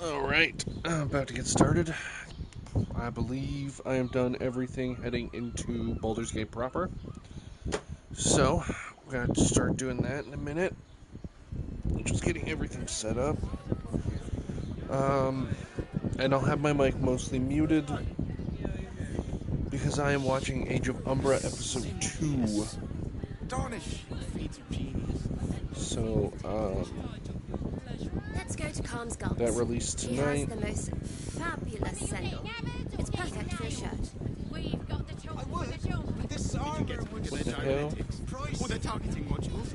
Alright, I'm about to get started. I believe I am done everything heading into Baldur's Gate proper. So, we're going to start doing that in a minute. Just getting everything set up. And I'll have my mic mostly muted because I am watching Age of Umbra Episode 2. So, let's go to Calm's Gulls. That released tonight. She has the most fabulous sendal. It's perfect for a shirt. I would, but this armor would... What the hell? Or the targeting modules.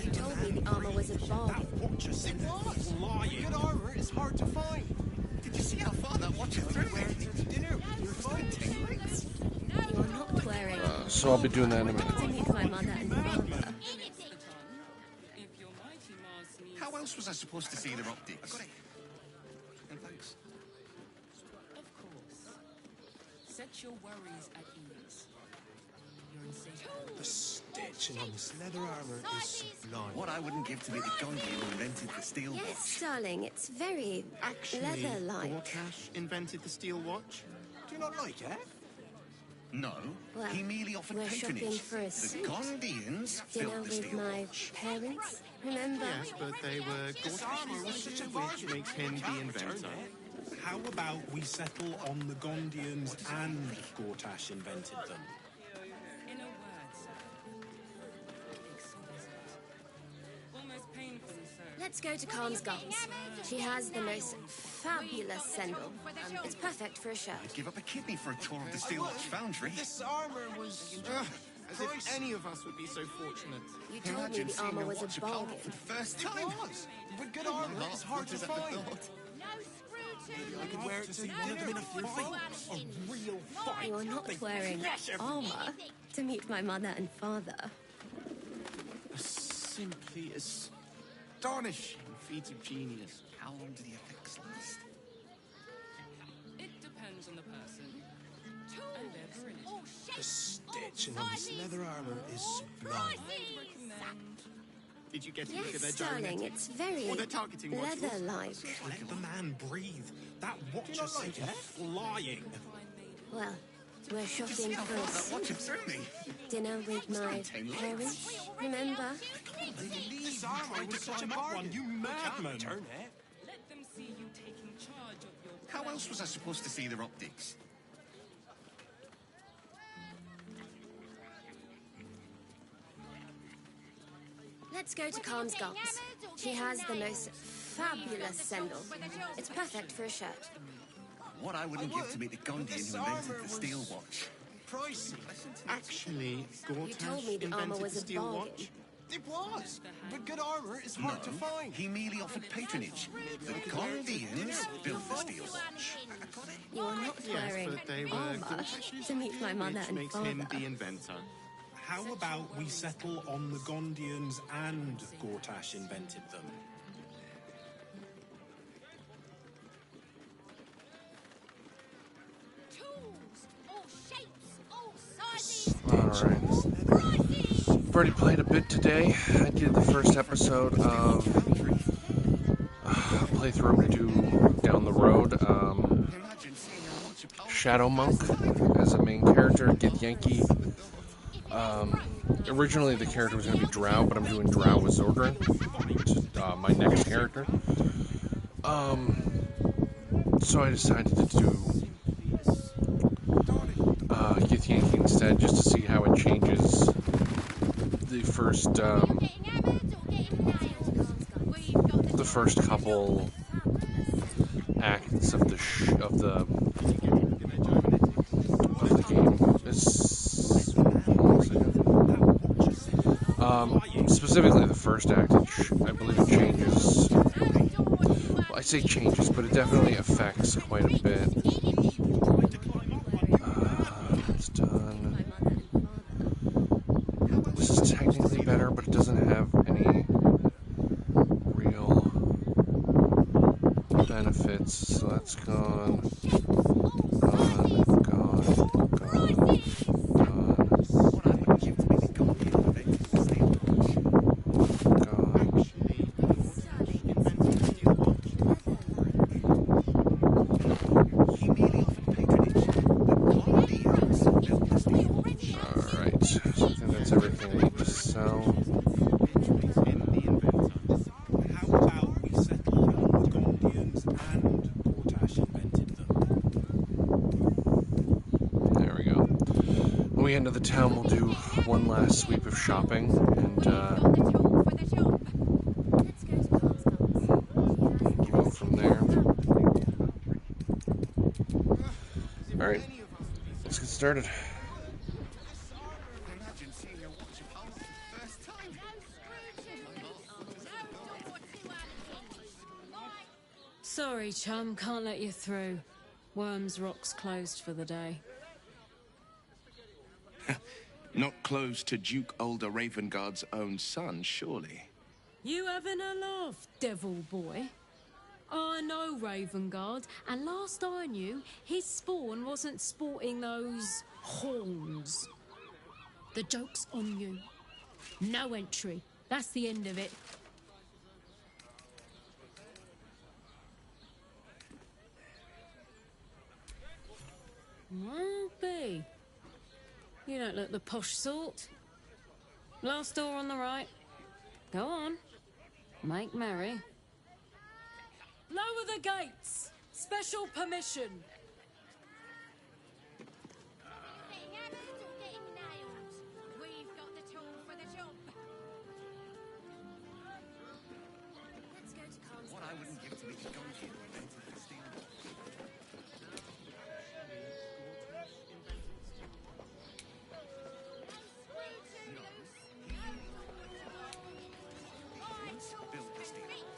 You told me the armor was a bargain. It was. Lying. Good armor is hard to find. Did you see how far that watcher threw me? Dinner with your fine tailings. You're not wearing... So I'll be doing that in a minute. to meet my mother and father. How else was I supposed to see their optics? I got it. And thanks. Of course. Set your worries at ease. You're insatiable. The stitching on this leather armor is sublime. What I wouldn't give to be the Gundian who invented the steel Yes, watch. darling, it's very leather-like. Gortash invented the steel watch. Do you not like it? No, Well, he merely offered we're shopping patronage. for a The suit. Gondians Dinner built the with steel my watch. parents, remember? Yes, but they were Gortash's sister, which makes him the inventor. How about we settle on the Gondians and Gortash invented them? In a word, sir. Exquisite. Almost painfully so. Let's go to Calm's Gulls. She has the most fabulous sendal. It's perfect for a shirt. I'd give up a kidney for a tour of the steel watch foundry. This armor was... As if any of us would be so fortunate. You told me Imagine the seeing armor a was watch a of Baldur bargain. for the first It time. was. But good armor is hard to find. I could wear it to see one of them in a fight. A real fight. You're not wearing armor to meet my mother and father. A simply astonishing feat of genius. How long do the effects last? It depends on the person. And their ability. The stitching on this leather armor is sublime. Did you get a look at their Yes, darling, gyrometics? it's very Or their targeting modules? leather-like. Let the man breathe. That watcher sent him flying. Well, we're shopping for a That watch suit. threw me. Dinner with my parents, remember? This armor was such a bargain. You madman. Turn it. Let them see you taking charge of your How else was I supposed to see their optics? Let's go to Calm's Gulls. She has the most fabulous sendal. It's perfect for a shirt. What I wouldn't give to meet the Gondian who invented the steel watch. Pricey. Actually, You told me Gortash the armor invented was the a steel bargain. watch. It was. But good armor is No, hard to find. he merely offered patronage. The Gondians built the steel watch. You're not Yes, wearing but they were armor Gortash's, to meet my mother which and makes father. him the inventor. How about we settle on the Gondians and Gortash invented them? Alright. I've already played a bit today. I did the first episode of playthrough due down the road. Imagine seeing a watch of Shadow Monk as a main character, Githyanki. Originally the character was going to be Drow, but I'm doing Drow with Zordran, which is my next character. So I decided to do Githyanki instead, just to see how it changes the first couple acts of the game. Specifically the first act, I believe it changes. Well, I say changes, but it definitely affects quite a bit. It's done. This is technically better, but it doesn't have any real benefits, so that's gone. Gone. what I wouldn't give to meet the Gondian who invented the steel watch. Gone. Actually, Gortash invented the steel watch. we enter the town, we'll do one last sweep of shopping, and Let's go to Calm's. move from there. Alright, let's get started. Imagine seeing your watch upon for the first time. Sorry, chum, can't let you through. Worms Rock's closed for the day. Not close to Duke Ulder Ravengard's own son, surely. You having a laugh, devil boy? I know Ravengard, and last I knew, his spawn wasn't sporting those horns. The joke's on you. No entry. That's the end of it. Well, B. You don't look the posh sort. Last door on the right. Go on. Make merry. Lower the gates! Special permission! We've got the tool for the job. Let's go to Calm's. What I wouldn't give to be the donkey who invented the steel ball. Build the steel ball.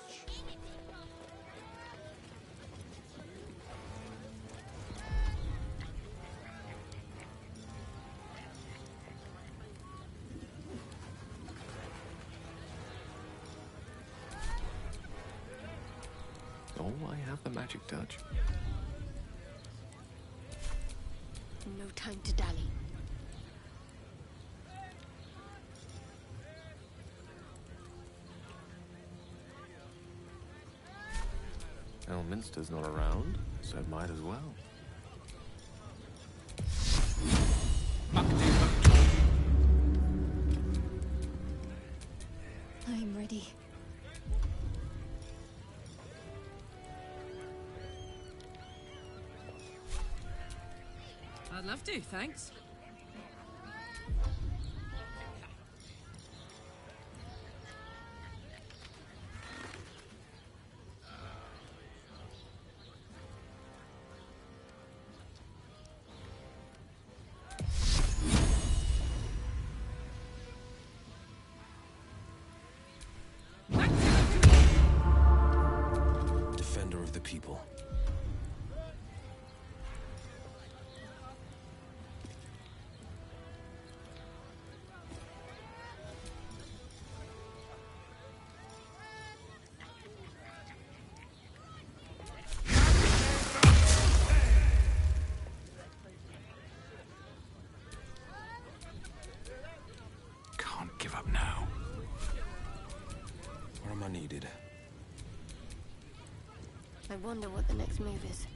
Oh, I have the magic touch. No time to dally. Elminster's not around, so might as well. I'm ready. I'd love to, thanks. Defender of the people. Can't give up now. Where am I needed? I wonder what the next move is.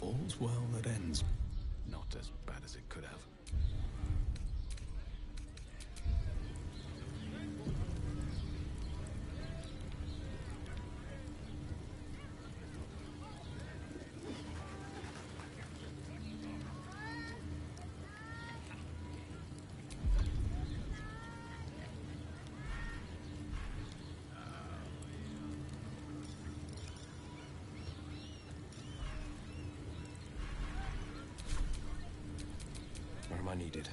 All's well that ends. Not as bad as it could have. Where am I needed?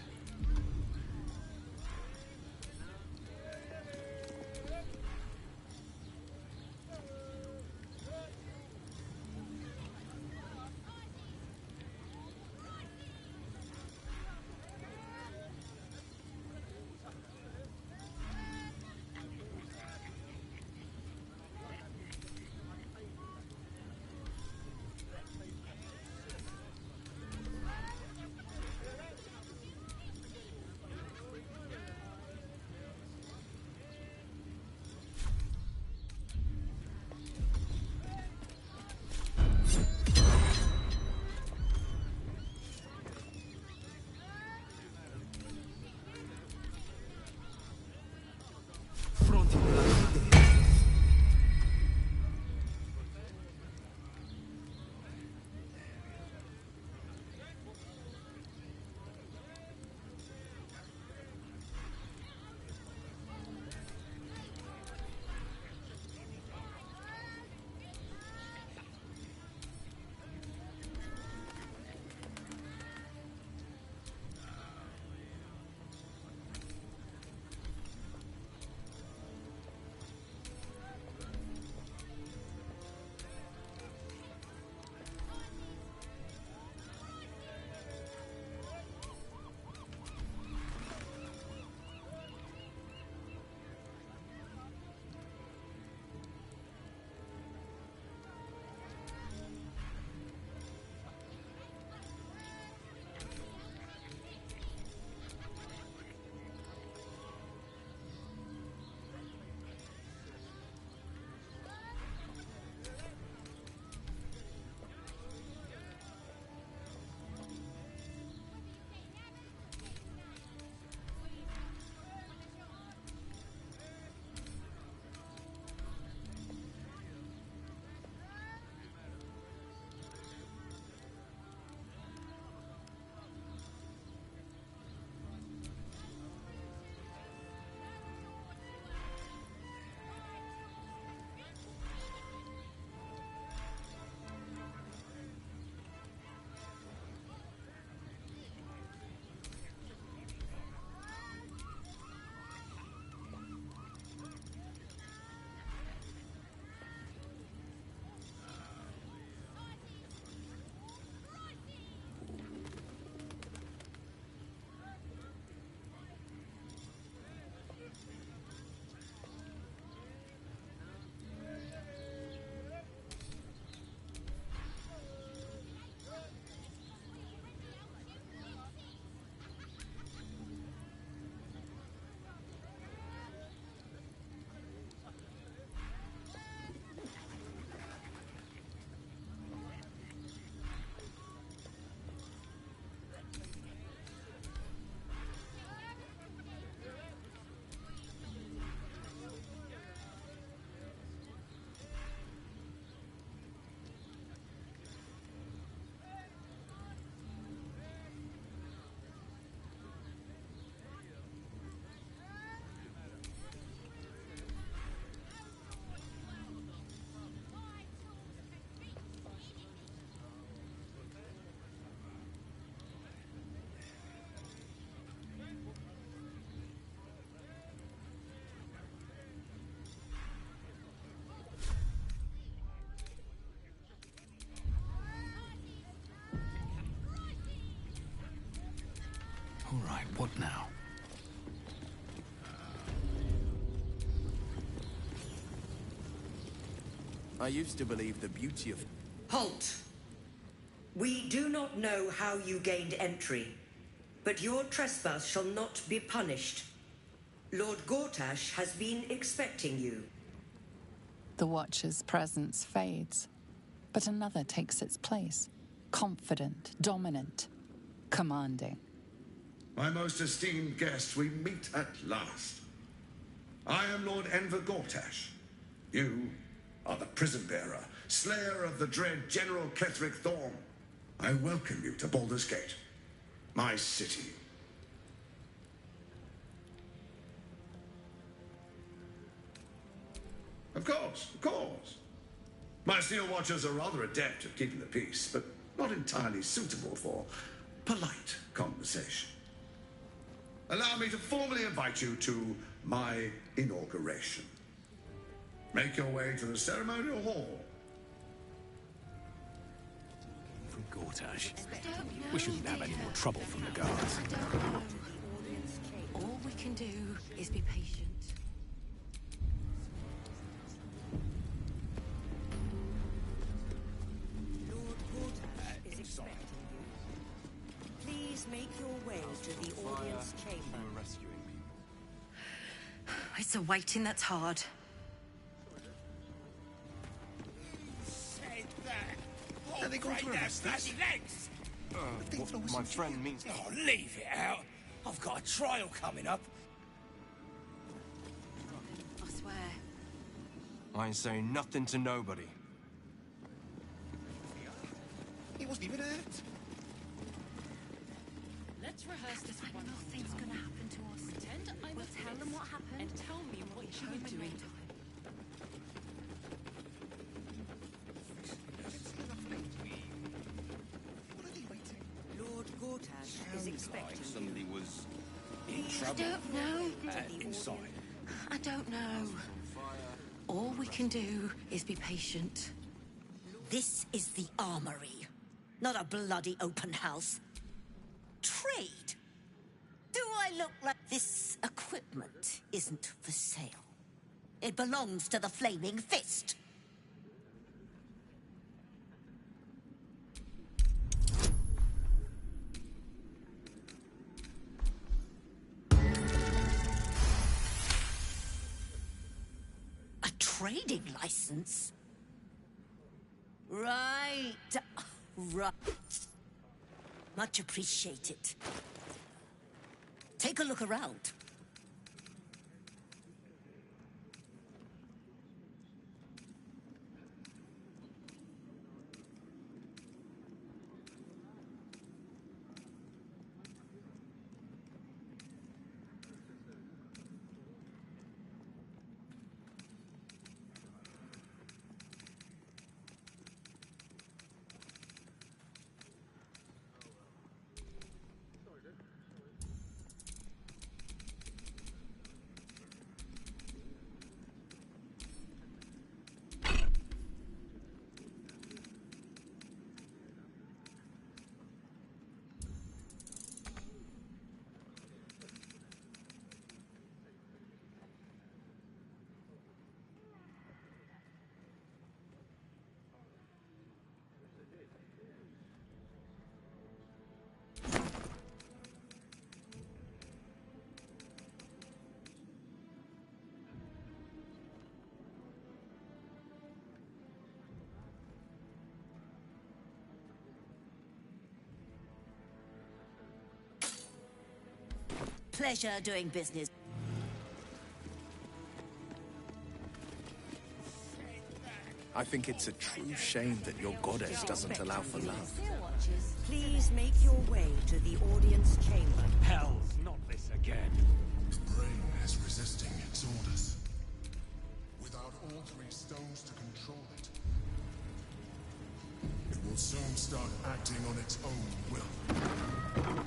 Right, what now? I used to believe the beauty of... Halt! We do not know how you gained entry, but your trespass shall not be punished. Lord Gortash has been expecting you. The Watcher's presence fades, but another takes its place. Confident, dominant, commanding. My most esteemed guest, we meet at last. I am Lord Enver Gortash. You are the prison bearer, slayer of the dread General Ketheric Thorm. I welcome you to Baldur's Gate, my city. Of course, of course. My Steel Watchers are rather adept at keeping the peace, but not entirely suitable for polite conversation. Allow me to formally invite you to my inauguration. Make your way to the ceremonial hall. From Gortash. We shouldn't have any more trouble from the guards. All we can do is be patient. Lord Gortash is expecting you. Please make your way to the audience chamber. It's the waiting that's hard. Are they going to arrest us? My friend means... Oh, leave it out. I've got a trial coming up. I swear. I ain't saying nothing to nobody. He wasn't even hurt. Let's rehearse this one. Nothing's gonna happen to us. Pretend I We'll tell them what happened. and tell me what you were doing. Lord Gortash is expecting you. Somebody was I don't know. inside. I don't know. All we can do is be patient. This is the armory, not a bloody open house. Trade. Do I look like this equipment isn't for sale? It belongs to the Flaming Fist. A trading license? Right. Right. Much appreciated. Take a look around. Pleasure doing business. I think it's a true shame that your goddess doesn't allow for love. Please make your way to the audience chamber. Hell's not this again. The brain is resisting its orders. Without all three stones to control it, it will soon start acting on its own will.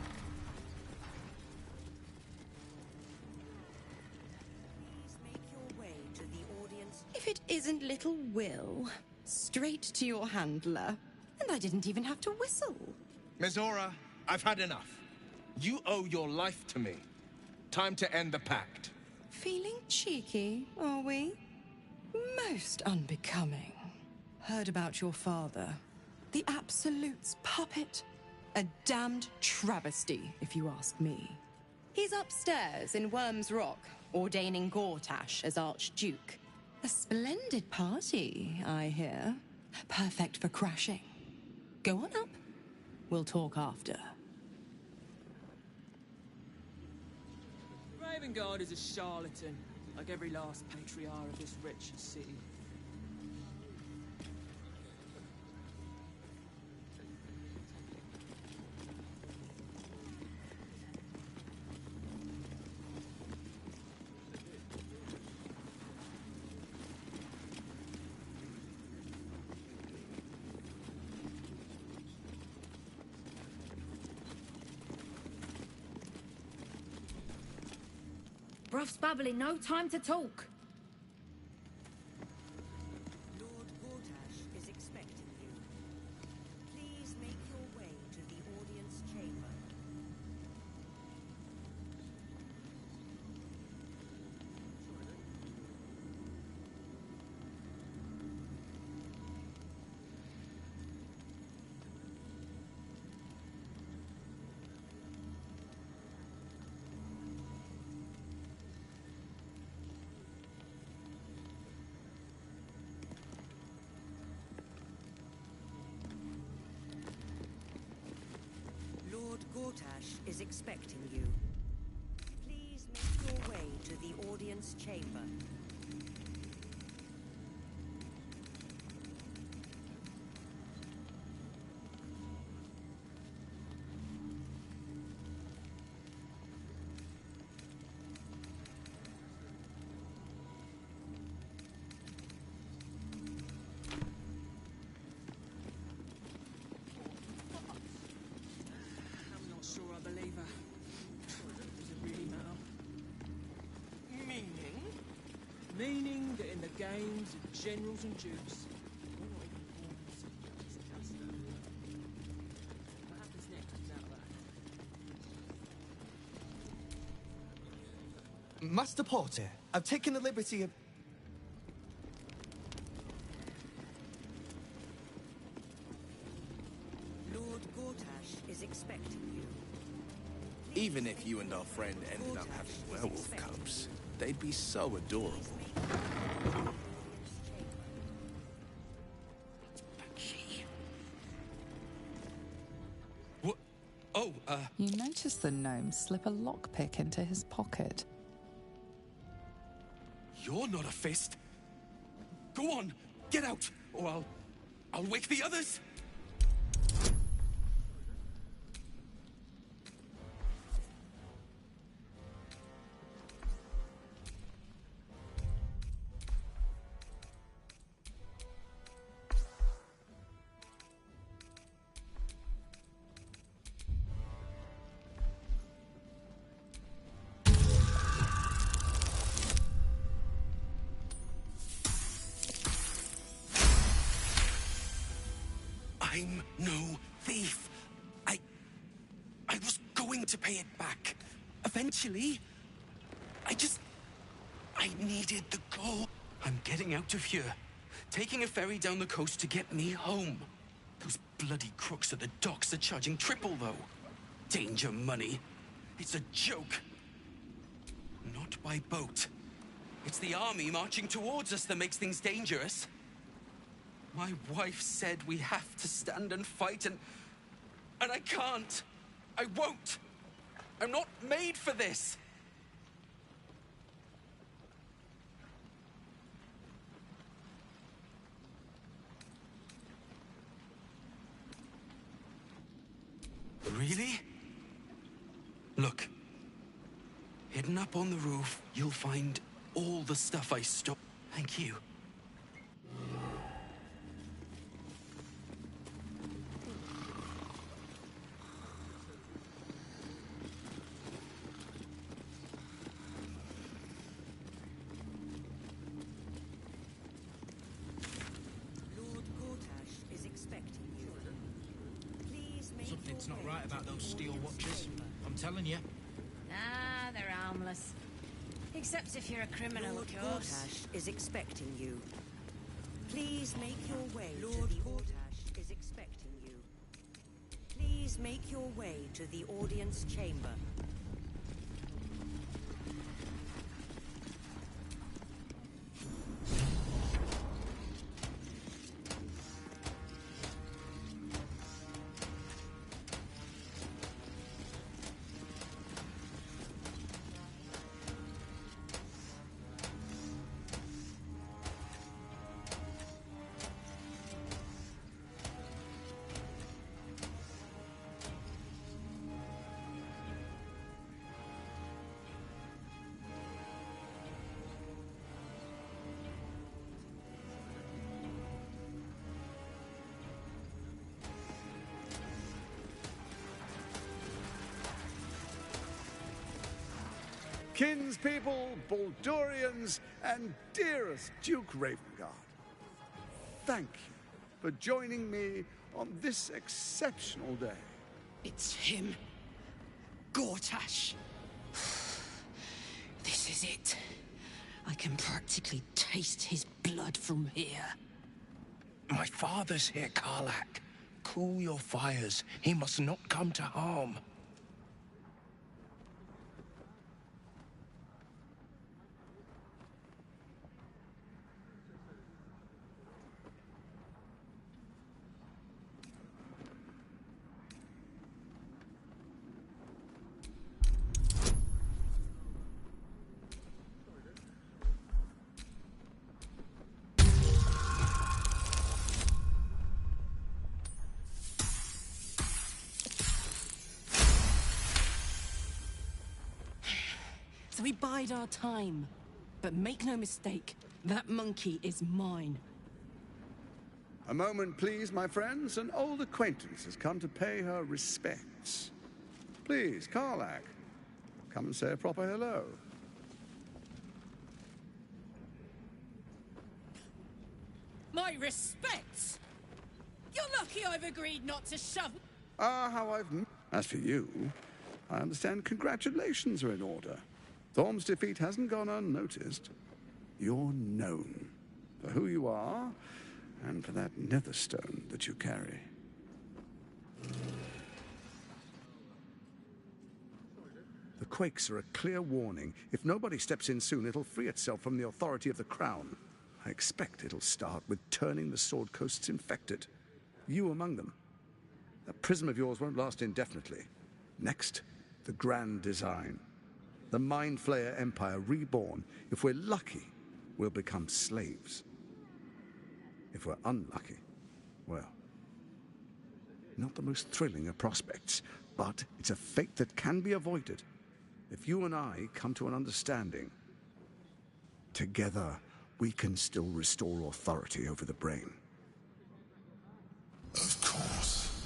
If it isn't little Will, straight to your handler. And I didn't even have to whistle. Mizora, I've had enough. You owe your life to me. Time to end the pact. Feeling cheeky, are we? Most unbecoming. Heard about your father. The Absolute's puppet. A damned travesty, if you ask me. He's upstairs in Worm's Rock, ordaining Gortash as Archduke. A splendid party, I hear. Perfect for crashing. Go on up. We'll talk after. Ravengard is a charlatan, like every last patriarch of this wretched city. Bruff's bubbling, no time to talk. Lord Gortash is expecting you. Please make your way to the audience chamber. Lord Gortash is expecting you. Please make your way to the audience chamber. I'm not sure I believe her. Does it really matter? Meaning? Meaning that in the games of generals and dukes, we're not even born in what happens next is out of that. Master Porter, I've taken the liberty of... Lord Gortash is expecting you. Even if you and our friend ended up having werewolf cubs, they'd be so adorable. What? Oh, You notice the gnome slip a lockpick into his pocket. You're not a fist. Go on, get out, or I'll wake the others. I'm no thief. I was going to pay it back. Eventually. I needed the gold. I'm getting out of here. Taking a ferry down the coast to get me home. Those bloody crooks at the docks are charging triple, though. Danger money. It's a joke. Not by boat. It's the army marching towards us that makes things dangerous. My wife said we have to stand and fight, and I can't. I won't. I'm not made for this. Really? Look. Hidden up on the roof, you'll find all the stuff I stole. Thank you. Lord Gortash is expecting you. Please make Something's your not way right about to those the steel audience watches. chamber. I'm I'm telling you. Ah, they're harmless. Except if you're a criminal, Lord of course. Gortash is expecting you. Please make your way Lord Gortash is expecting you. Please make your way to the audience chamber. Kinspeople, Baldurians, and dearest Duke Ravengard, thank you for joining me on this exceptional day. It's him. Gortash. This is it. I can practically taste his blood from here. My father's here, Karlak. Cool your fires. He must not come to harm. So we bide our time. But make no mistake, that monkey is mine. A moment, please, my friends. An old acquaintance has come to pay her respects. Please, Karlak, come and say a proper hello. My respects! You're lucky I've agreed not to shove... Ah, how I've... As for you, I understand congratulations are in order. Thorm's defeat hasn't gone unnoticed. You're known for who you are and for that netherstone that you carry. The quakes are a clear warning. If nobody steps in soon, it'll free itself from the authority of the Crown. I expect it'll start with turning the Sword Coasts infected. You among them. That prism of yours won't last indefinitely. Next, the grand design. The Mind Flayer Empire reborn. If we're lucky, we'll become slaves. If we're unlucky, well, not the most thrilling of prospects, but it's a fate that can be avoided if you and I come to an understanding. Together, we can still restore authority over the brain. Of course.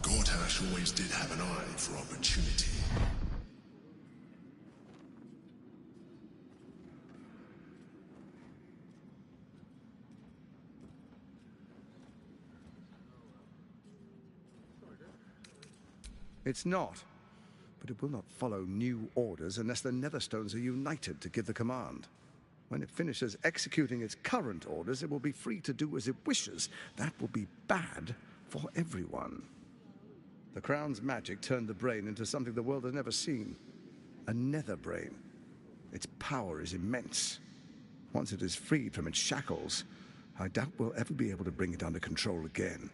Gortash always did have an eye for opportunity. It's not, but it will not follow new orders unless the Netherstones are united to give the command. When it finishes executing its current orders, it will be free to do as it wishes. That will be bad for everyone. The Crown's magic turned the brain into something the world has never seen. A nether brain. Its power is immense. Once it is freed from its shackles, I doubt we'll ever be able to bring it under control again.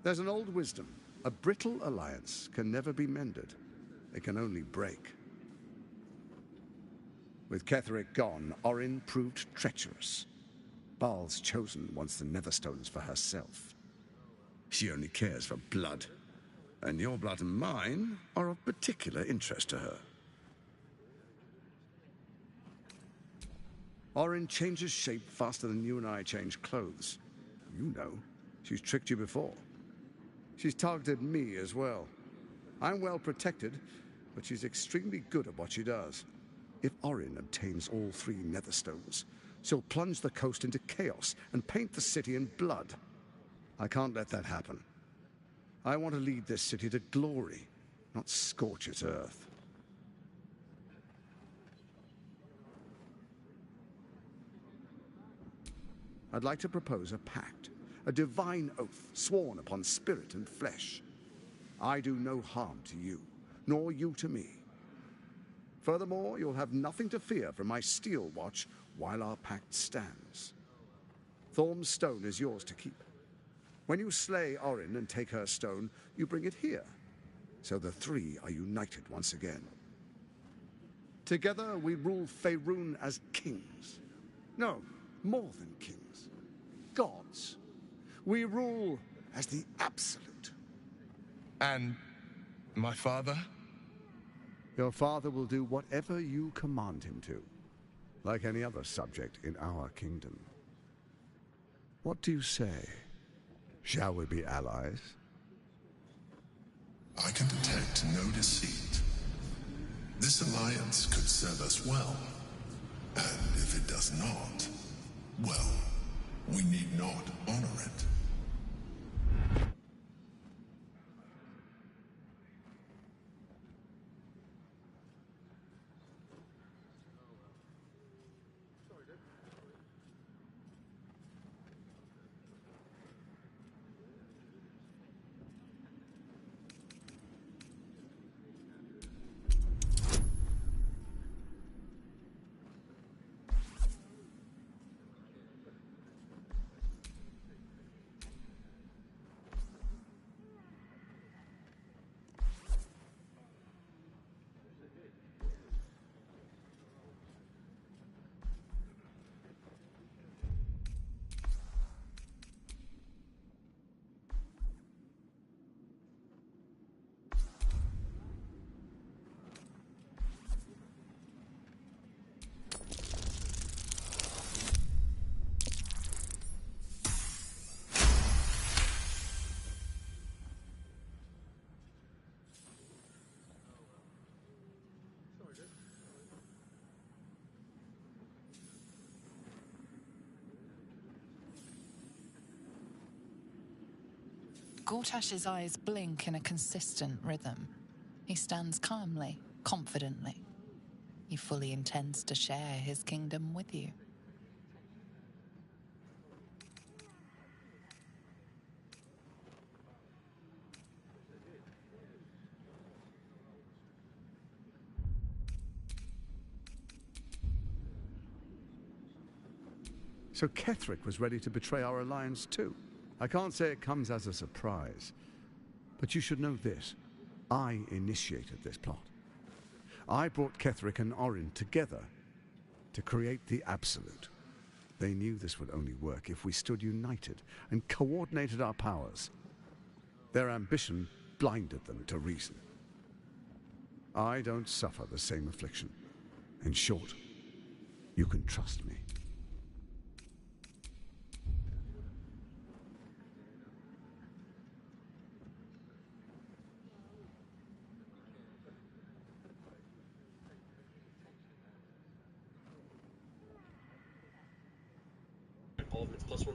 There's an old wisdom. A brittle alliance can never be mended. It can only break. With Ketheric gone, Orin proved treacherous. Baal's chosen wants the Netherstones for herself. She only cares for blood. And your blood and mine are of particular interest to her. Orin changes shape faster than you and I change clothes. You know, she's tricked you before. She's targeted me as well. I'm well protected, but she's extremely good at what she does. If Orin obtains all 3 Netherstones, she'll plunge the coast into chaos and paint the city in blood. I can't let that happen. I want to lead this city to glory, not scorch its earth. I'd like to propose a pact, a divine oath sworn upon spirit and flesh. I do no harm to you, nor you to me. Furthermore, you'll have nothing to fear from my steel watch while our pact stands. Thorm's stone is yours to keep. When you slay Orin and take her stone, you bring it here, so the 3 are united once again. Together we rule Faerun as kings. No, more than kings. Gods. We rule as the Absolute. And my father? Your father will do whatever you command him to, like any other subject in our kingdom. What do you say? Shall we be allies? I can detect no deceit. This alliance could serve us well. And if it does not, well, we need not honor it. Gortash's eyes blink in a consistent rhythm. He stands calmly, confidently. He fully intends to share his kingdom with you. So Ketheric was ready to betray our alliance too. I can't say it comes as a surprise, but you should know this. I initiated this plot. I brought Ketheric and Orin together to create the Absolute. They knew this would only work if we stood united and coordinated our powers. Their ambition blinded them to reason. I don't suffer the same affliction. In short, you can trust me.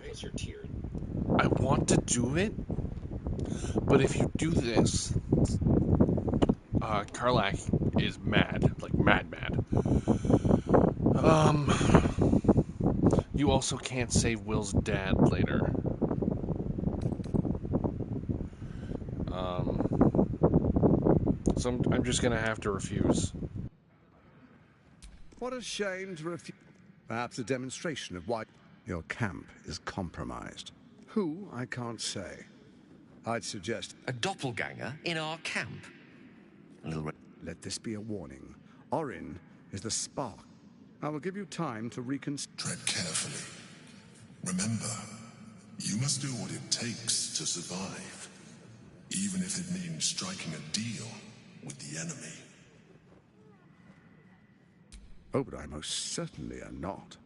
Plus your tier. I want to do it, but if you do this, Karlach is mad, like mad. You also can't save Will's dad later. So I'm just gonna have to refuse. What a shame to refuse. Perhaps a demonstration of why your camp is compromised. Who, I can't say. I'd suggest a doppelganger in our camp. Let this be a warning. Orin is the spark. I will give you time to reconsider. Tread carefully. Remember, you must do what it takes to survive, even if it means striking a deal with the enemy. Oh, but I most certainly am not.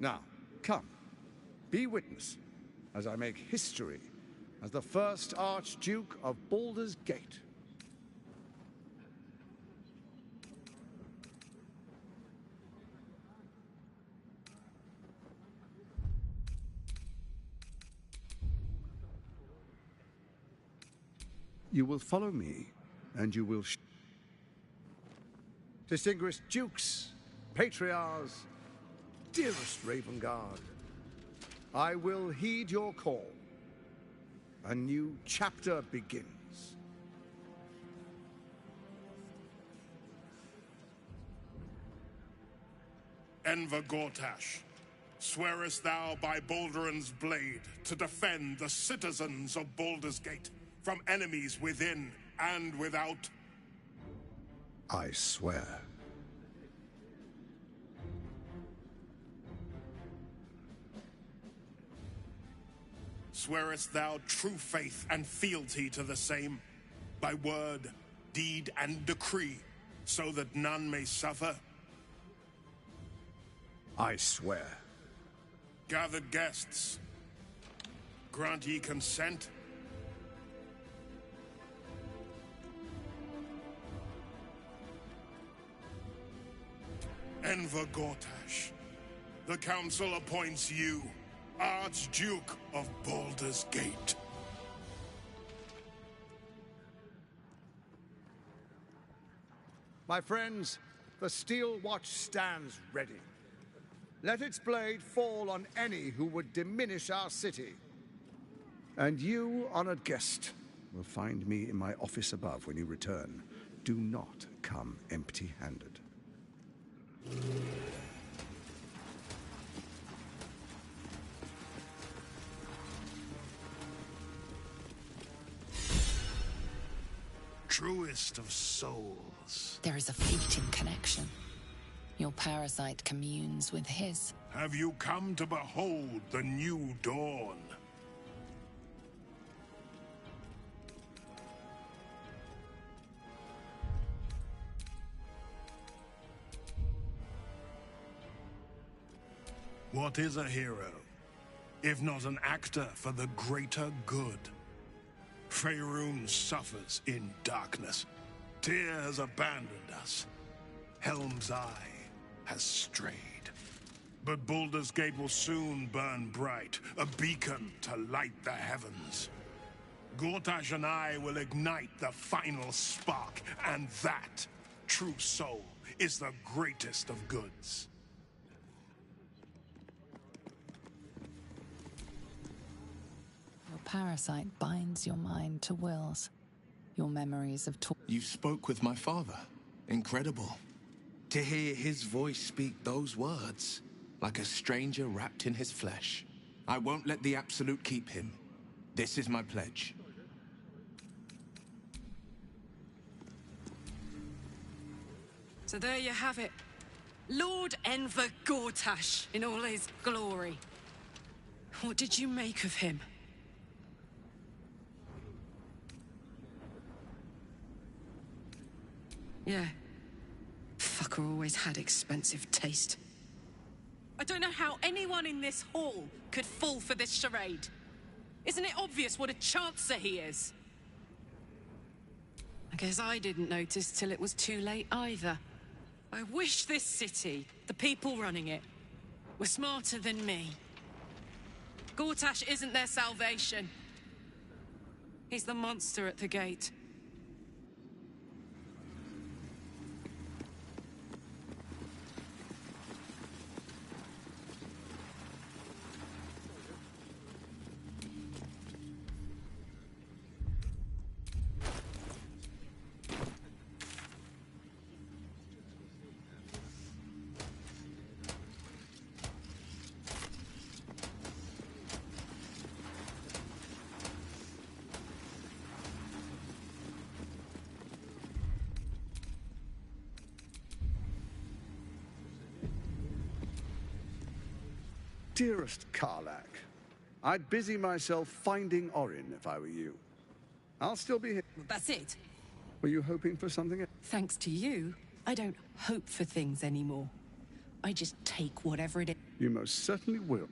Now, come, be witness as I make history as the first Archduke of Baldur's Gate. You will follow me, and you will... Distinguished dukes, patriarchs, dearest Ravengard, I will heed your call. A new chapter begins. Enver Gortash, swearest thou by Balduran's blade to defend the citizens of Baldur's Gate from enemies within and without? I swear. Swearest thou true faith and fealty to the same, by word, deed, and decree, so that none may suffer? I swear. Gathered guests, grant ye consent? Enver Gortash, the Council appoints you Archduke of Baldur's Gate. My friends, the Steel Watch stands ready. Let its blade fall on any who would diminish our city. And you, honored guest, will find me in my office above when you return. Do not come empty-handed. Truest of souls. There is a fleeting connection. Your parasite communes with his. Have you come to behold the new dawn? What is a hero, if not an actor for the greater good? Faerun suffers in darkness. Tyr has abandoned us. Helm's Eye has strayed. But Baldur's Gate will soon burn bright, a beacon to light the heavens. Gortash and I will ignite the final spark, and that, true soul, is the greatest of goods. Your parasite binds your mind to Will's. Your memories of... You spoke with my father. Incredible. To hear his voice speak those words, like a stranger wrapped in his flesh. I won't let the Absolute keep him. This is my pledge. So there you have it. Lord Enver Gortash in all his glory. What did you make of him? Yeah. Fucker always had expensive taste. I don't know how anyone in this hall could fall for this charade. Isn't it obvious what a chancer he is? I guess I didn't notice till it was too late either. I wish this city, the people running it, were smarter than me. Gortash isn't their salvation. He's the monster at the gate. Dearest Karlak, I'd busy myself finding Orin if I were you. I'll still be here. That's it. Were you hoping for something else? Thanks to you, I don't hope for things anymore. I just take whatever it is. You most certainly will.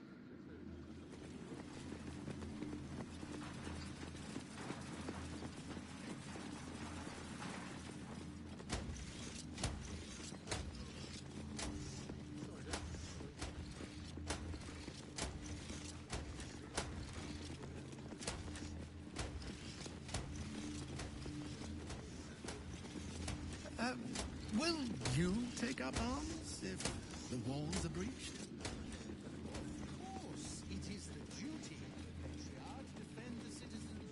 Will you take up arms if the walls are breached? Of course, it is the duty of the patriarch to defend the citizens.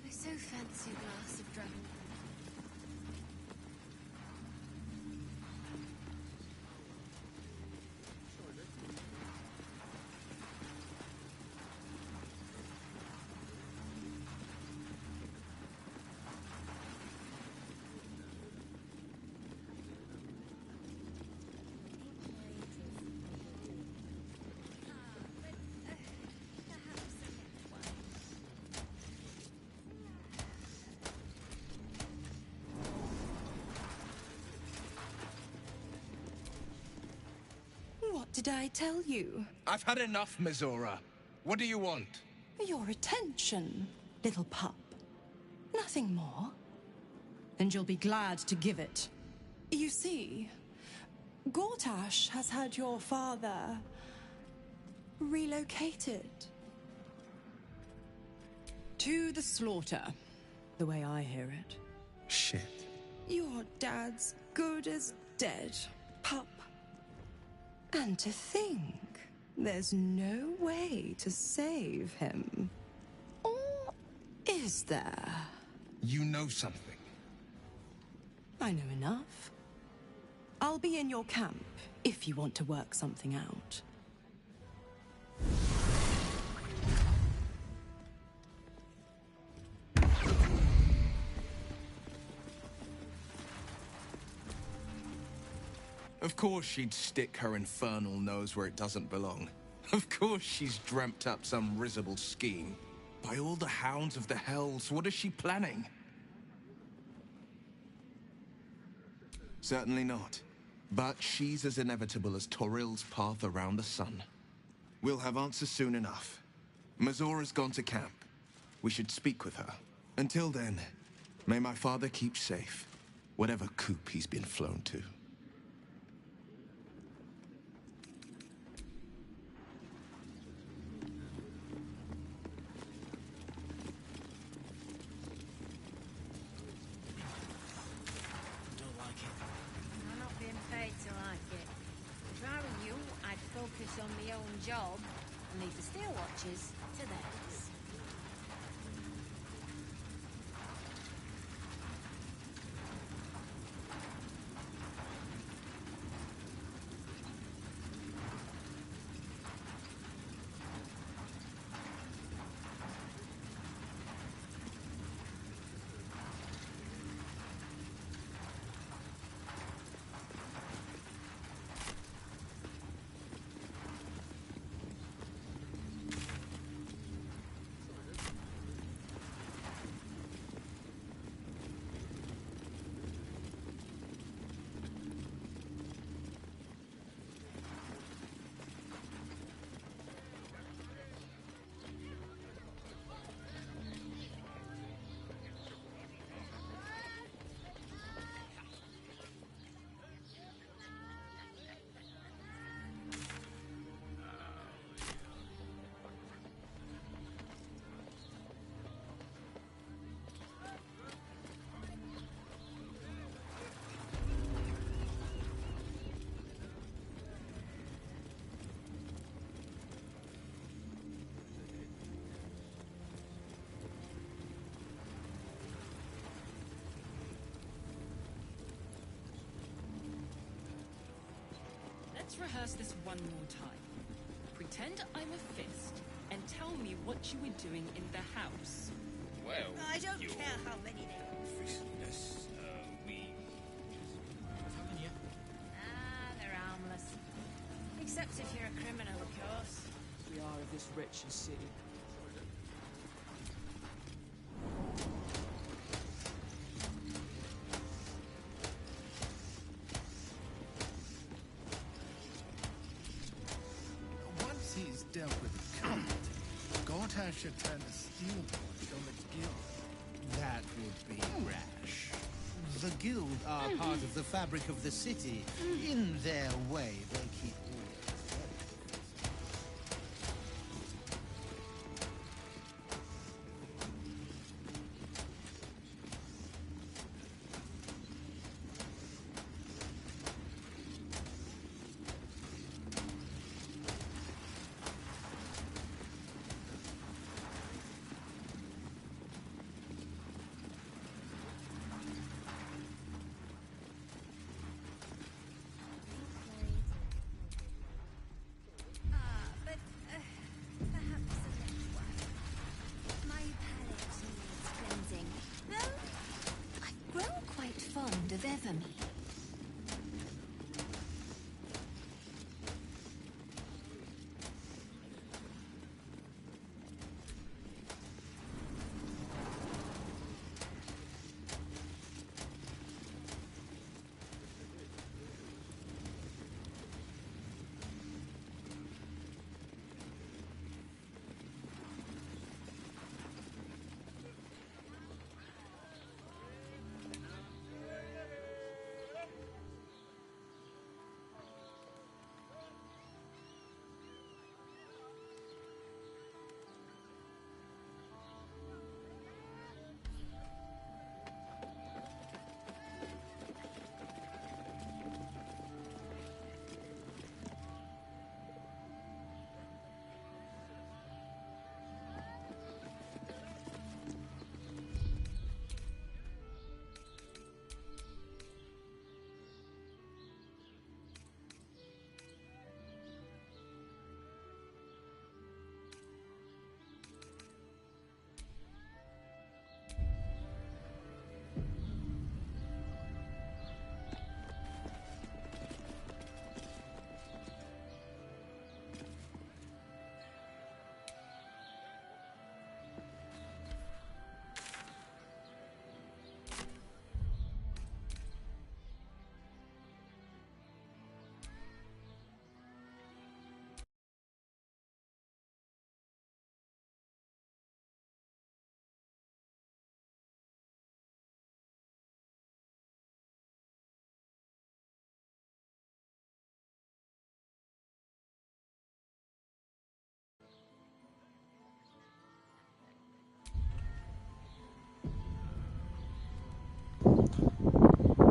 I so fancy a glass of dragon. What did I tell you? I've had enough, Mizora. What do you want? Your attention, little pup. Nothing more. And you'll be glad to give it. You see, Gortash has had your father relocated. To the slaughter, the way I hear it. Shit. Your dad's good as dead, pup. And to think, there's no way to save him. Or is there? You know something. I know enough. I'll be in your camp if you want to work something out. Of course she'd stick her infernal nose where it doesn't belong. Of course she's dreamt up some risible scheme. By all the hounds of the hells, what is she planning? Certainly not. But she's as inevitable as Toril's path around the sun. We'll have answers soon enough. Mizora's gone to camp. We should speak with her. Until then, may my father keep safe, whatever coop he's been flown to. I'm not being paid to like it. If I were you, I'd focus on my own job and leave the steel watches to theirs. Let's rehearse this one more time. Pretend I'm a fist, and tell me what you were doing in the house. Well, I don't care how many there are. Fishness, we... They're harmless. Except if you're a criminal, of course. We are of this wretched city. up with a cult. Gortash should turn the steel forged on the guild. That would be rash. The guild are part of the fabric of the city. In their way, they keep Of Evermead.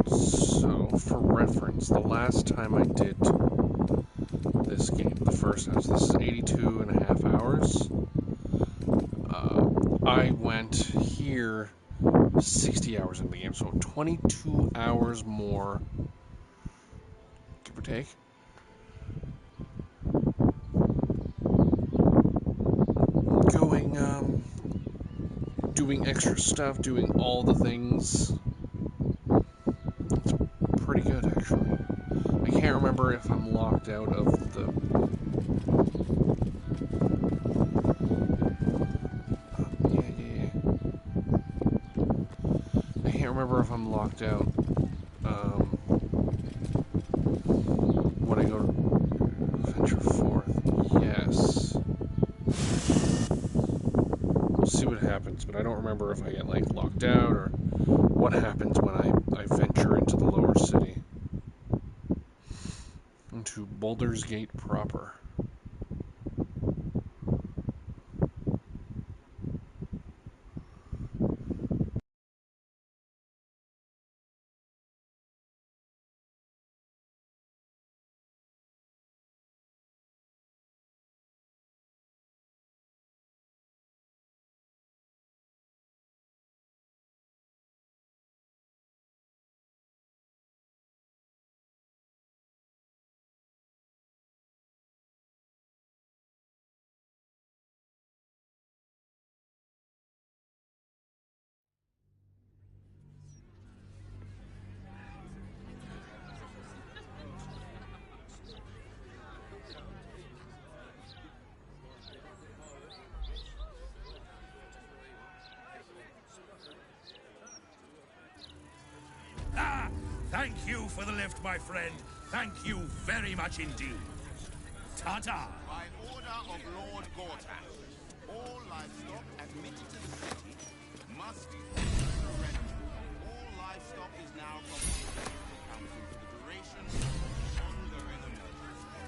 So, for reference, the last time I did this game, the first house, this is 82 and a half hours. I went here 60 hours in the game, so 22 hours more, give or take. Going, doing extra stuff, doing all the things. It's pretty good, actually. I can't remember if I'm locked out of the... Yeah. I can't remember if I'm locked out when I go to venture forth. Yes. We'll see what happens, but I don't remember if I get, like, locked out or what happens when I venture into the lower city. Into Baldur's Gate proper. Thank you for the lift, my friend. Thank you very much indeed. Ta-ta! By order of Lord Gortash, all livestock admitted to the city must be surrendered. All livestock is now from the council for the duration of the ongoing emergency.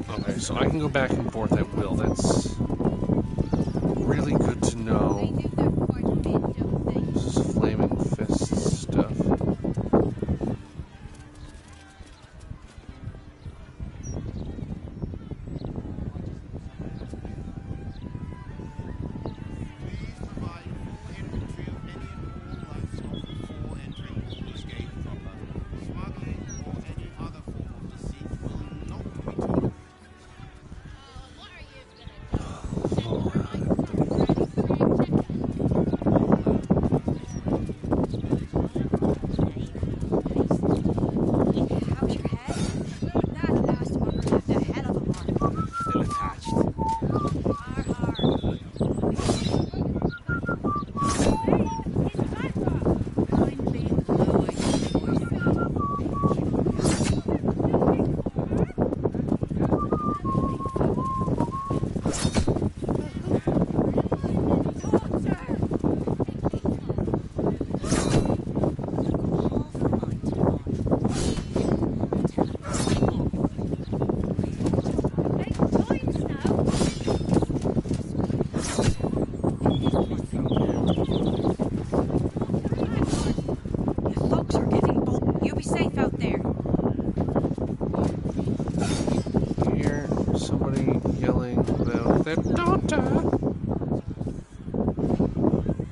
Okay, so I can go back and forth at will. That's really good to know. This is flaming fist stuff.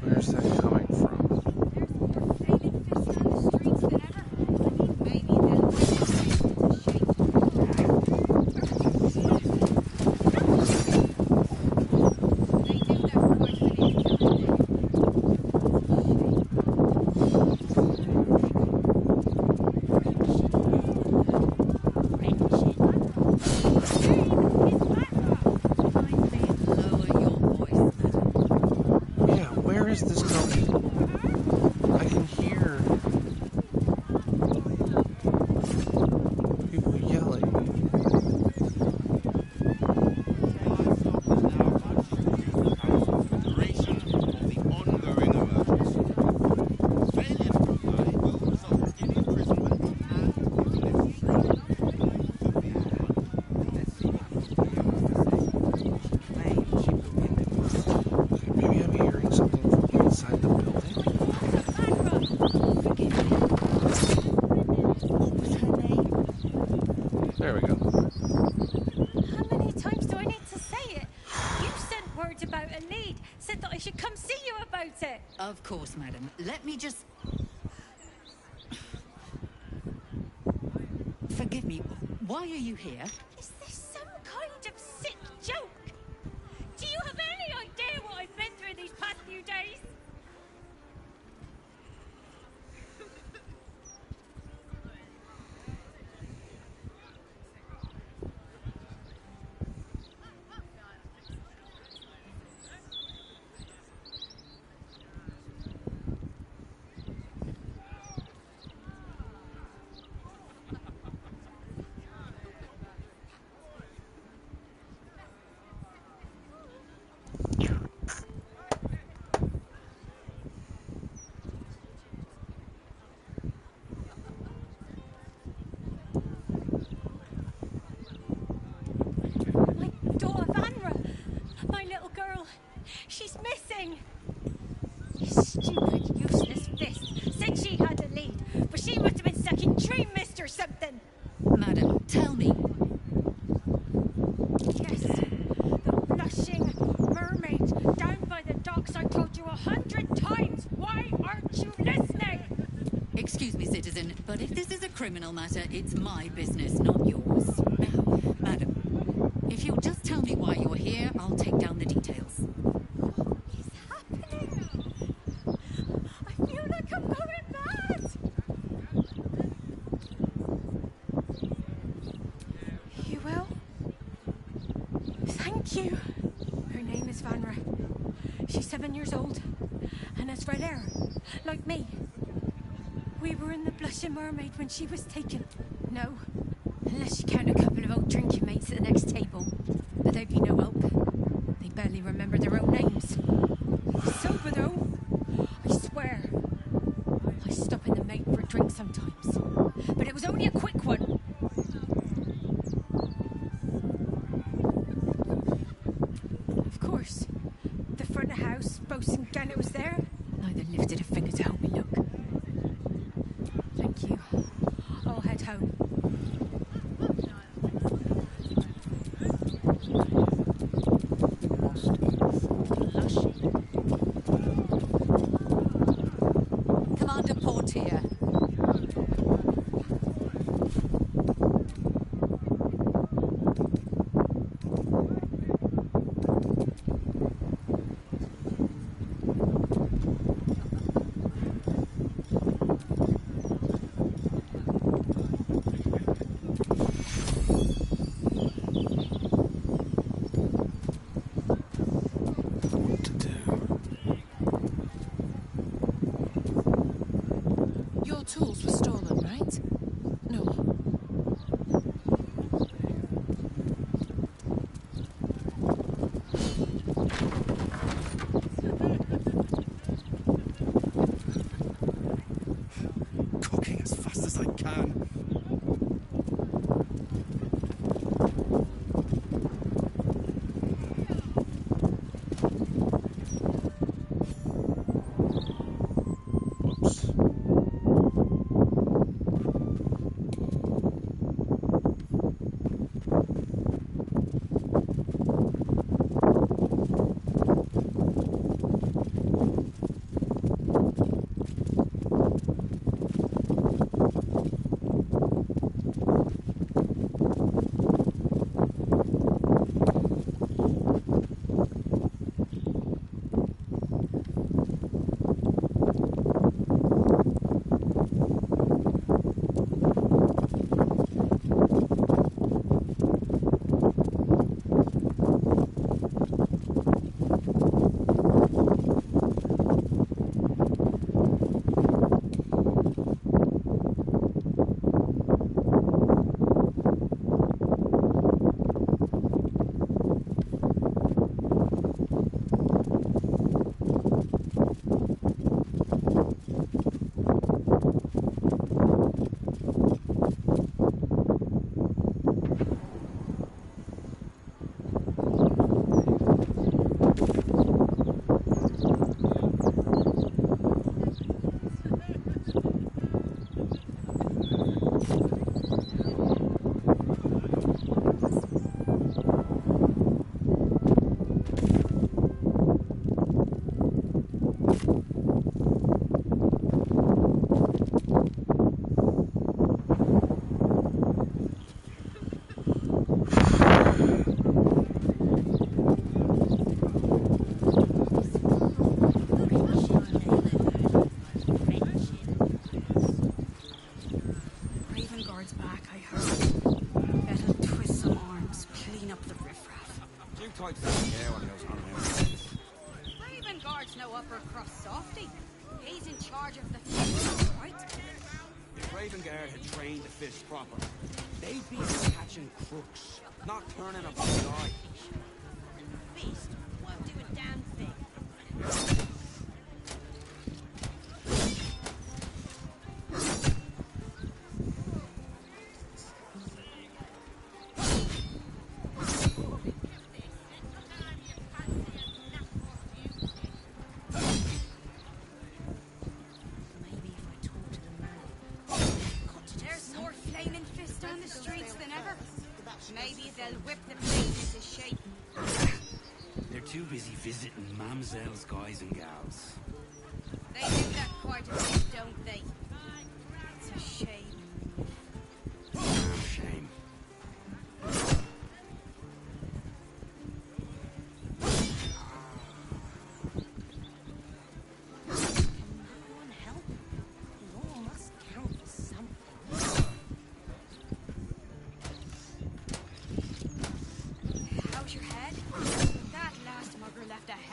Where's that coming from? There we go. How many times do I need to say it? You sent word about a lead, said that I should come see you about it. Of course, madam. Let me just... Forgive me. Why are you here? Is this some kind of sick joke? Do you have any idea what I've been through these past few days? She's missing! Stupid, useless fist said she had a lead, but she must have been sucking tree mist or something! Madam, tell me. Yes, the blushing mermaid down by the docks. I told you 100 times! Why aren't you listening? Excuse me, citizen, but if this is a criminal matter, it's my business, not yours. Now, madam, if you'll just tell me why you're here, I'll take down the details. I feel like I'm going mad! You will? Thank you. Her name is Vanra. She's 7 years old and has red hair, like me. We were in the Blushing Mermaid when she was taken. No, unless you count a couple of old drinking mates at the next table. But they'd be no help. They barely remember their own names. Sober though, I swear. I stop in the maid for a drink sometimes. But it was only a quick one. Of course, the front of house, Bosun Gannet was there. Neither lifted a finger to help me look. Thank you. I'll head home. Commander Portier. Your tools were stolen, right? No. Cooking as fast as I can. no upper crust softy. He's in charge of the fish, right? If Ravengard had trained the fish proper, they'd be catching crooks, not turning a blind eye. Beast won't do a damn thing. Maybe they'll whip the place into shape. They're too busy visiting Mamsell's guys and gals. They do that quite a bit, don't they? It's a shame.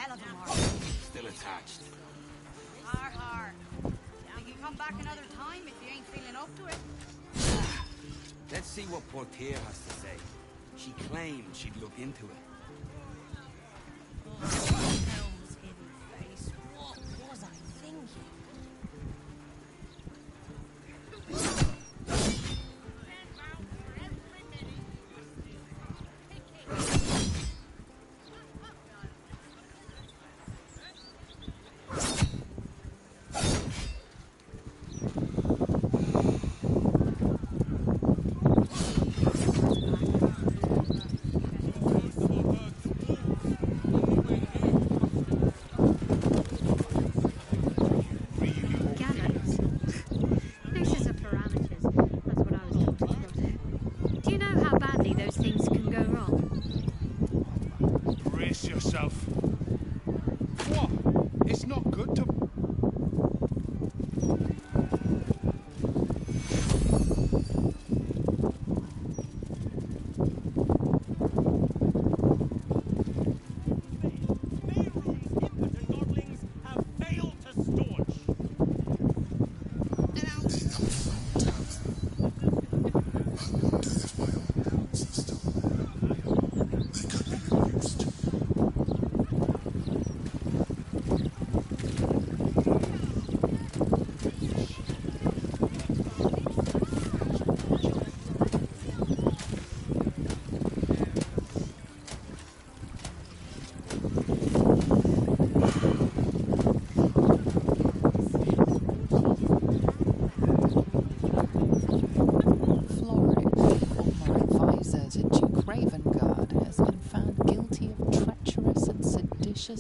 hell of a mark. Still attached. Har. You can come back another time if you ain't feeling up to it. Let's see what Portier has to say. She claimed she'd look into it. Helm's hidden face. What was I thinking?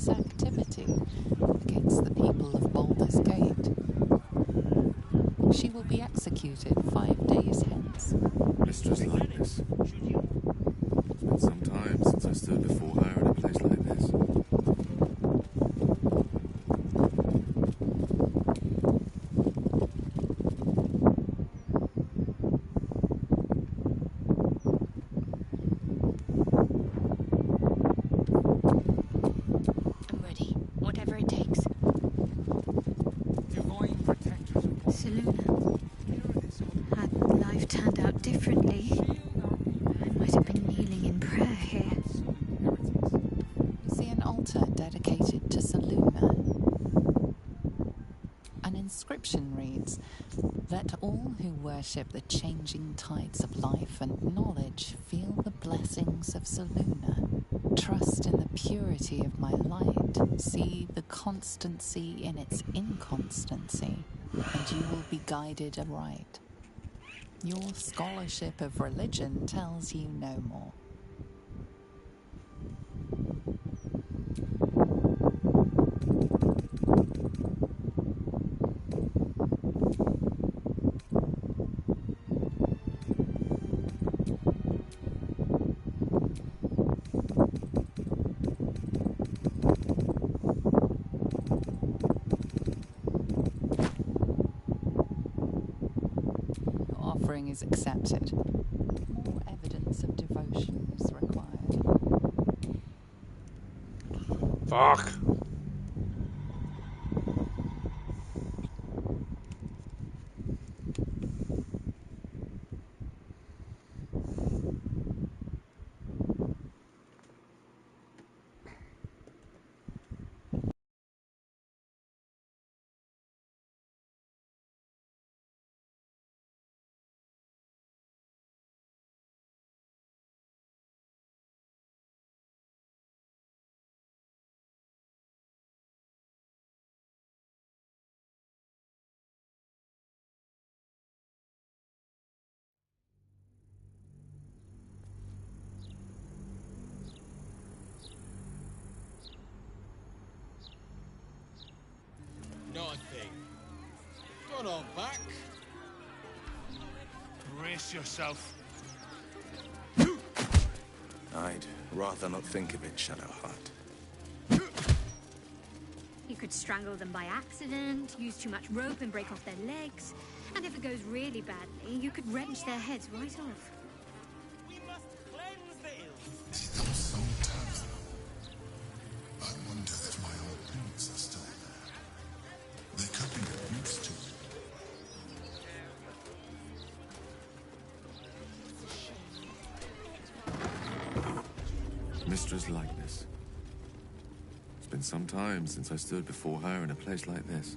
Activity against the people of Baldur's Gate. She will be executed 5 days hence. Mistress Likeness. It's been some time since I stood before her in a place like this. Dedicated to Seluna. An inscription reads, "Let all who worship the changing tides of life and knowledge feel the blessings of Seluna. Trust in the purity of my light. See the constancy in its inconstancy, and you will be guided aright. Your scholarship of religion tells you no more." Is accepted. More evidence of devotion is required. Fuck. Nothing. Don't hold back. Brace yourself. I'd rather not think of it, Shadowheart. You could strangle them by accident, use too much rope and break off their legs. And if it goes really badly, you could wrench their heads right off. We must cleanse the ills. Sometimes I wonder if if my old things are still there. They could be of use to me. Mistress' likeness. It's been some time since I stood before her in a place like this.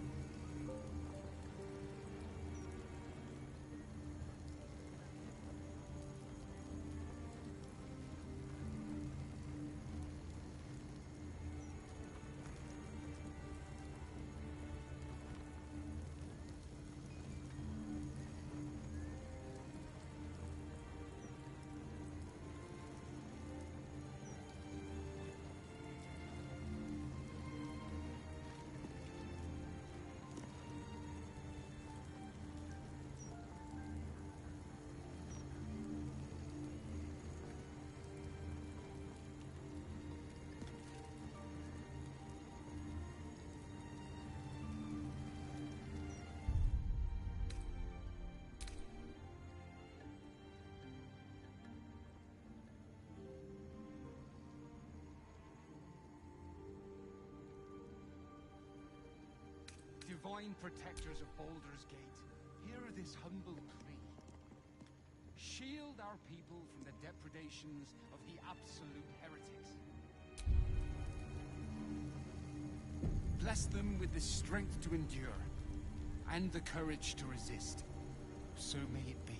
Divine protectors of Baldur's Gate, hear this humble plea. Shield our people from the depredations of the absolute heretics. Bless them with the strength to endure, and the courage to resist. So may it be.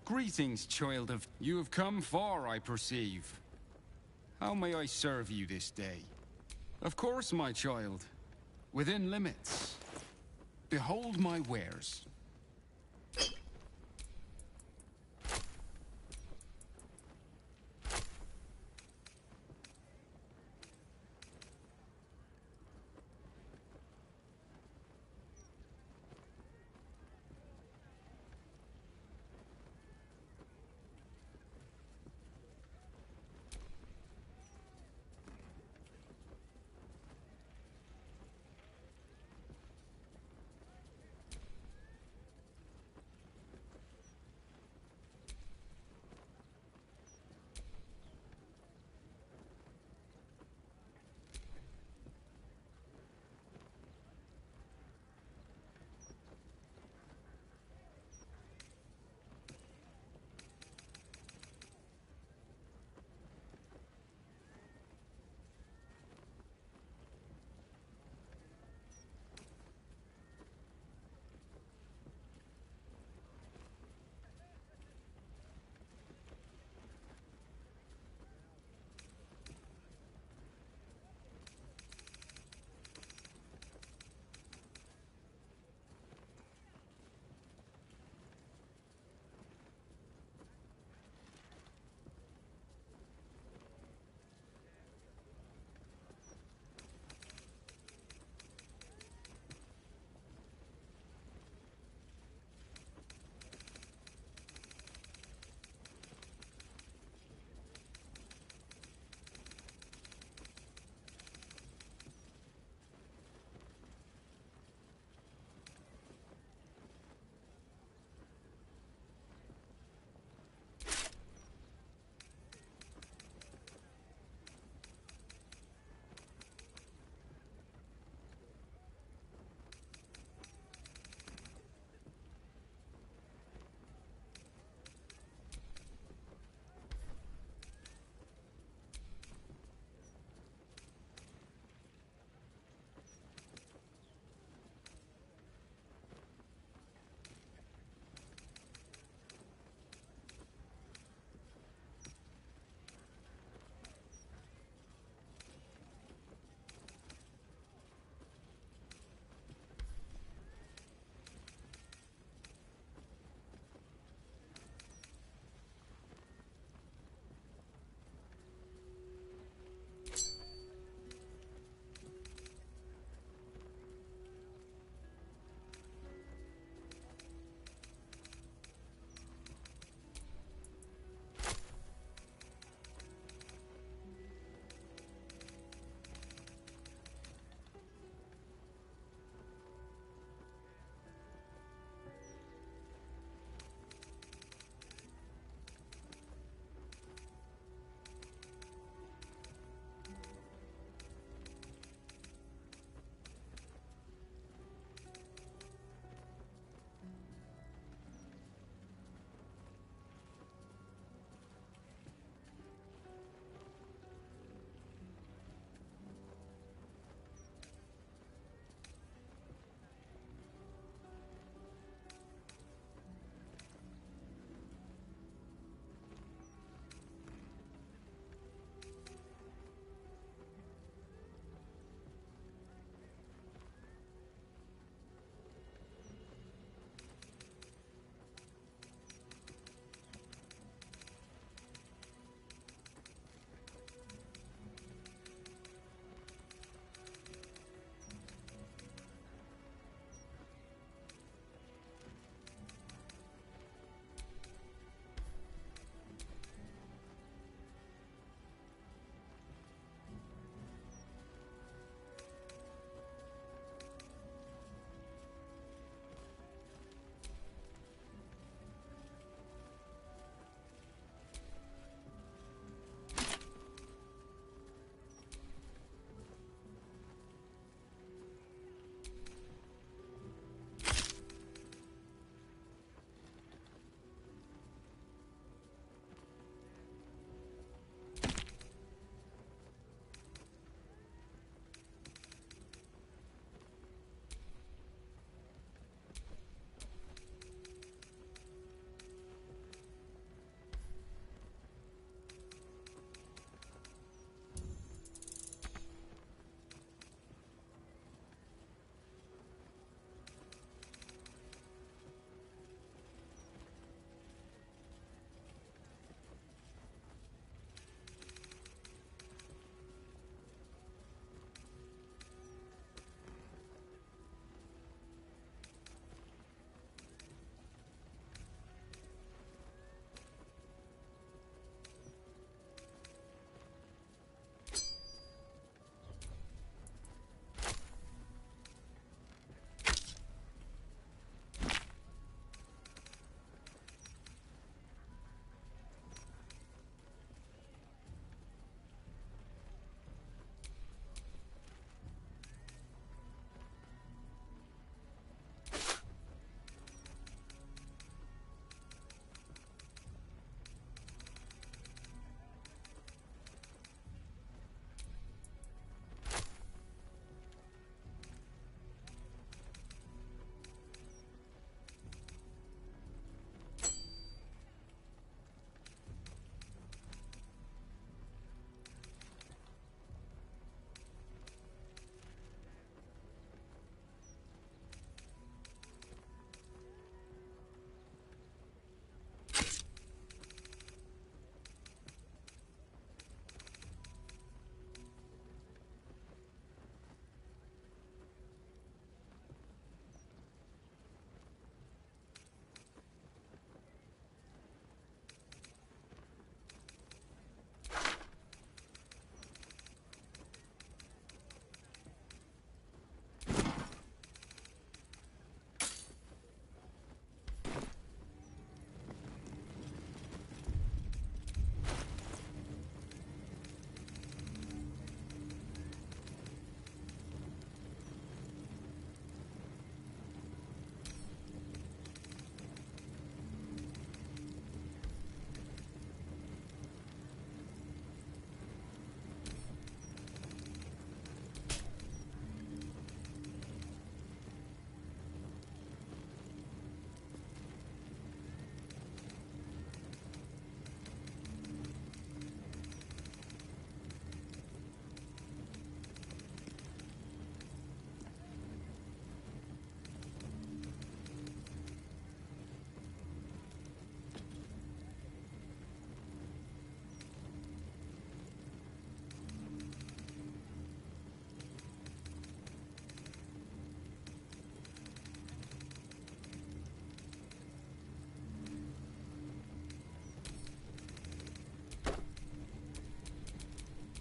Greetings, child of... You have come far, I perceive. How may I serve you this day? Of course, my child. Within limits. Behold my wares.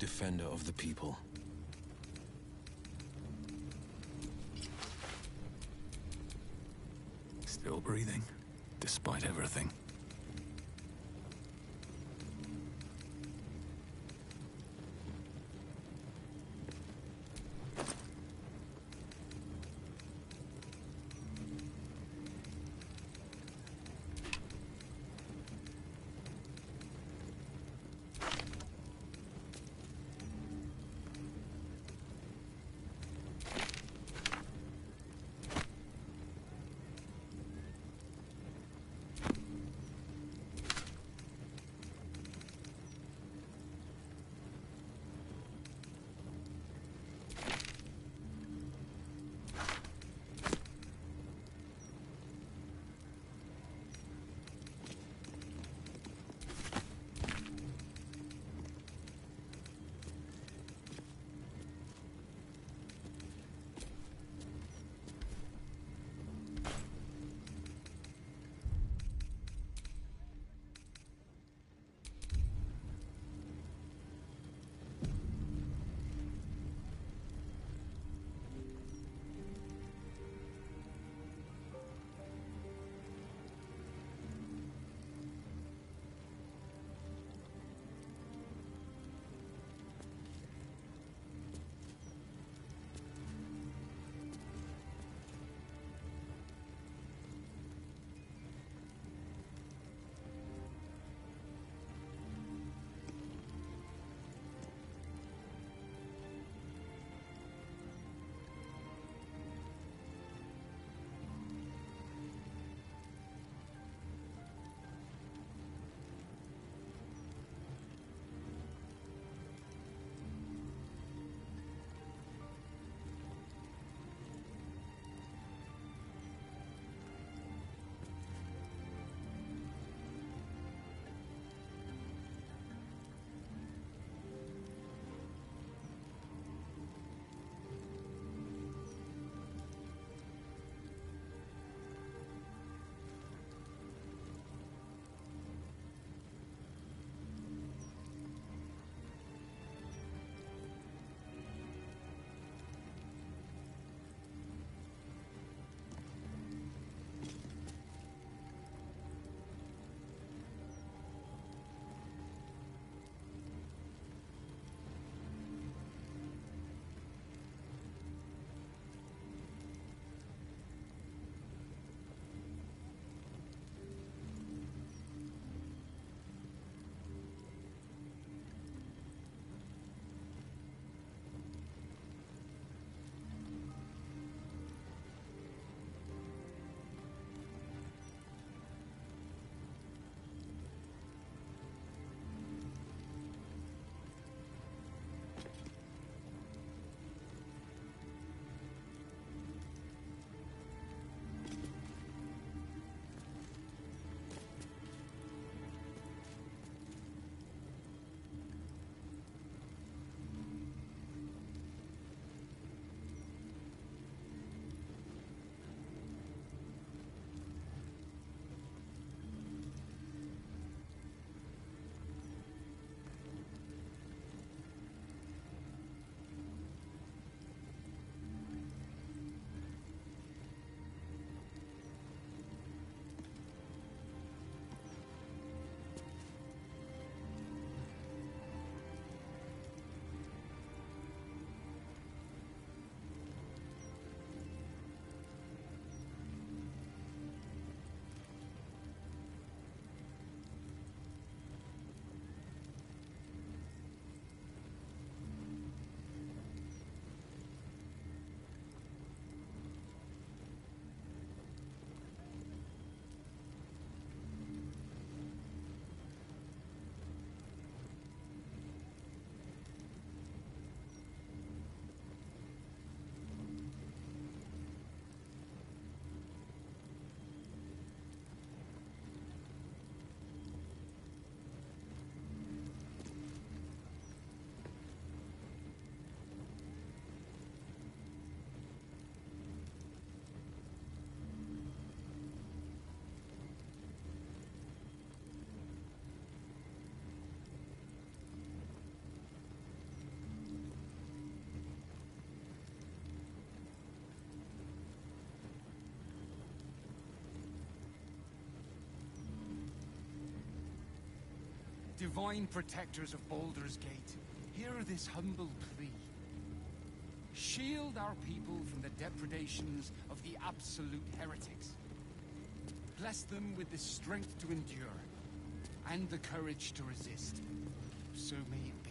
defender of the people. Still breathing, despite everything. Divine protectors of Baldur's Gate, hear this humble plea. Shield our people from the depredations of the absolute heretics. Bless them with the strength to endure, and the courage to resist. So may it be.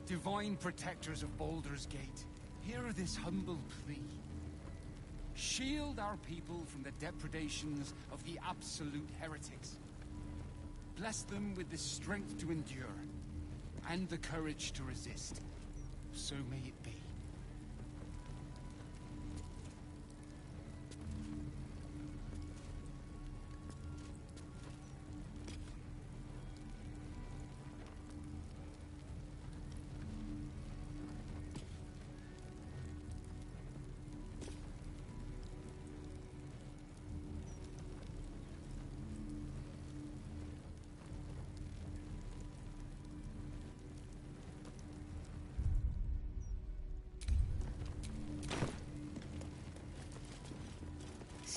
Divine protectors of Baldur's Gate, hear this humble plea. Shield our people from the depredations of the absolute heretics. Bless them with the strength to endure, and the courage to resist. So may it be.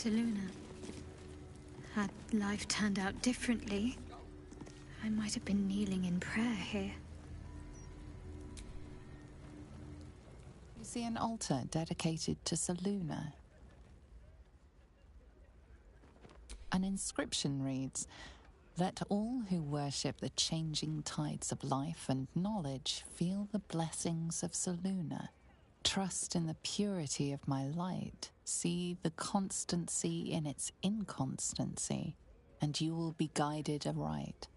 Seluna. Had life turned out differently, I might have been kneeling in prayer here. You see an altar dedicated to Seluna. An inscription reads, "Let all who worship the changing tides of life and knowledge feel the blessings of Seluna. Trust in the purity of my light. See the constancy in its inconstancy, and you will be guided aright."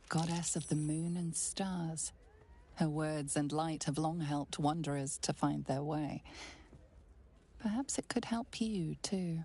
Goddess of the moon and stars, her words and light have long helped wanderers to find their way. Perhaps it could help you, too.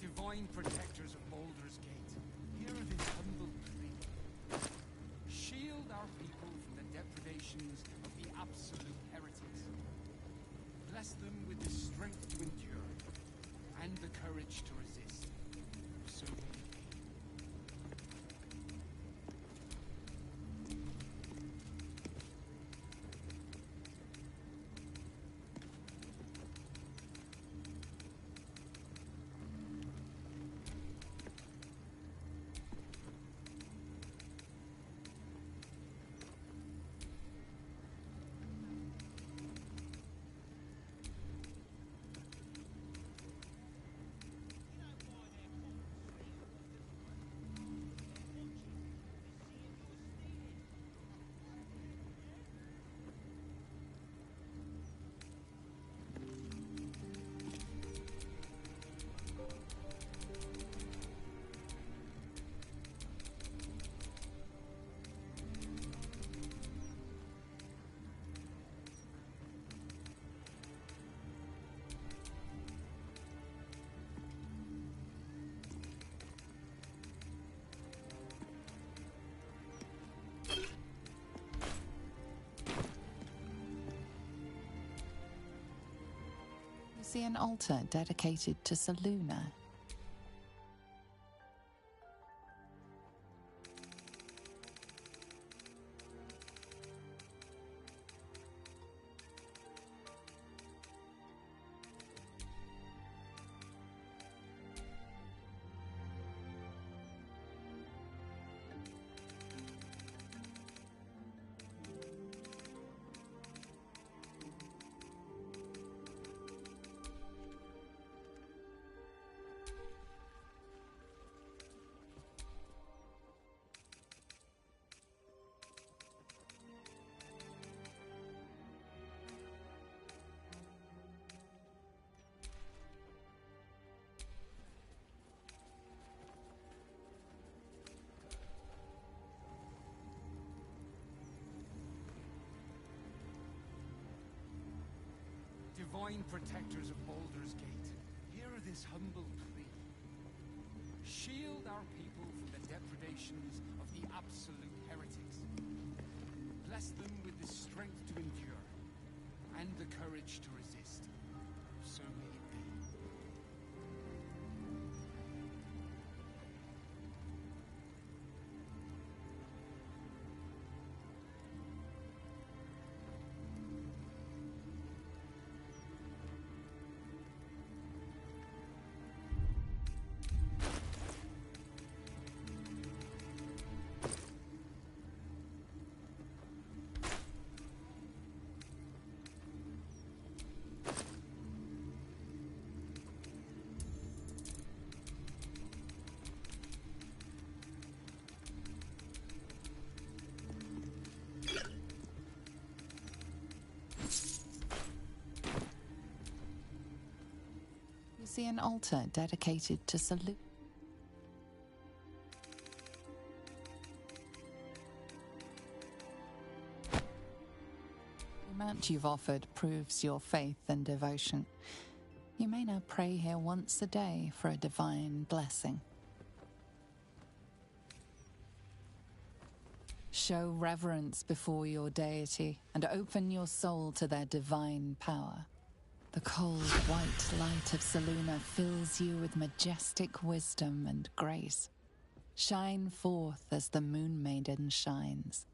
Divine protectors of Baldur's Gate, hear this humble plea. Shield our people from the depredations of the absolute heretics. Bless them with the strength to endure and the courage to resist. So may it be. You see an altar dedicated to Seluna. Divine protectors of Baldur's Gate, hear this humble plea. Shield our people from the depredations of the absolute heretics. Bless them with the strength to endure and the courage to resist. So may it be. see an altar dedicated to Salute. The amount you've offered proves your faith and devotion. You may now pray here once a day for a divine blessing. Show reverence before your deity and open your soul to their divine power. The cold, white light of Selûne fills you with majestic wisdom and grace. Shine forth as the Moon Maiden shines.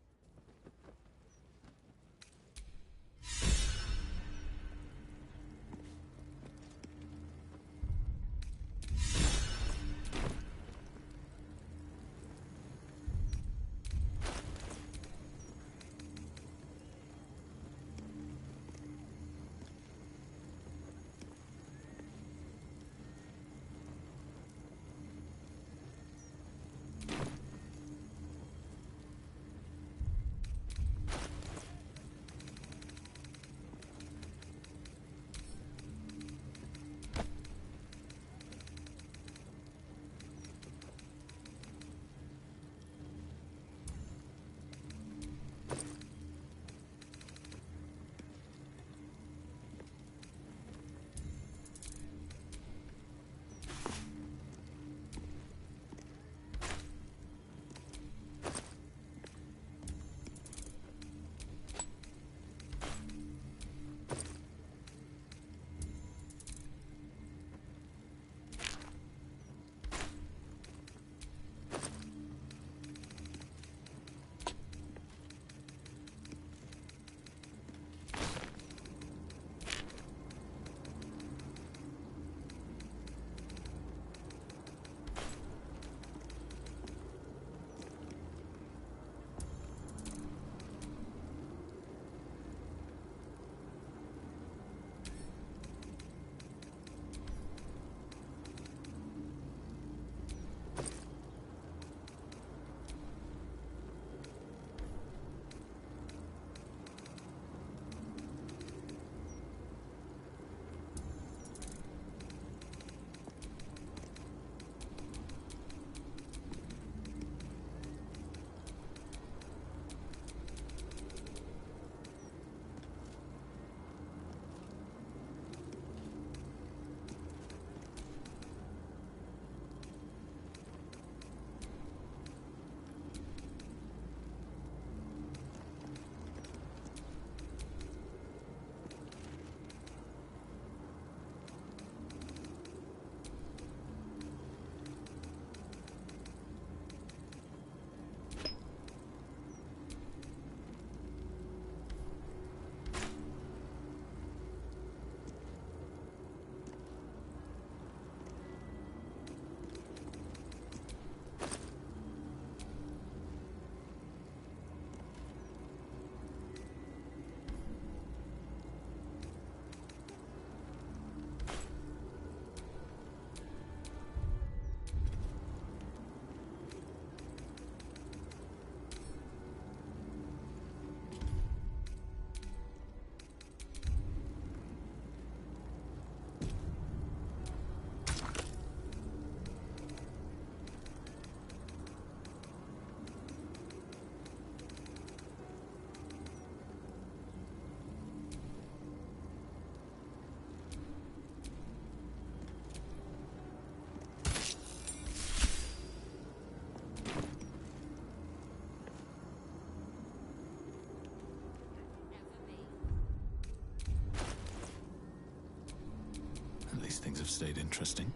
At least things have stayed interesting.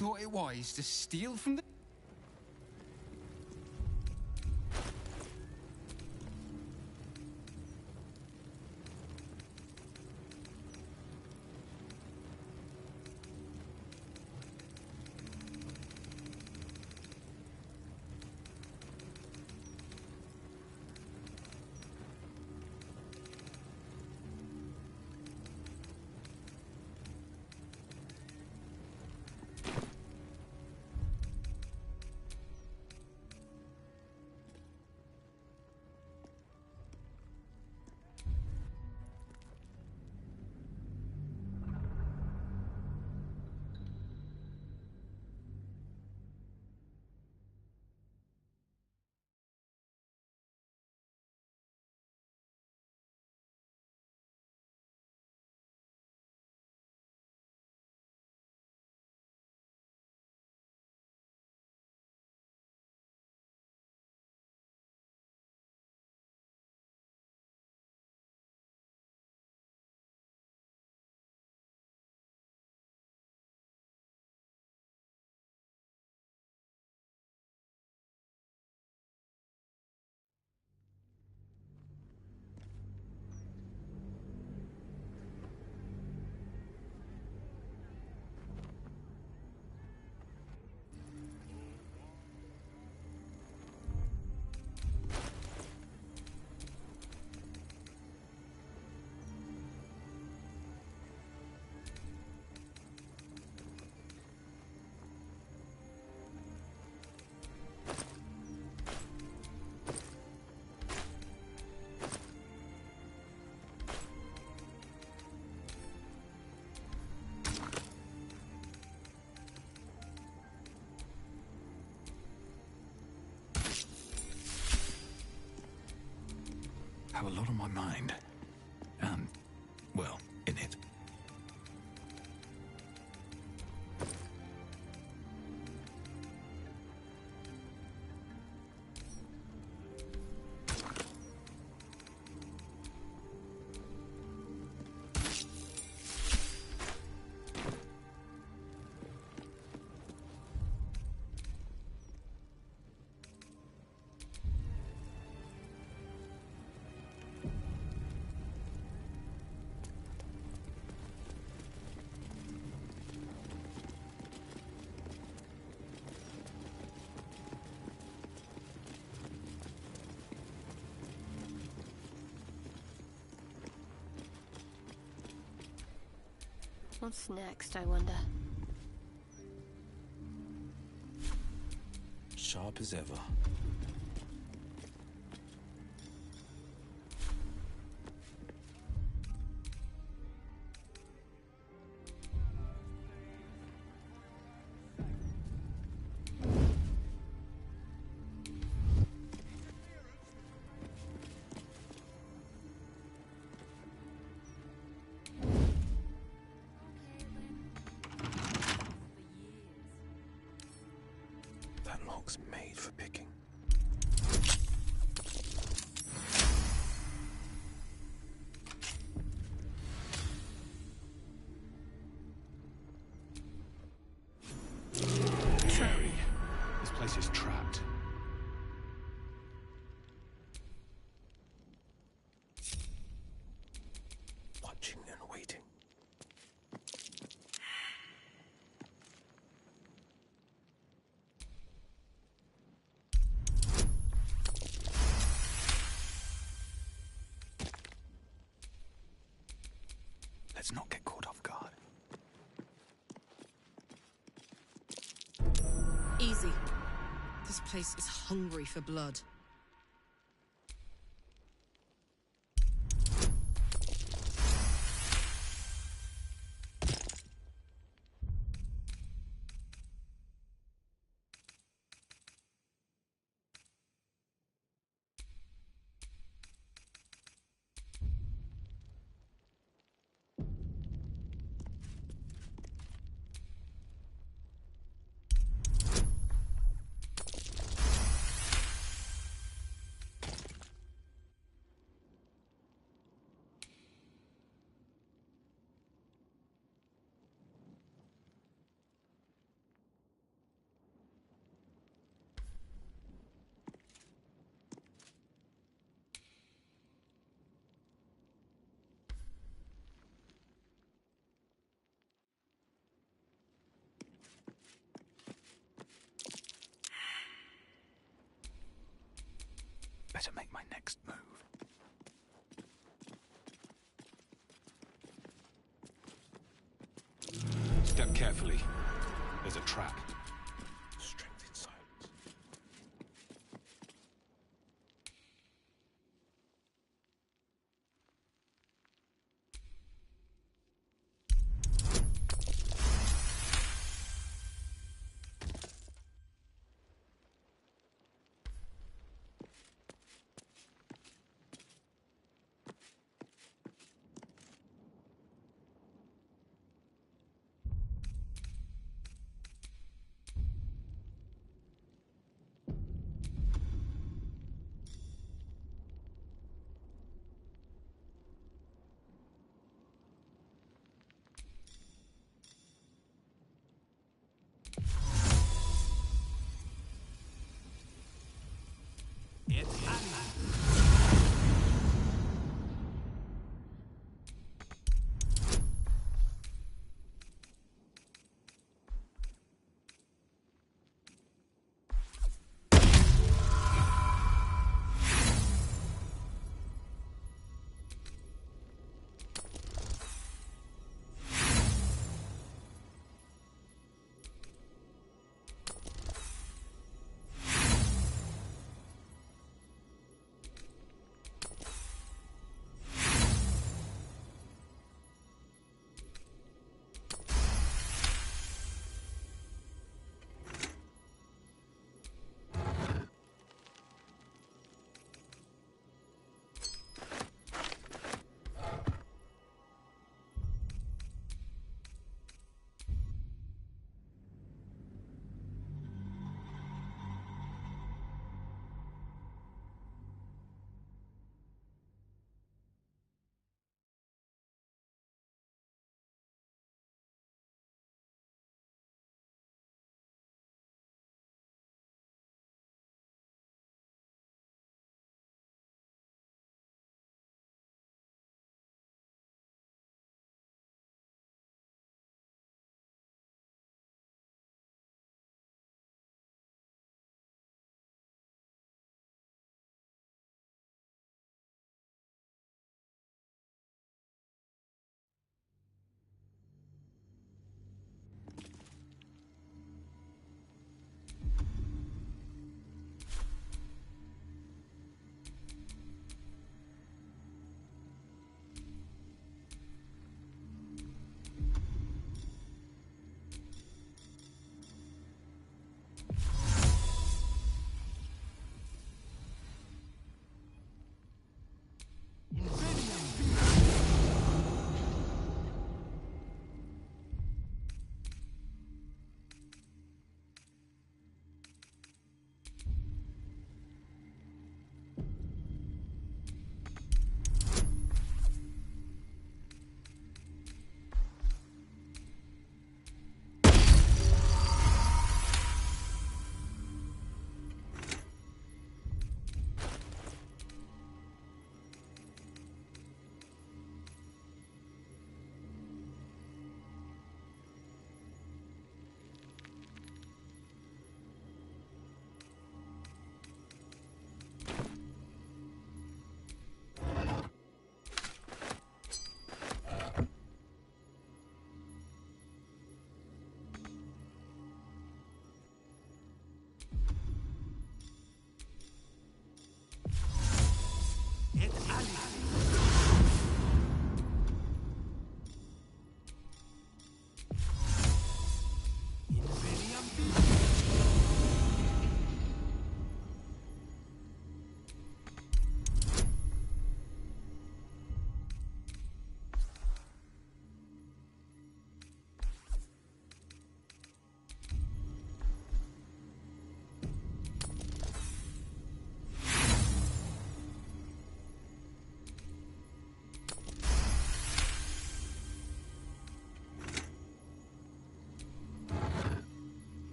thought it wise to steal from the... Have a lot on my mind. And, well, in it. What's next, I wonder? Sharp as ever. That lock's made for picking. Terry, this place is trapped. Watching and waiting. Let's not get caught off guard. Easy. This place is hungry for blood. better make my next move. Step carefully. There's a trap. Strength in silence.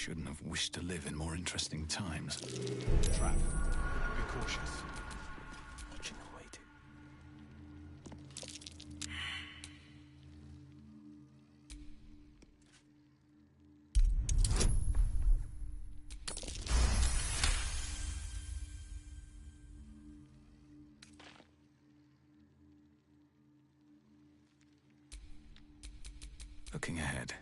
shouldn't have wished to live in more interesting times. Trap. Be cautious. Watching and waiting. Looking ahead.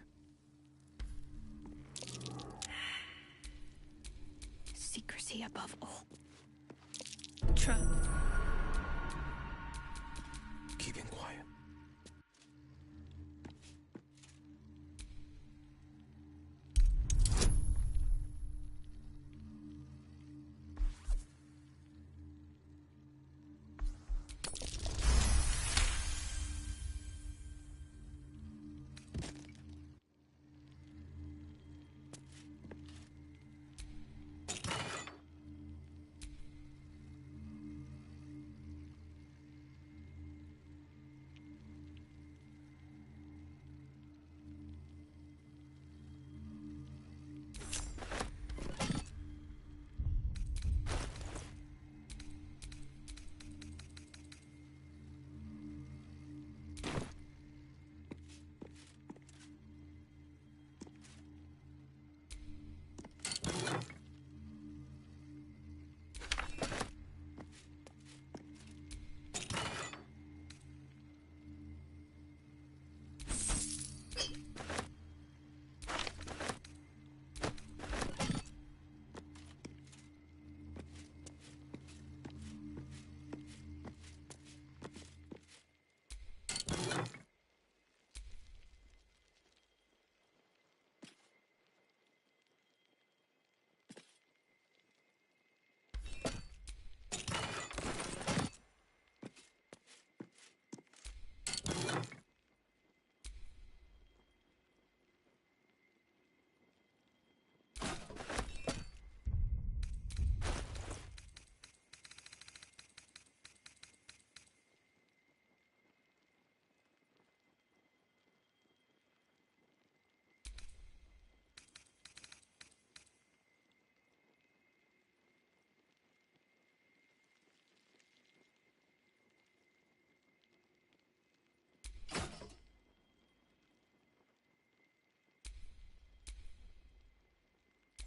Secrecy above all. Trap. Keeping quiet.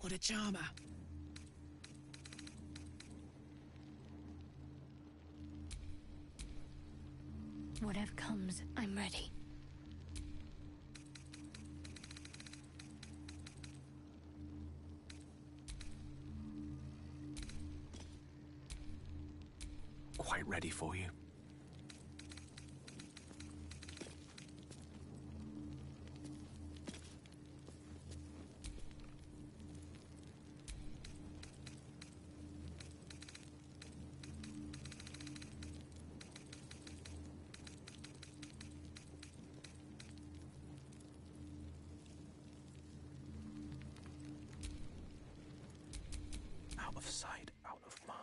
What a charmer. Whatever comes, I'm ready. Quite ready for you. Out of sight, out of mind.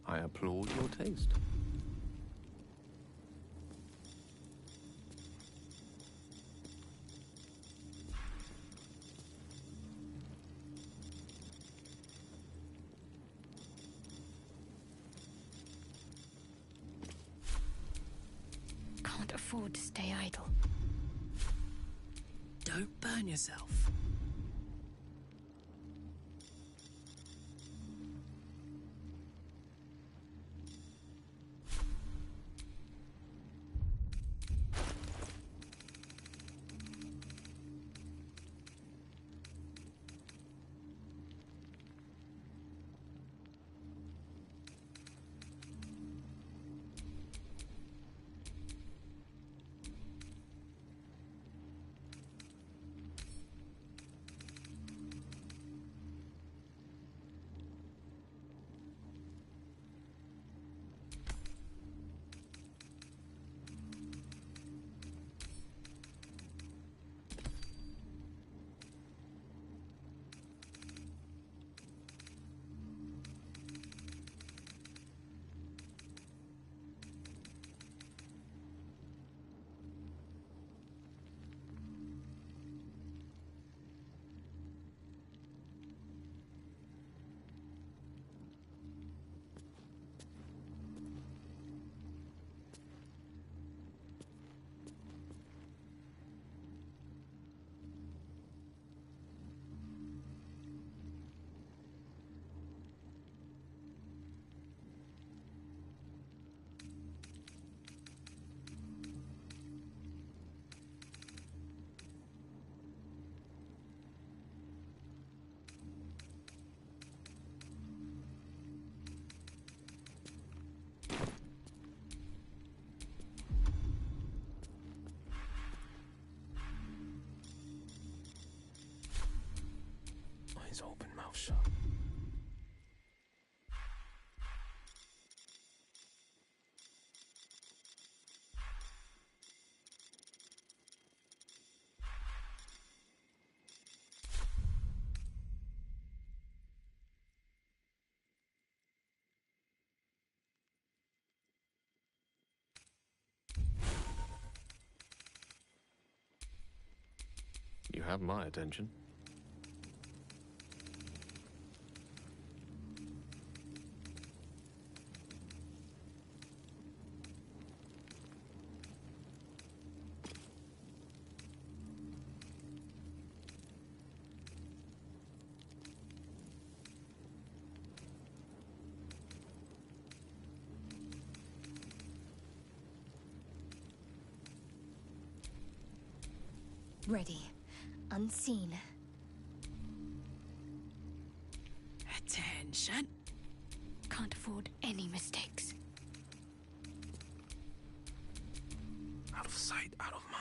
I applaud your taste. afford to stay idle. Don't burn yourself. Eyes open, mouth shut. You have my attention. Ready. Unseen. Attention. Can't afford any mistakes. Out of sight, out of mind.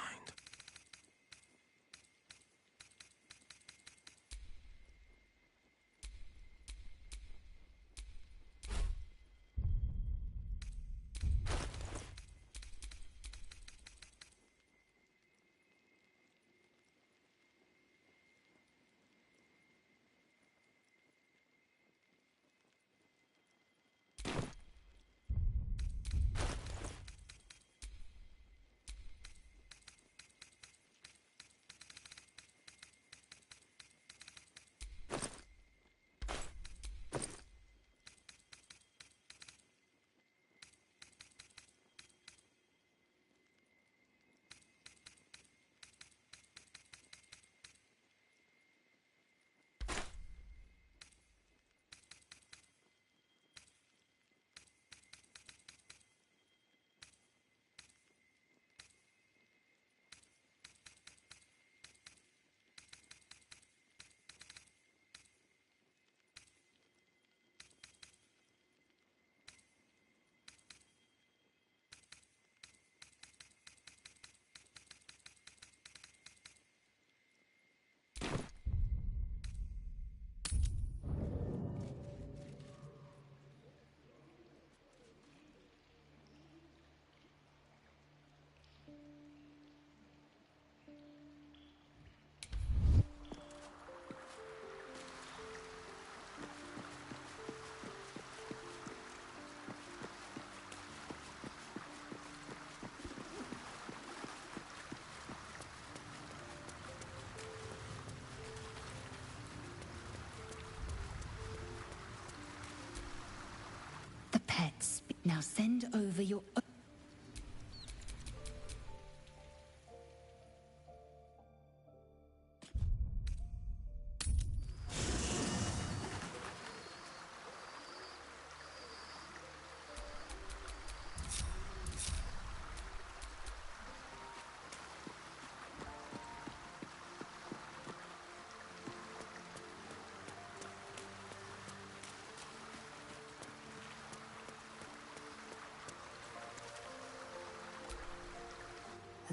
The pets. Now send over your...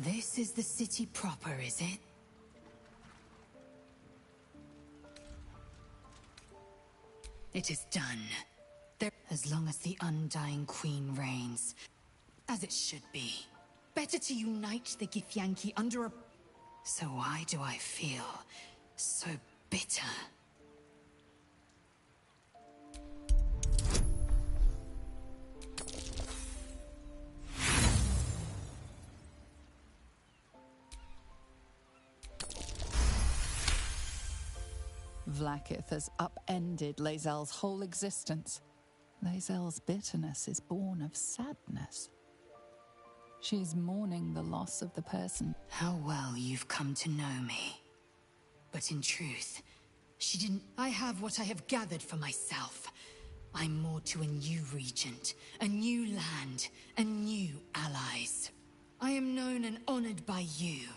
This is the city proper, is it? It is done. As long as the Undying Queen reigns, as it should be. Better to unite the Githyanki under a... So why do I feel so bitter? Vlaakith has upended Lae'zel's whole existence. Lae'zel's bitterness is born of sadness. She is mourning the loss of the person. How well you've come to know me. But in truth, she didn't... I have what I have gathered for myself. I'm more to a new regent, a new land, and new allies. I am known and honored by you,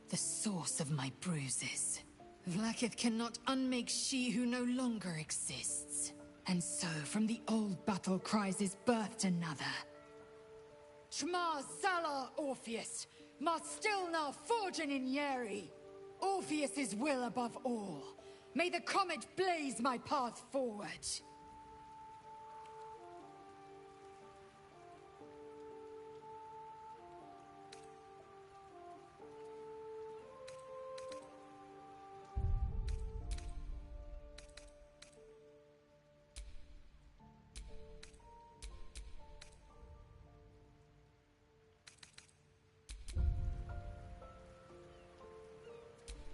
the source of my bruises. Vlaakith cannot unmake she who no longer exists. And so, from the old battle cries is birthed another. Shma Salar Orpheus, must still now forging in Yeri. Orpheus's will above all. May the comet blaze my path forward.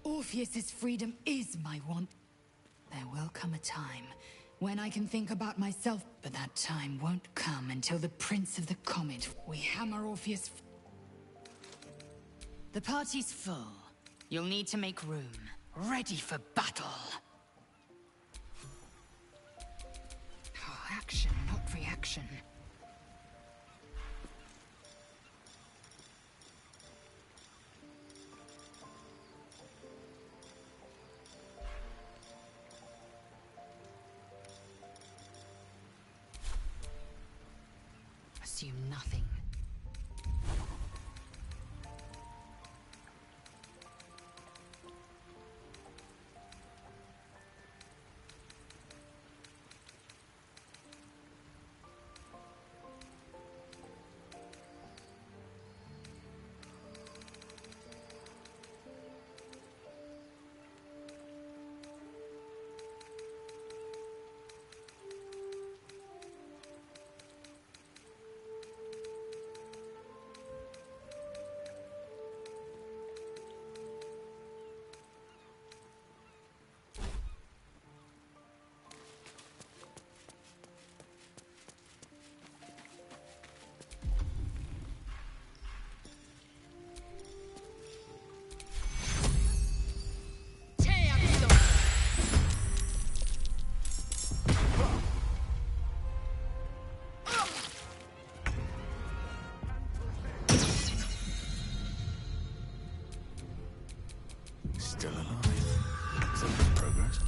Orpheus's freedom is my want. There will come a time when I can think about myself, but that time won't come until the Prince of the Comet. We hammer Orpheus. The party's full. You'll need to make room. Ready for battle. Oh, action, not reaction. Assume nothing. Still alive. Is that progress?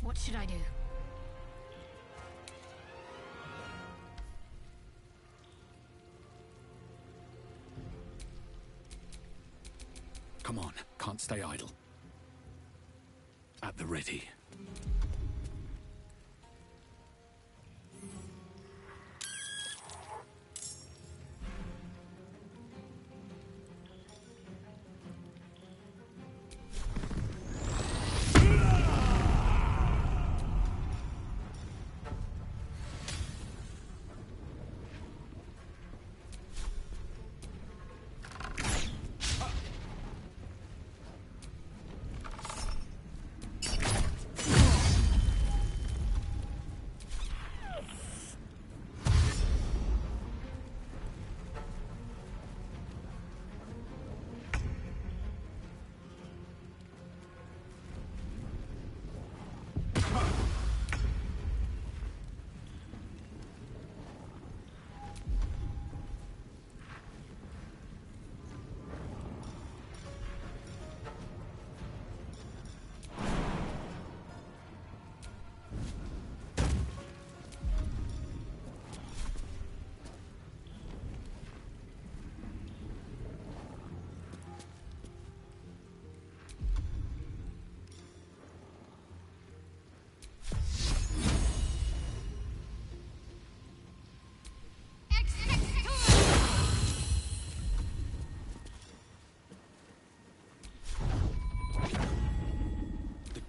What should I do? Come on, can't stay idle. At the ready.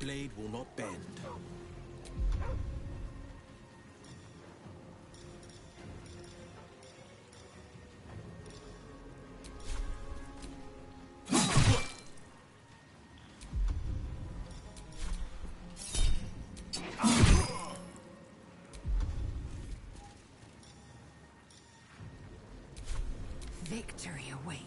blade will not bend. Victory awaits.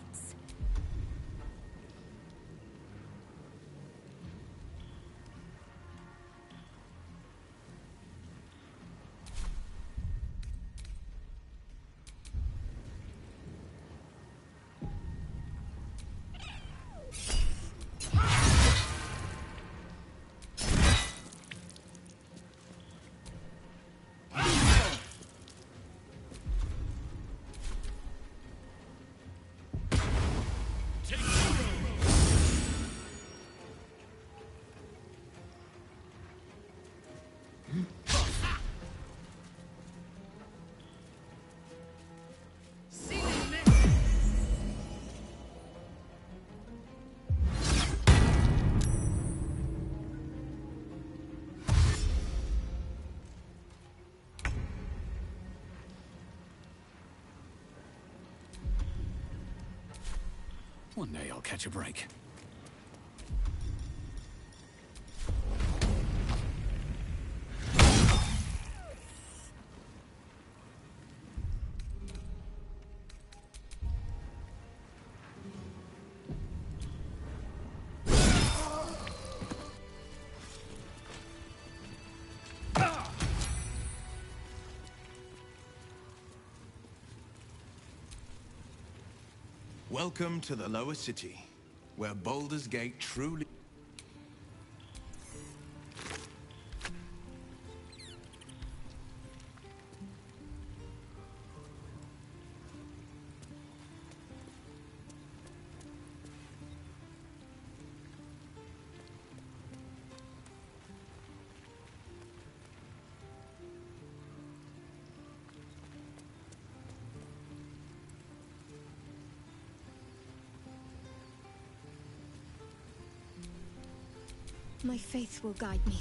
One day I'll catch a break. Welcome to the lower city, where Baldur's Gate truly... My faith will guide me.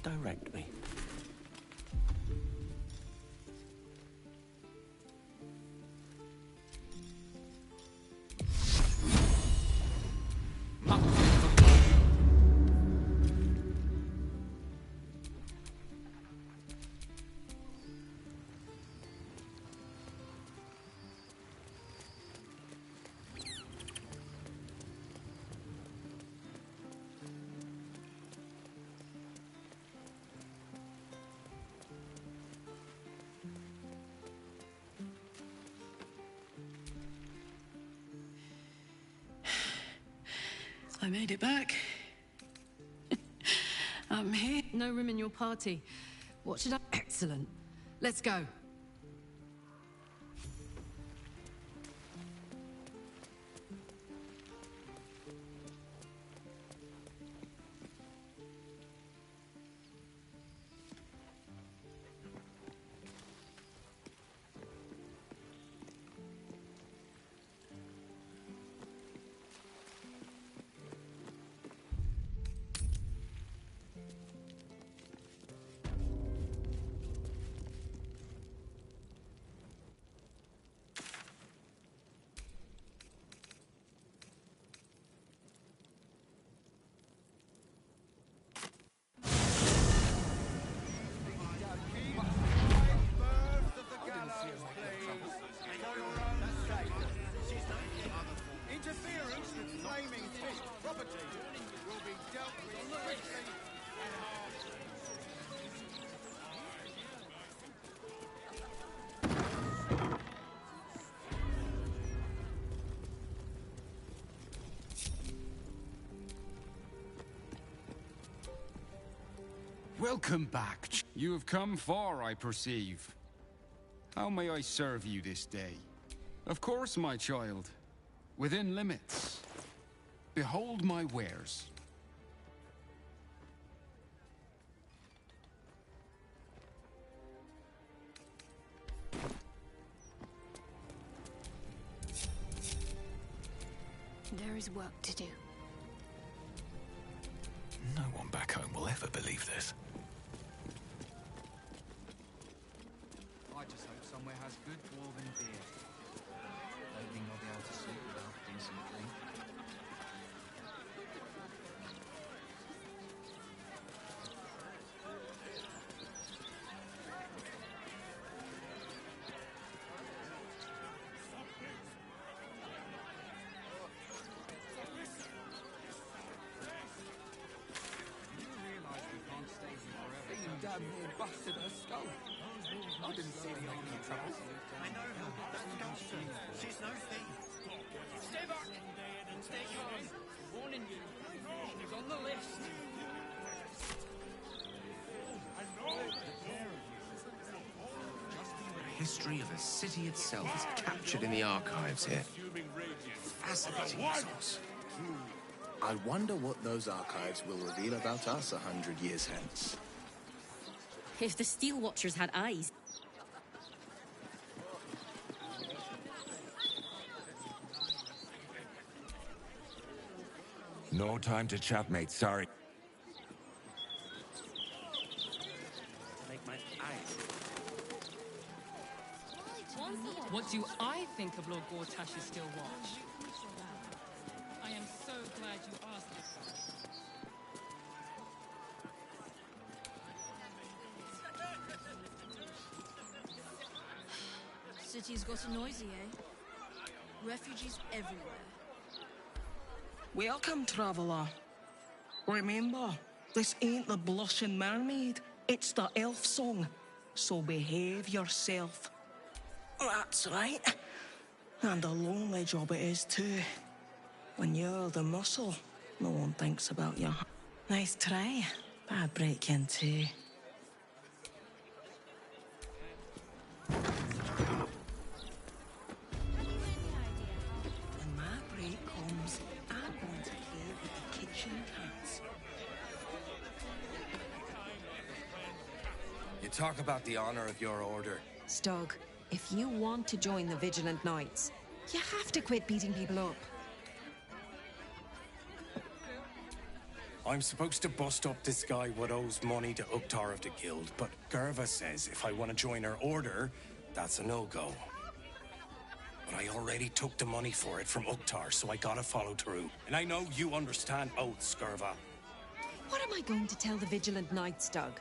Direct me. I made it back. I'm here. No room in your party. What should I... Excellent. Let's go. Interference with flaming fish property will be dealt with strictly and harshly. Welcome back. You have come far, I perceive. How may I serve you this day? Of course, my child. Within limits. Behold my wares. There is work to do. No one back home will ever believe this. I just hope somewhere has good dwarven beer. Don't think I'll be able to sleep without a decent drink. Damn near busted her skull. I didn't see the only trouble. I know her, but that's doctor. She's no thief. Stay back! Stay calm. Warning you. She's on the list. The history of a city itself is captured in the archives here. Fascinating resource. I wonder what those archives will reveal about us 100 years hence. If the Steel Watchers had eyes. No time to chat, mate. Sorry. Make my eyes. What do I think of Lord Gortash's Steel Watch? I am so glad you asked this. City's gotten noisy, eh? Refugees everywhere. Welcome, traveller. Remember, this ain't the Blushing Mermaid. It's the elf song. So behave yourself. That's right. And a lonely job it is, too. When you're the muscle, no one thinks about you. Nice try. Bad break in, too. When my break comes, I'm going to play with the kitchen cats. You talk about the honor of your order. Stug, if you want to join the Vigilant Knights, you have to quit beating people up. I'm supposed to bust up this guy what owes money to Uktar of the Guild, but Gerva says if I want to join her order, that's a no-go. But I already took the money for it from Uktar, so I gotta follow through. And I know you understand oaths, Gerva. What am I going to tell the Vigilant Knights, Stug?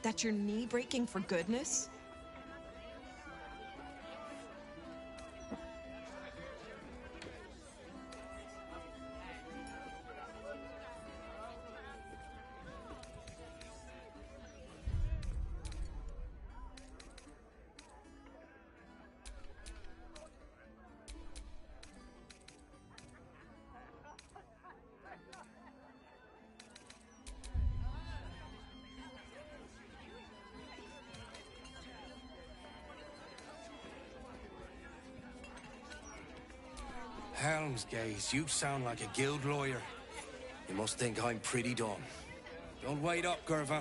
That you're knee-breaking for goodness? Helmsgaze, you sound like a guild lawyer. You must think I'm pretty dumb. Don't wait up, Gerva.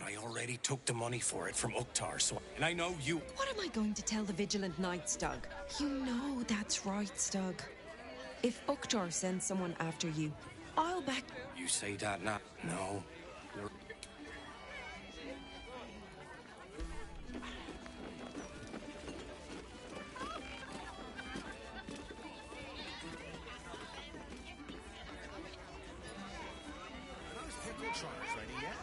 I already took the money for it from Uktar, so... And I know you... What am I going to tell the Vigilant Knights, Stug? You know that's right, Stug. If Uktar sends someone after you, I'll back. You say that now? No. You're... Those pickle trials ready yet?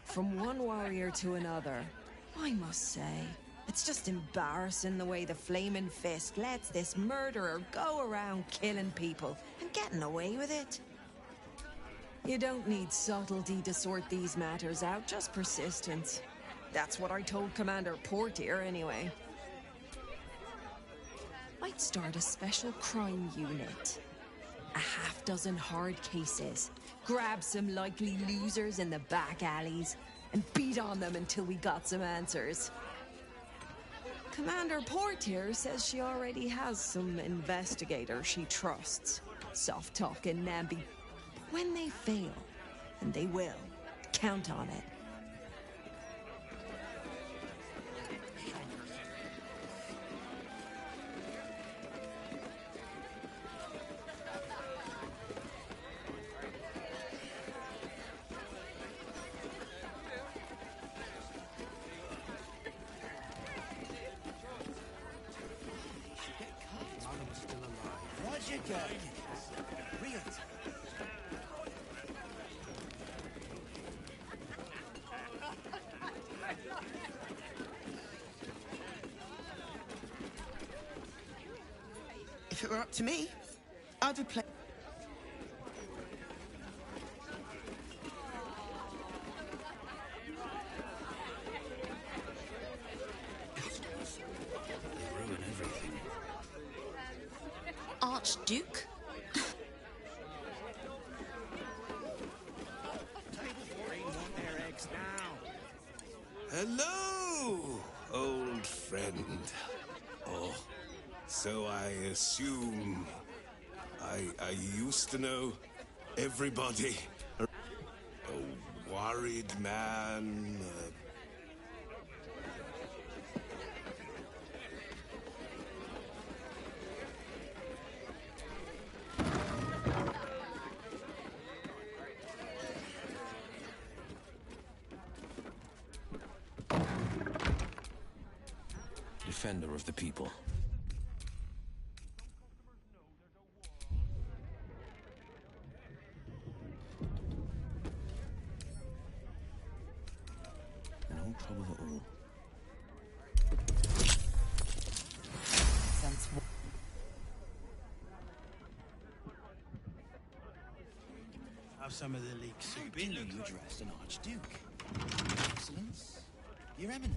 From one warrior to another, I must say, it's just embarrassing the way the Flaming Fist lets this murderer go around killing people and getting away with it. You don't need subtlety to sort these matters out, just persistence. That's what I told Commander Portier, anyway. I'd start a special crime unit. A half-dozen hard cases. Grab some likely losers in the back alleys and beat on them until we got some answers. Commander Portier says she already has some investigators she trusts. Soft-talking Namby. When they fail, and they will, count on it. If it were up to me, I'd replace... ruin everything. Archduke? Hello, old friend. Oh, so I assume I used to know everybody. A worried man. Defender of the people. No trouble at all. Have some of the leek soup in. You addressed an Archduke. Excellence. Your Eminence.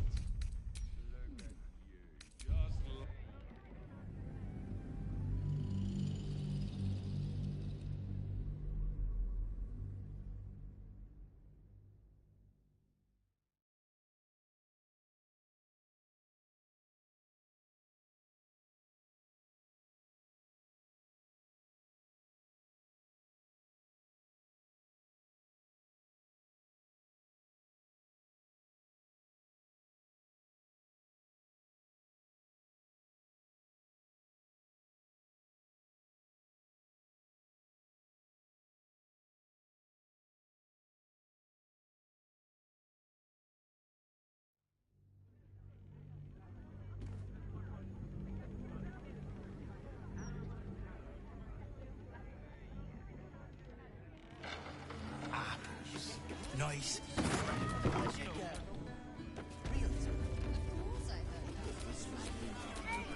Nice.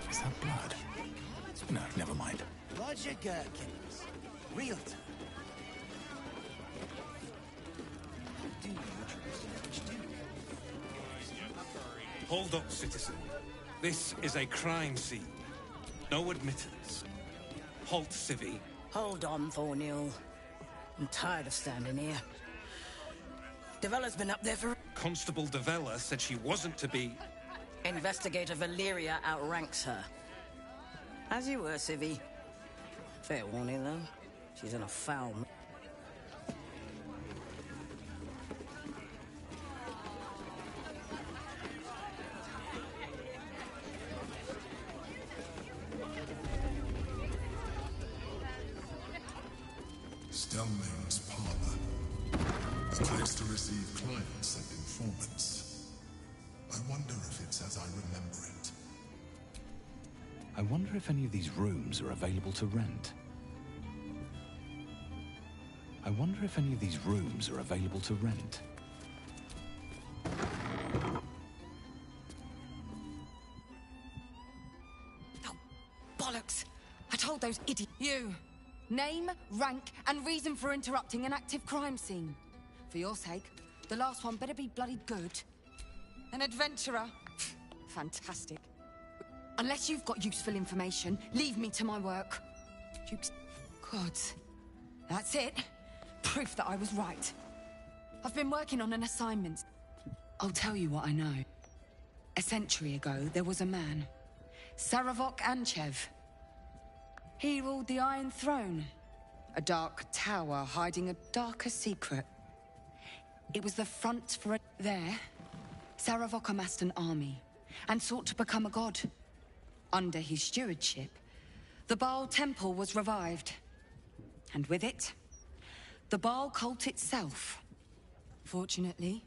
Is that blood? No, never mind. Roger Gherkins. Realtor. Hold up, citizen. This is a crime scene. No admittance. Halt, civvy. Hold on, Thornhill. I'm tired of standing here. Devella's been up there for... Constable Devella said she wasn't to be... Investigator Valeria outranks her. As you were, Civvy. Fair warning, though. She's in a foul... Stelmane's parlor. A place to receive clients and informants. I wonder if it's as I remember it. I wonder if any of these rooms are available to rent. I wonder if any of these rooms are available to rent. Oh, bollocks! I told those idiots. You! Name, rank, and reason for interrupting an active crime scene. For your sake, the last one better be bloody good. An adventurer? Fantastic. Unless you've got useful information, leave me to my work. Gods. That's it. Proof that I was right. I've been working on an assignment. I'll tell you what I know. A century ago, there was a man. Saravok Anchev. He ruled the Iron Throne. A dark tower hiding a darker secret. It was the front for There, Saravok amassed an army and sought to become a god. Under his stewardship, the Baal Temple was revived. And with it, the Baal cult itself. Fortunately,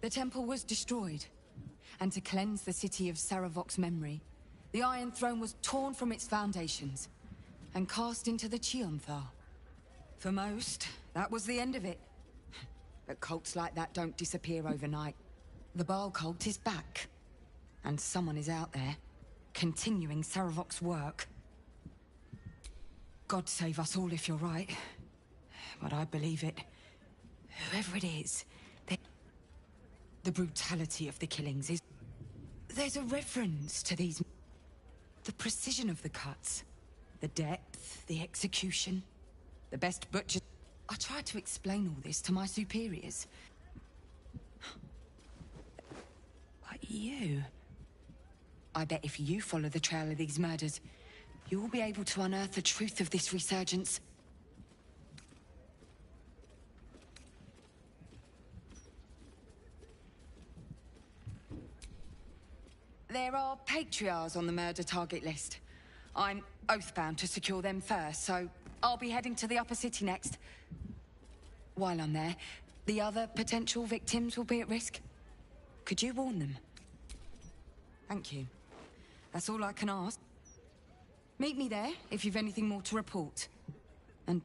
the temple was destroyed. And to cleanse the city of Saravok's memory, the Iron Throne was torn from its foundations and cast into the Chionthar. For most, that was the end of it. But cults like that don't disappear overnight. The Baal cult is back. And someone is out there, continuing Saravok's work. God save us all if you're right. But I believe it. Whoever it is, the brutality of the killings is... There's a reference to these... The precision of the cuts. The depth, the execution. The best butcher... I tried to explain all this to my superiors. But you... I bet if you follow the trail of these murders, you will be able to unearth the truth of this resurgence. There are patriarchs on the murder target list. I'm oath-bound to secure them first, so I'll be heading to the upper city next. While I'm there, the other potential victims will be at risk. Could you warn them? Thank you. That's all I can ask. Meet me there if you've anything more to report. And...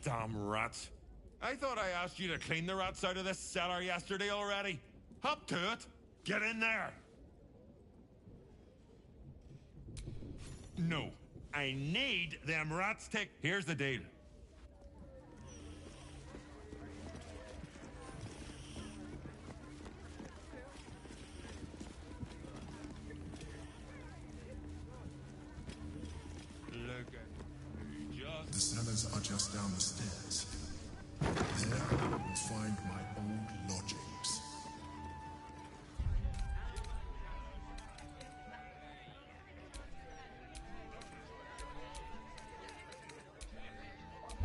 Damn rats. I thought I asked you to clean the rats out of this cellar yesterday already. Hop to it. Get in there. No. I need them rats take... Here's the deal. The cellars are just down the stairs. There, you will find my old lodgings.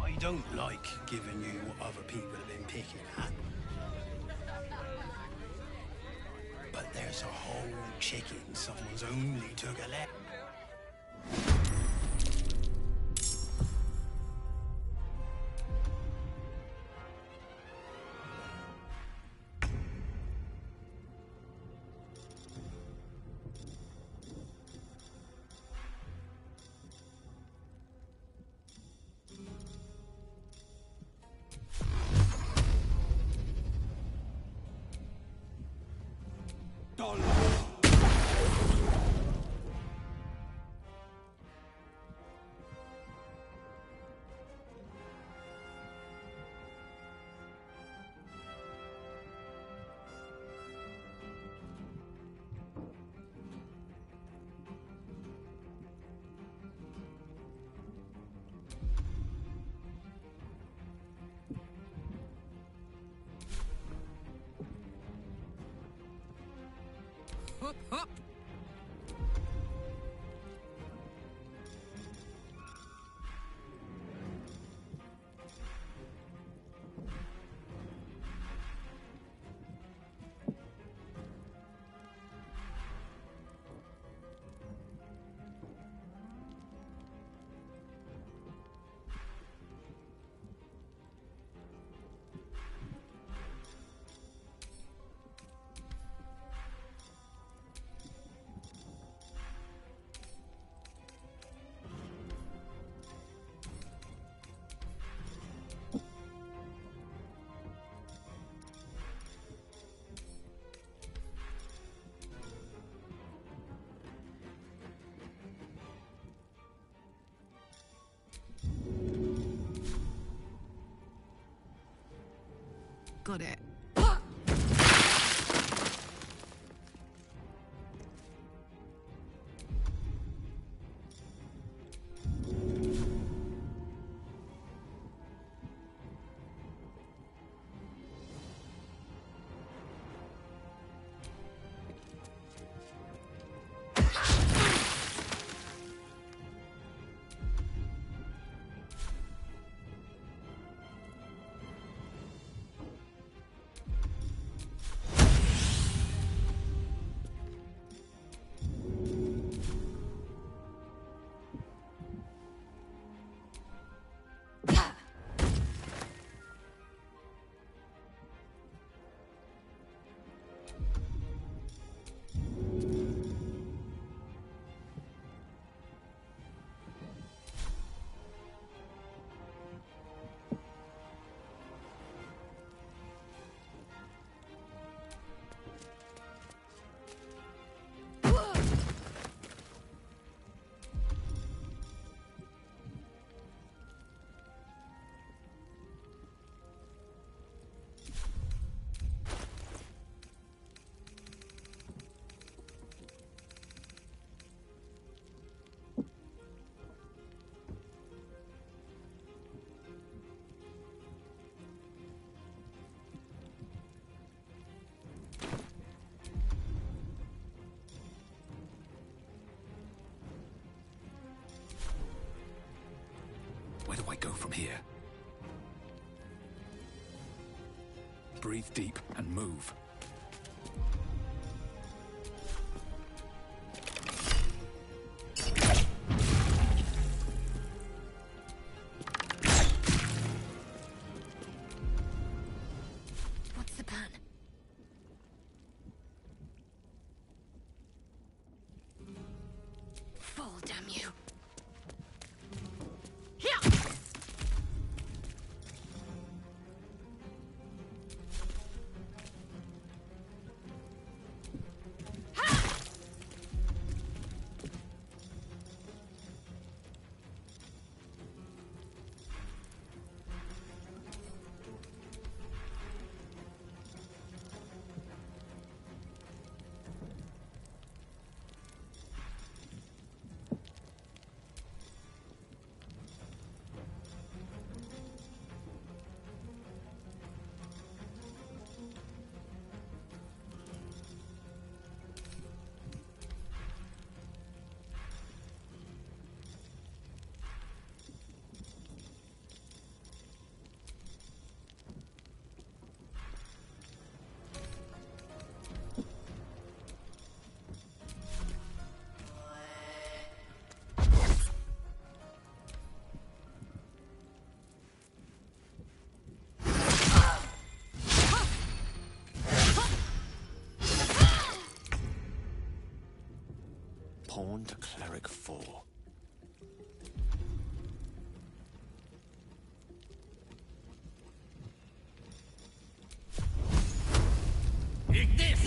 I don't like giving you what other people have been picking at. But there's a whole chicken someone's only took a lap. hop, hop! Got it. Where do I go from here? Breathe deep and move. What's the plan? Fall, damn you. Pawn to Cleric 4. Take this!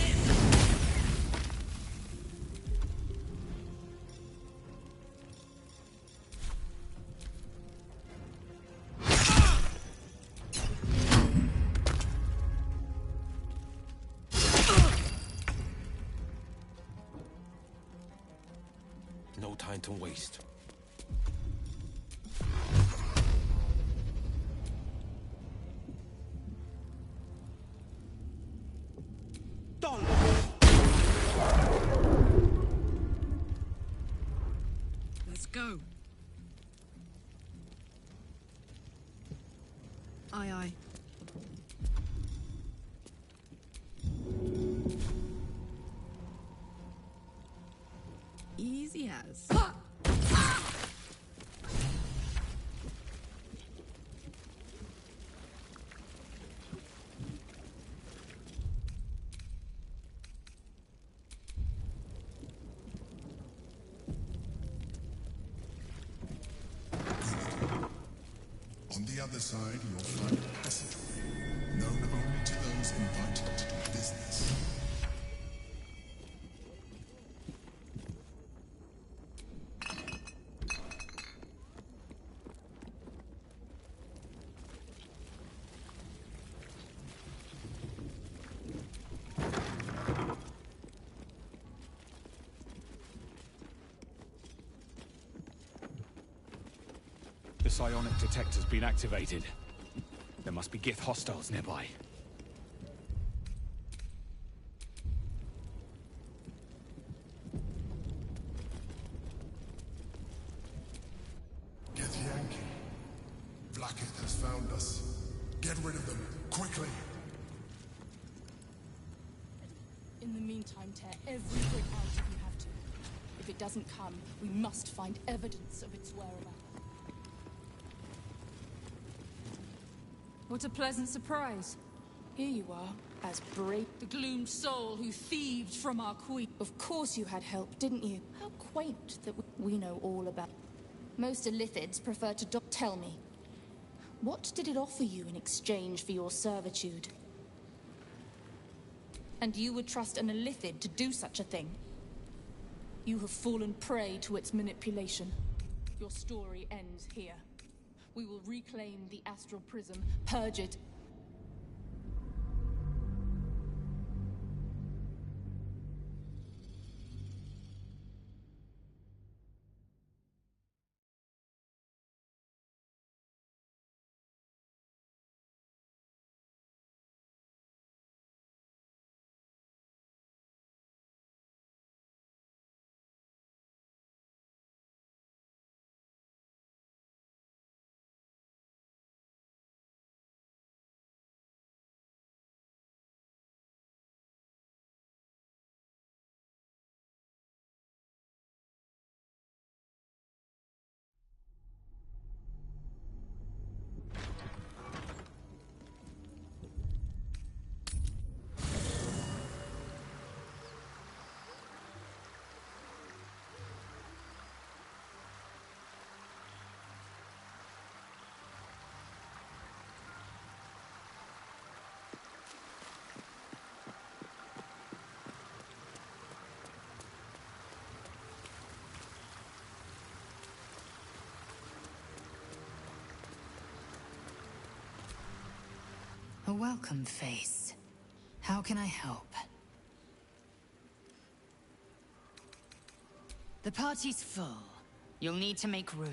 No time to waste. Done! Aye, aye. Easy as. On the other side, you'll find a passageway, known only to those invited to do business. The psionic detector's been activated. There must be Gith hostiles nearby. Githyanki. Vlaakith has found us. Get rid of them, quickly! In the meantime, tear every brick out if you have to. If it doesn't come, we must find evidence of its whereabouts. What a pleasant surprise. Here you are, as brave the gloomed soul who thieved from our queen. Of course you had help, didn't you? How quaint that we know all about. Most Illithids prefer to tell me. What did it offer you in exchange for your servitude? And you would trust an Illithid to do such a thing? You have fallen prey to its manipulation. Your story ends here. We will reclaim the astral prism, purge it. A welcome face. How can I help? The party's full. You'll need to make room.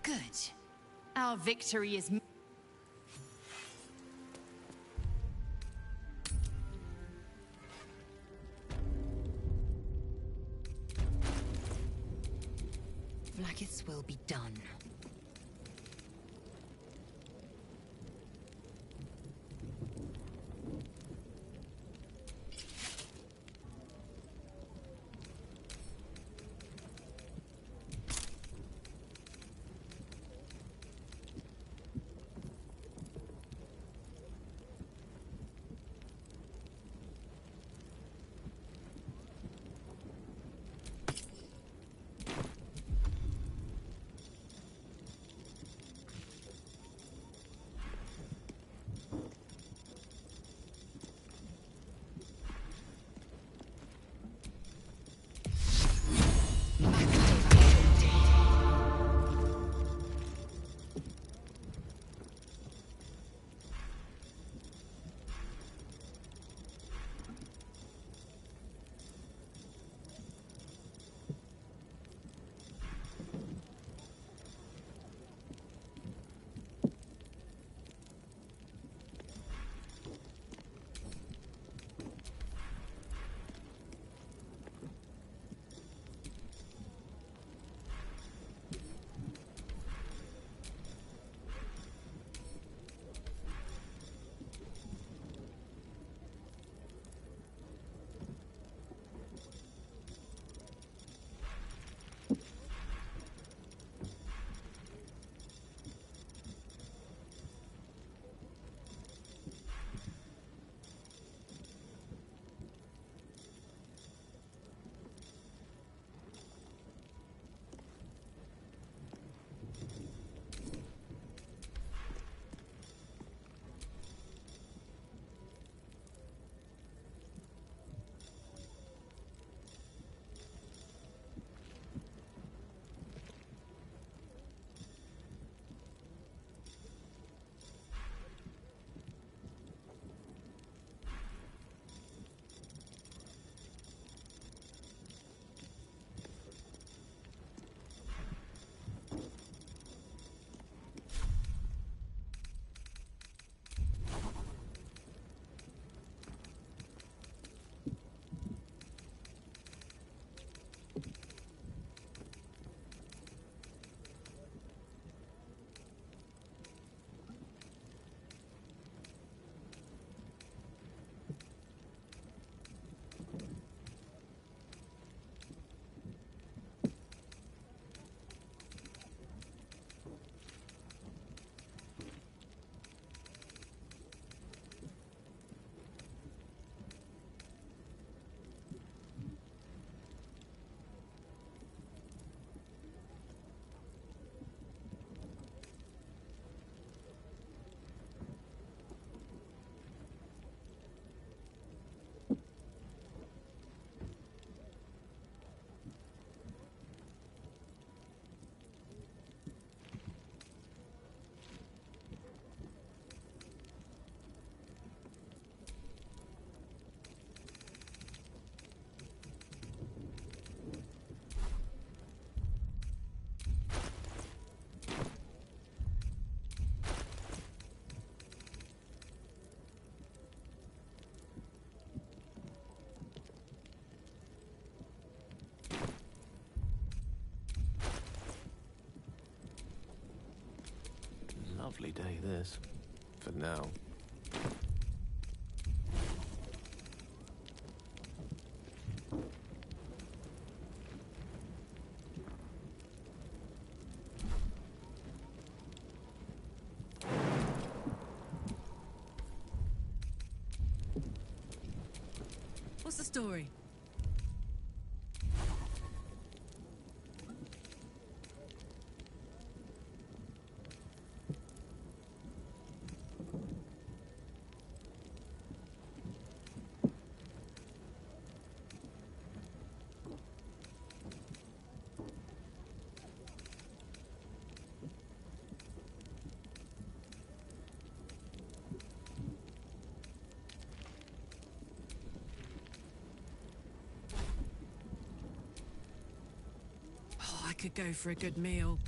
Good. Our victory is... Vlaakith's will be done. Lovely day, this. For now. What's the story? I could go for a good meal.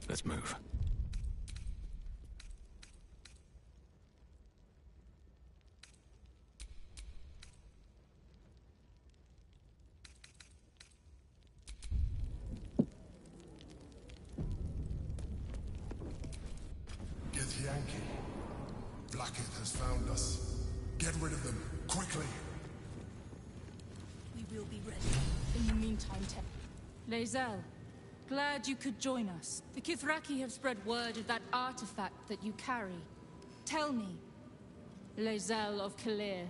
Let's move. Get Yankee. Blackett has found us. Get rid of them, quickly. We will be ready. In the meantime, Lae'zel, glad you could join us. The Kithraki have spread word of that artifact that you carry. Tell me, Lae'zel of Kalir,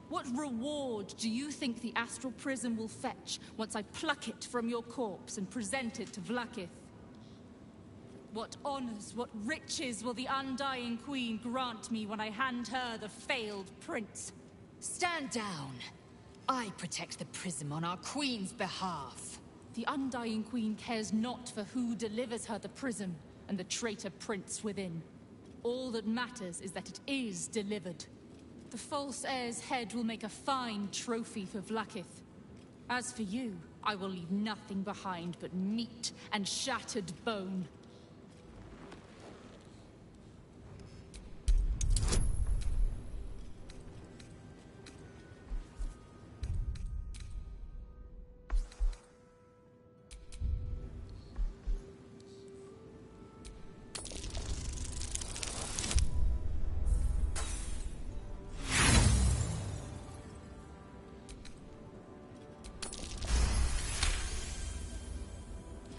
what reward do you think the Astral Prism will fetch once I pluck it from your corpse and present it to Vlaakith? What honors, what riches will the Undying Queen grant me when I hand her the failed prince? Stand down. I protect the prism on our queen's behalf. The Undying Queen cares not for who delivers her the prism and the traitor prince within. All that matters is that it is delivered. The false heir's head will make a fine trophy for Vlaakith. As for you, I will leave nothing behind but meat and shattered bone.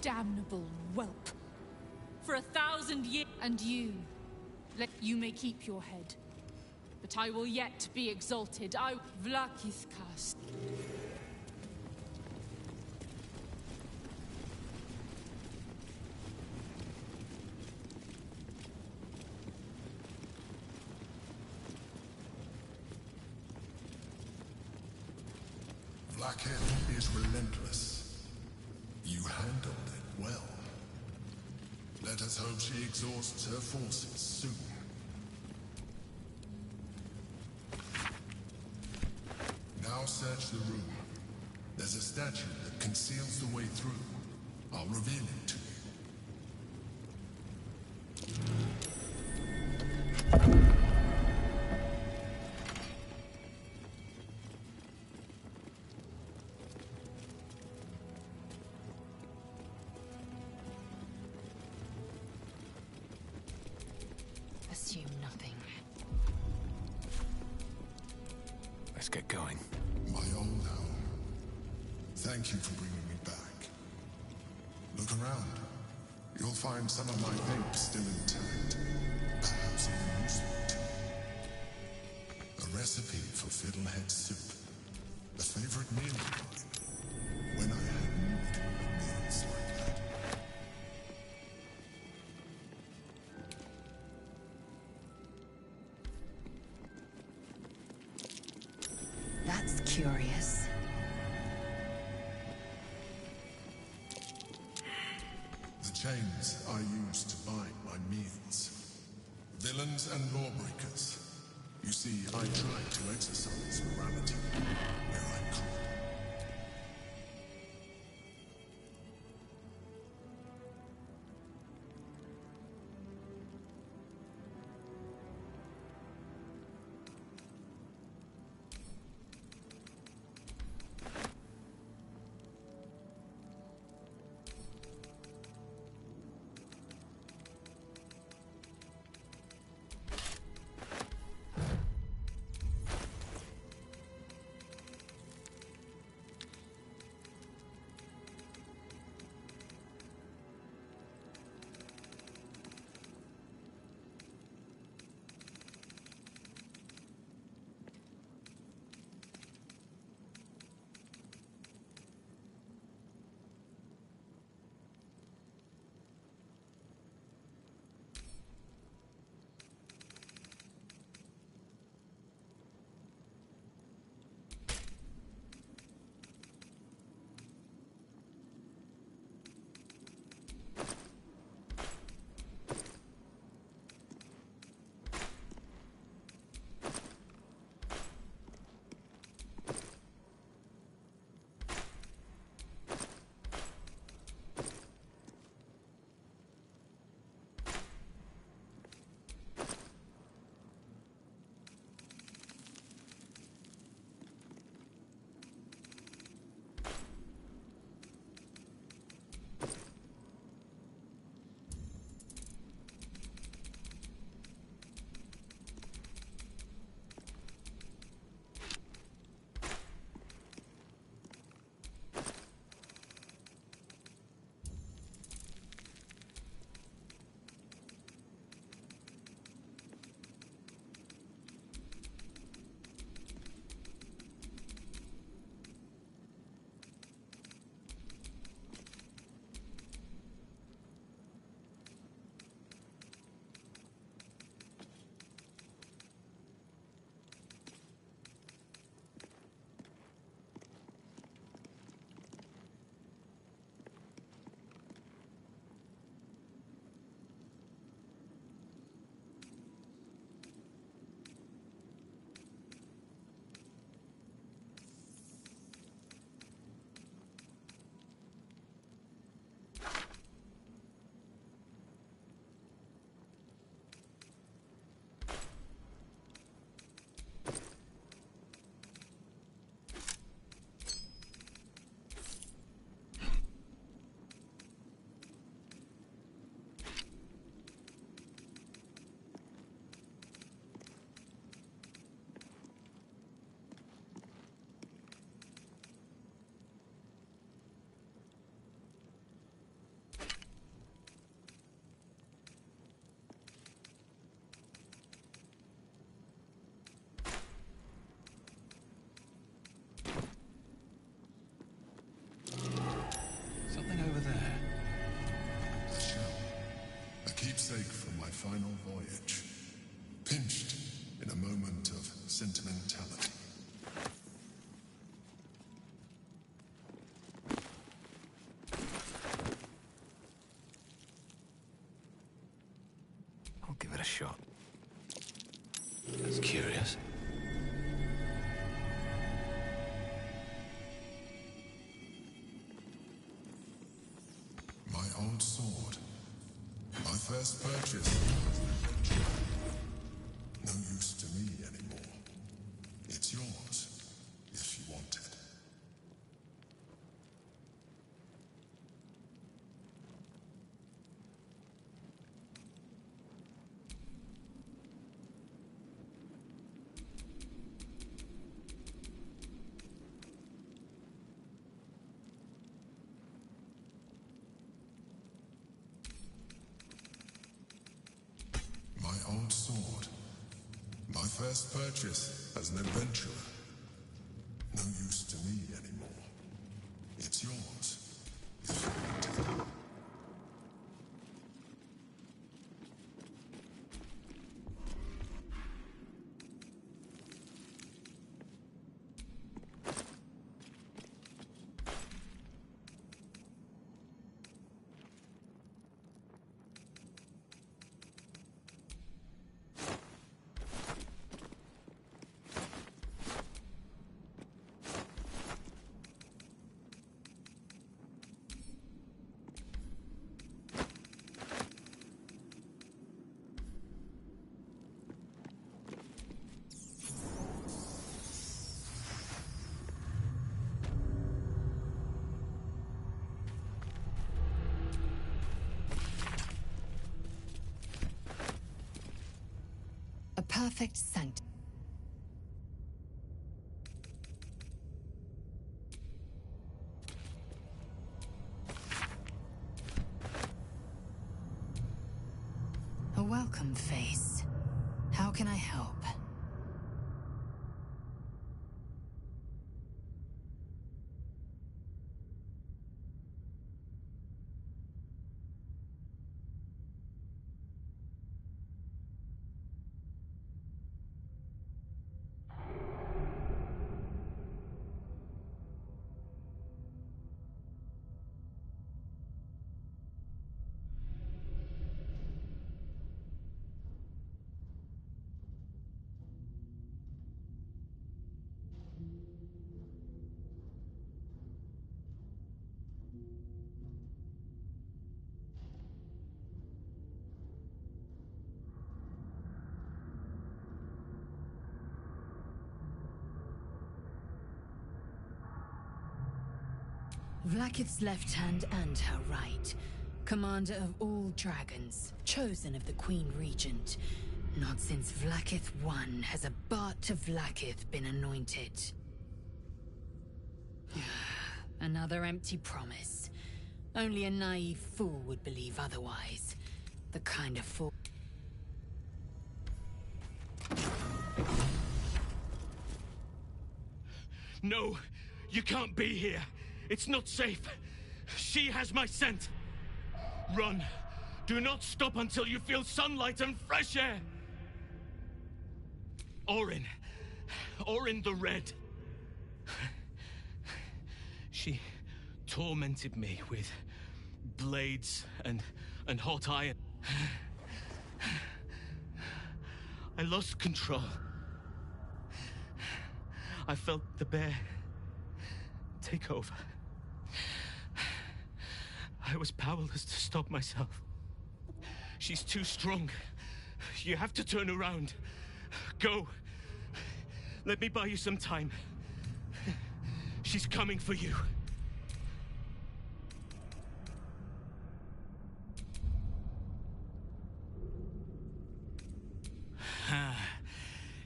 Damnable whelp. For 1,000 years, and you may keep your head. But I will yet be exalted. Vlaakith cast. Blackhead is relentless. You handled it well. Let us hope she exhausts her forces soon. Now search the room. There's a statue that conceals the way through. I'll reveal it to you. Assume nothing. Let's get going. My old home. Thank you for bringing me back. Look around. You'll find some of my apes still intact. Perhaps even useful. A recipe for fiddlehead soup. A favorite meal of mine. When I had need of meals like that. That's curious. The chains I use to bind my meals. Villains and lawbreakers. You see, I tried to exercise morality where I could. Keepsake from my final voyage. Pinched in a moment of sentimentality. I'll give it a shot. That's curious. My old sword. My first purchase. No use to me anymore. It's yours, if you want it. first purchase as an adventurer. No use to me anymore. It's yours. If you want it. A perfect scent. A welcome face. How can I help? Vlaakith's left hand and her right. Commander of all dragons, chosen of the Queen Regent. Not since Vlaakith I has a Bart to Vlaakith been anointed. Another empty promise. Only a naive fool would believe otherwise. The kind of fool... No, you can't be here. It's not safe. She has my scent. Run. Do not stop until you feel sunlight and fresh air. Orin. Orin the Red. She tormented me with blades and hot iron. I lost control. I felt the bear take over. I was powerless to stop myself. She's too strong. You have to turn around. Go. Let me buy you some time. She's coming for you.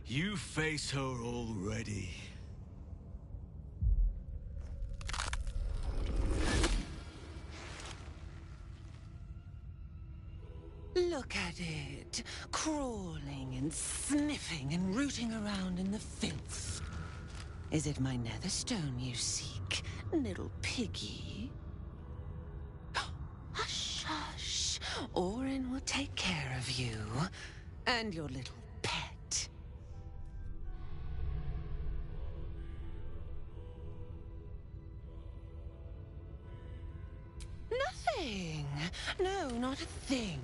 You face her already. Look at it, crawling and sniffing and rooting around in the filth. Is it my netherstone you seek, little piggy? Hush, hush. Orin will take care of you and your little pet. Nothing. No, not a thing.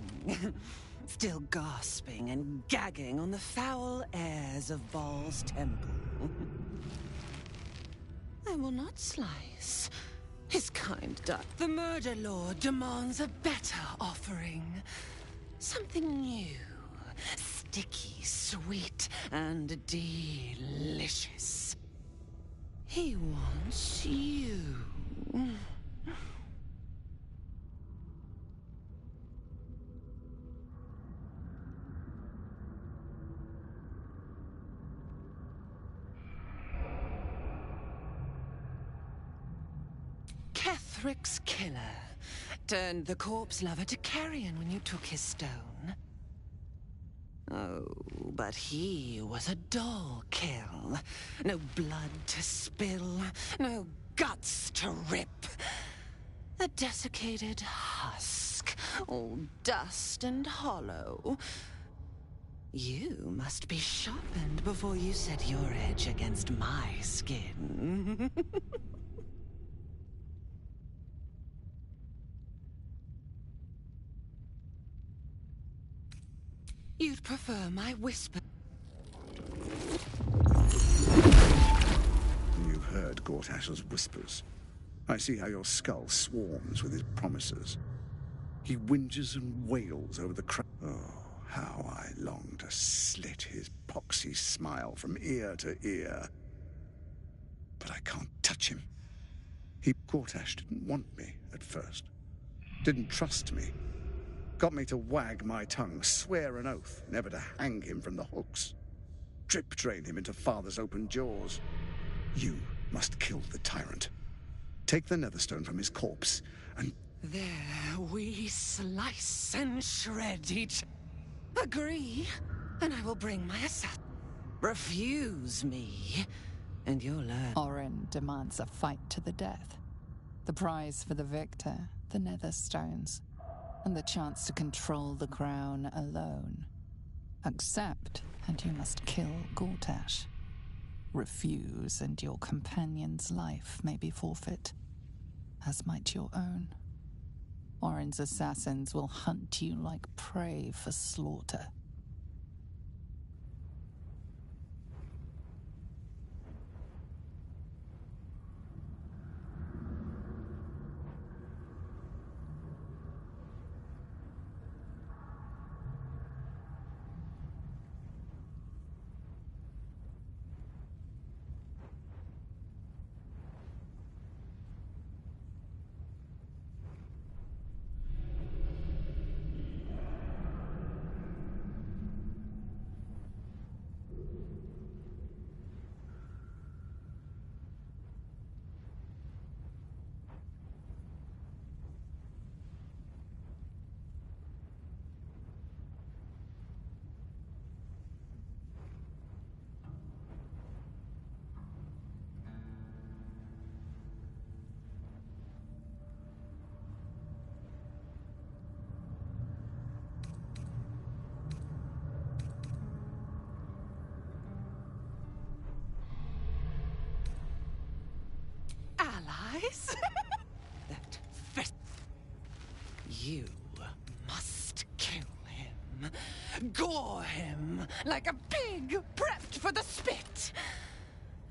Still gasping and gagging on the foul airs of Baal's temple. I will not slice. His kind duck. The Murder Lord demands a better offering. Something new. Sticky, sweet, and delicious. He wants you. Kethric's killer turned the corpse lover to carrion when you took his stone. Oh, but he was a dull kill. No blood to spill, no guts to rip. A desiccated husk, all dust and hollow. You must be sharpened before you set your edge against my skin. You'd prefer my whisper. You've heard Gortash's whispers. I see how your skull swarms with his promises. He whinges and wails over the Oh, how I long to slit his poxy smile from ear to ear. But I can't touch him. Gortash didn't want me at first. Didn't trust me. Got me to wag my tongue, swear an oath, never to hang him from the hooks. Drip drain him into father's open jaws. You must kill the tyrant. Take the Netherstone from his corpse, and... There we slice and shred each... Agree, and I will bring my assassin. Refuse me, and you'll learn. Orin demands a fight to the death. The prize for the victor, the Netherstones, and the chance to control the crown alone. Accept, and you must kill Gortash. Refuse, and your companion's life may be forfeit, as might your own. Orin's assassins will hunt you like prey for slaughter. Allies? That fist. You must kill him. Gore him like a pig prepped for the spit.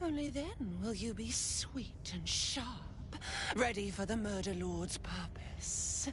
Only then will you be sweet and sharp, ready for the Murder Lord's purpose.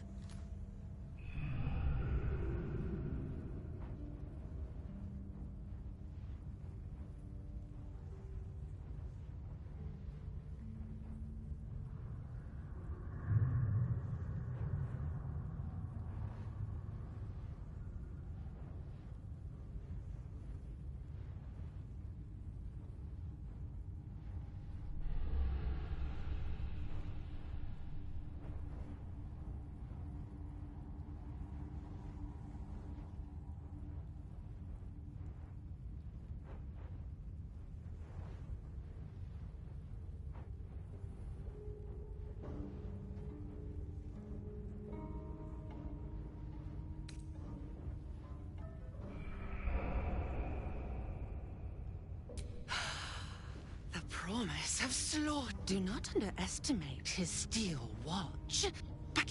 Promise of slaughter. Do not underestimate his steel watch. But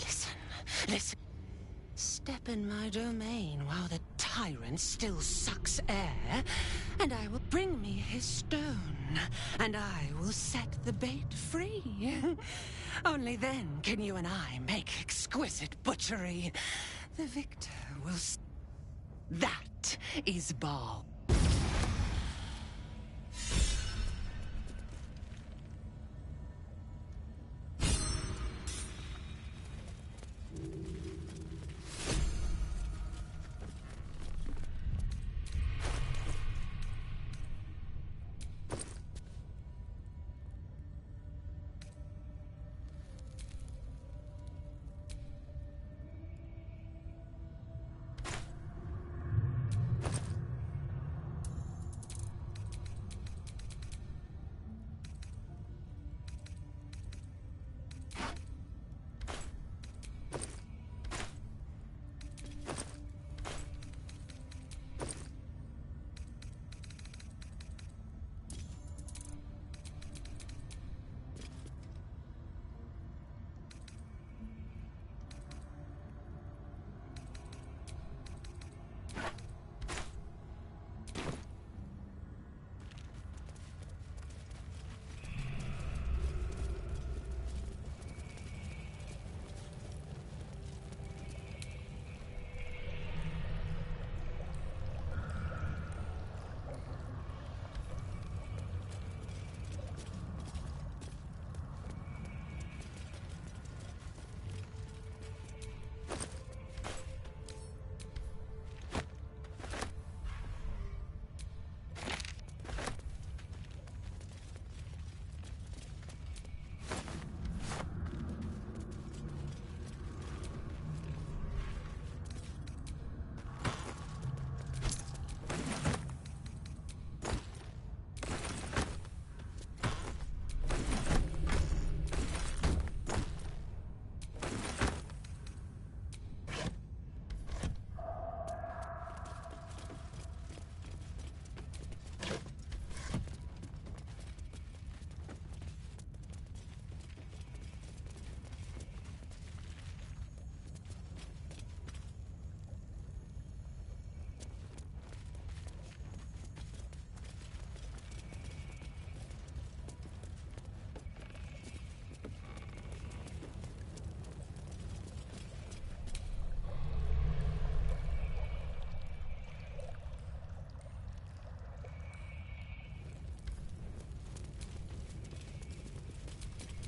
listen. Step in my domain while the tyrant still sucks air, and I will bring me his stone, and I will set the bait free. Only then can you and I make exquisite butchery. The victor will... That is Baldur.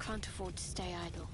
can't afford to stay idle.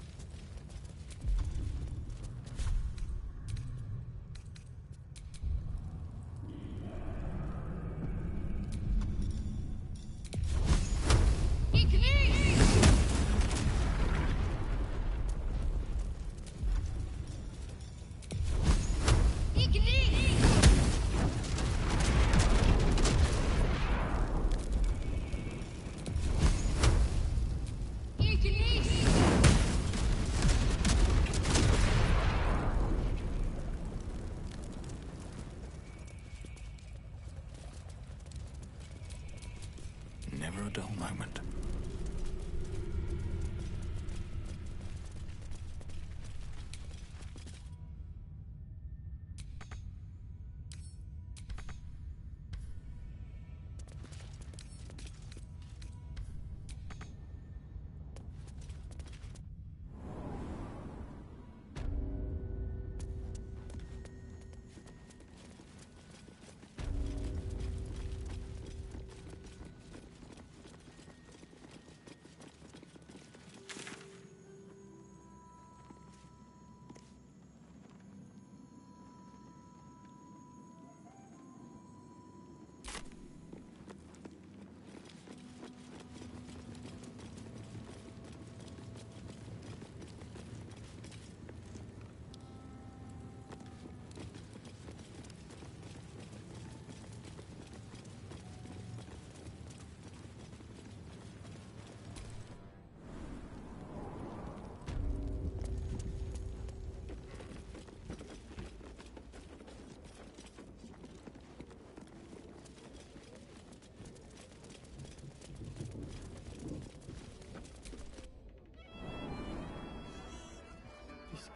Never a dull moment.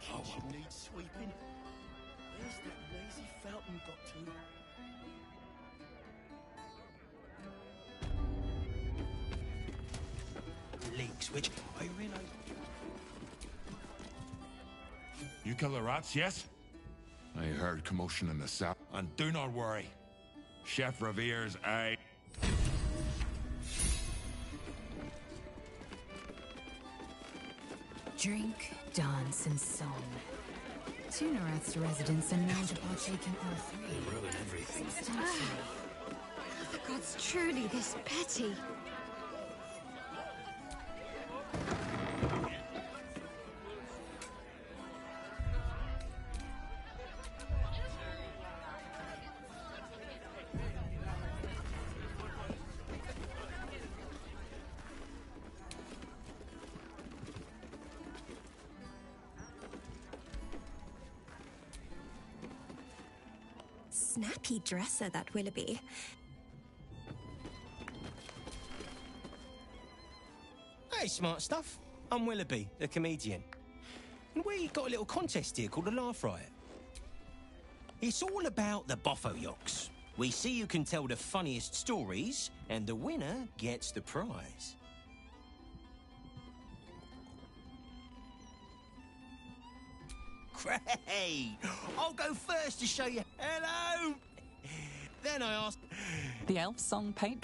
Kitchen needs sweeping. Where's that lazy fountain got to? Leaks, which I realise. You kill the rats, yes? I heard commotion in the south. And do not worry. Chef Revere's eye. Drink, dance, and song. Tune Earth's residents are known to partake in all three. Ruin everything. The gods truly this petty. Snappy dresser, that Willoughby. Hey, smart stuff. I'm Willoughby, the comedian. And we got a little contest here called the Laugh Riot. It's all about the Boffo-yocks. We see who can tell the funniest stories, and the winner gets the prize. Great! I'll go first to show you. Hello! Then I ask... The elf song patron.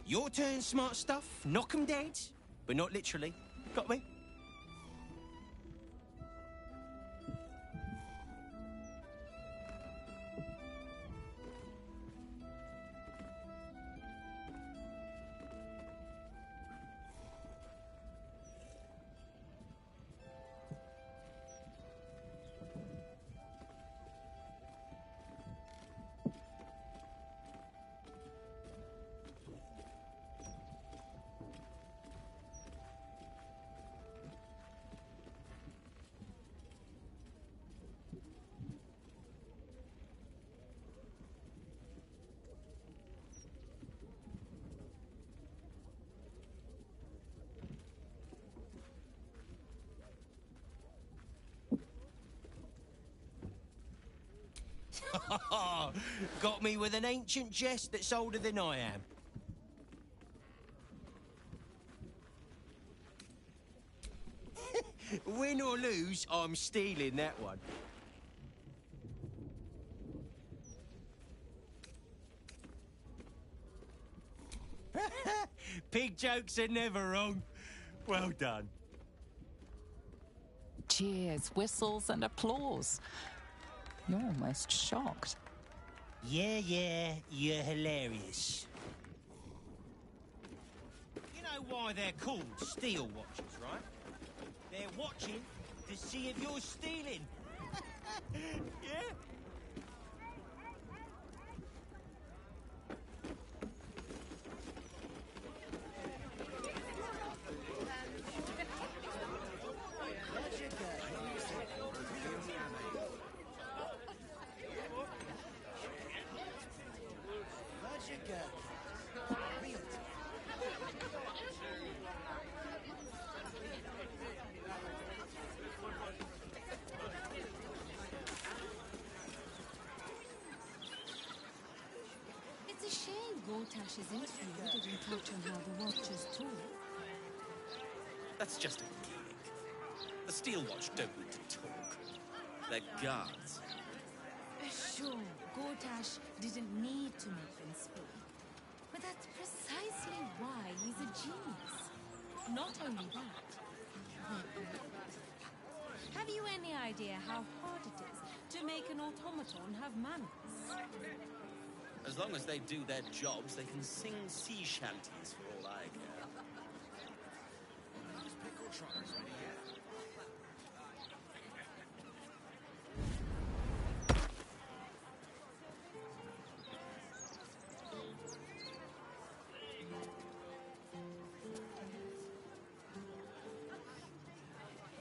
Your turn, smart stuff. Knock 'em dead, but not literally. Got me? Got me with an ancient jest that's older than I am. Win or lose, I'm stealing that one. Pig jokes are never wrong. Well done. Cheers, whistles, and applause. You're almost shocked. Yeah, you're hilarious. You know why they're called steel watchers, right? They're watching to see if you're stealing. Yeah? It's a shame Gortash's interview didn't touch on how the Watchers talk. That's just a gimmick. The Steel Watch don't need to talk. They're guards. Sure, Gortash didn't need to make them speak. But that's precisely why he's a genius. Not only that. Have you any idea how hard it is to make an automaton have manners? As long as they do their jobs, they can sing sea shanties for all I care.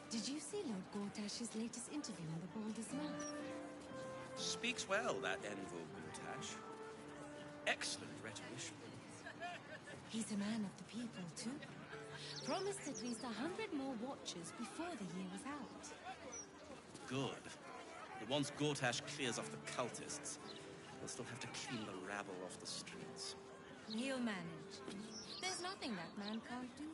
Did you see Lord Gortash's latest interview in the Baldur's Mouth? Speaks well, that Envo Gortash. Excellent rhetorician. He's a man of the people, too. Promised at least 100 more watchers before the year was out. Good. But once Gortash clears off the cultists, we'll still have to clean the rabble off the streets. He'll manage. There's nothing that man can't do.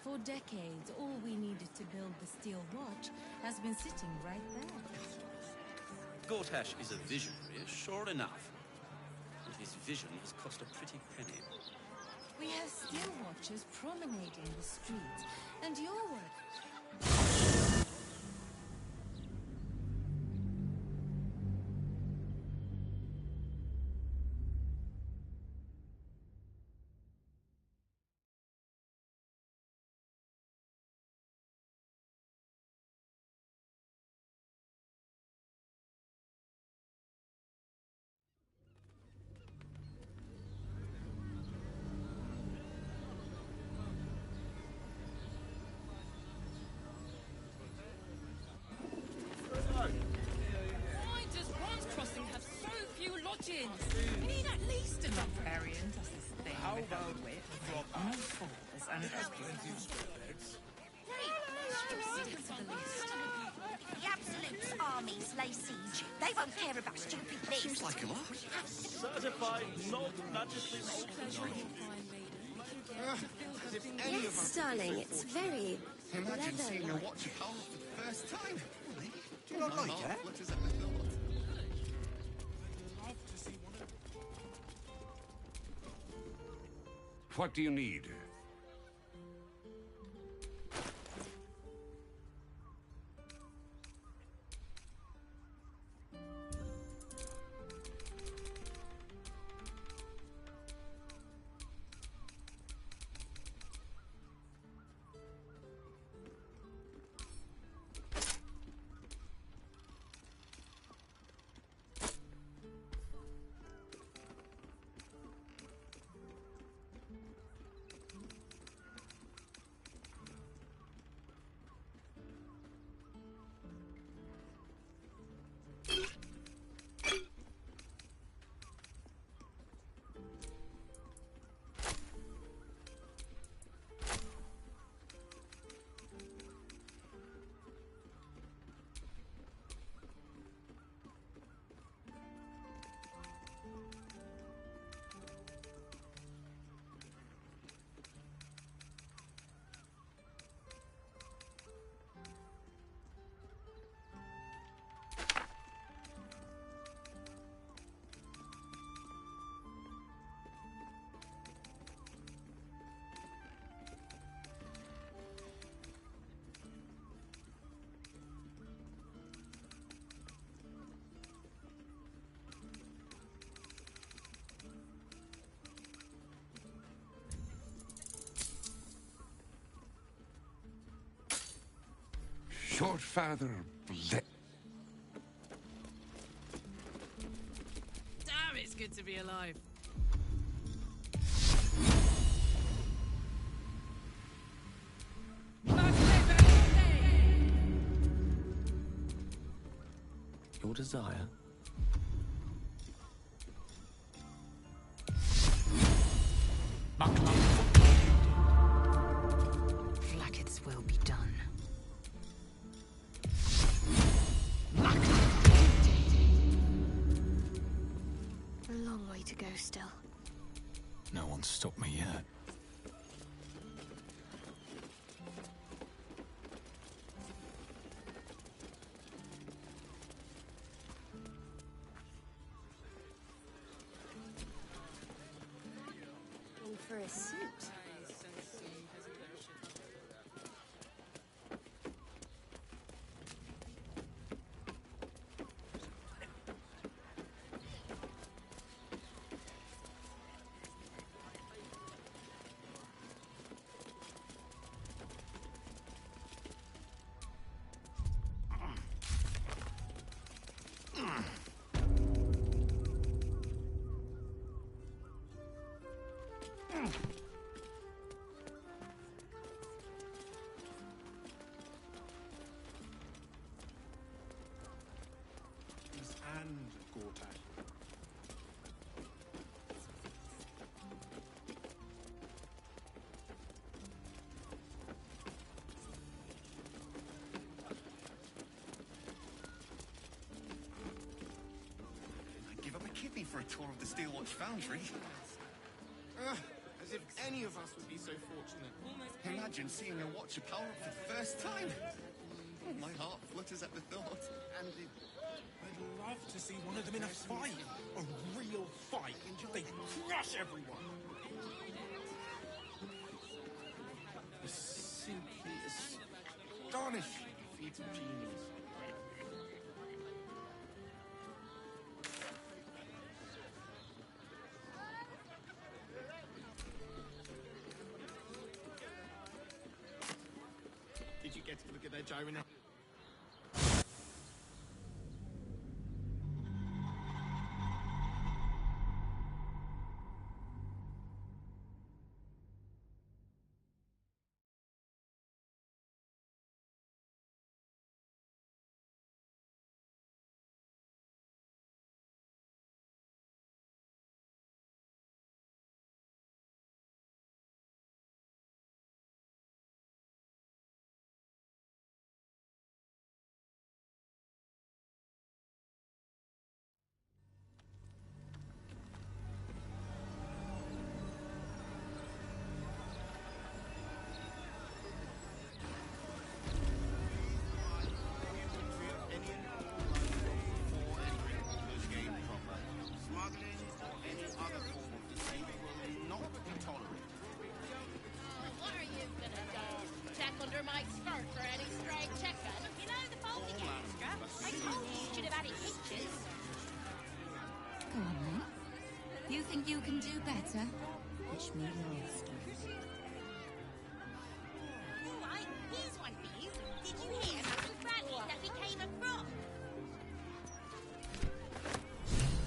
For decades, all we needed to build the Steel Watch has been sitting right there. Gortash is a visionary, sure enough. And his vision has cost a pretty penny. We have Steel Watchers promenading the streets, and your work. Why does Bronze Crossing have so few lodgings? We need at least enough. Barbarian does this thing without wit, no falls, and The Absolute's armies lay siege. They won't care about stupid lists. Seems like a lot. Certified, not magically Yes, darling, it's very Imagine seeing a leather-like. watch pole for the first time. Do you not like it? What is ever thought? What do you need? Your father Damn, it's good to be alive. Your desire? Blacket's will be done. A long way to go still. No one's stopped me yet. And for a suit. And Gortash. I'd give up a kidney for a tour of the Steelwatch Foundry. As if any of us would be so fortunate. Imagine seeing a watcher power up for the first time. My heart flutters at the thought. And I'd love to see one of them in a fight. A real fight. They crush everyone. It's simply astonishing feat of genius. Did you get to look at their gyro? You think you can do better? Wish me lost. Alright, here's one for you. Did you hear about the Bradley that we came across?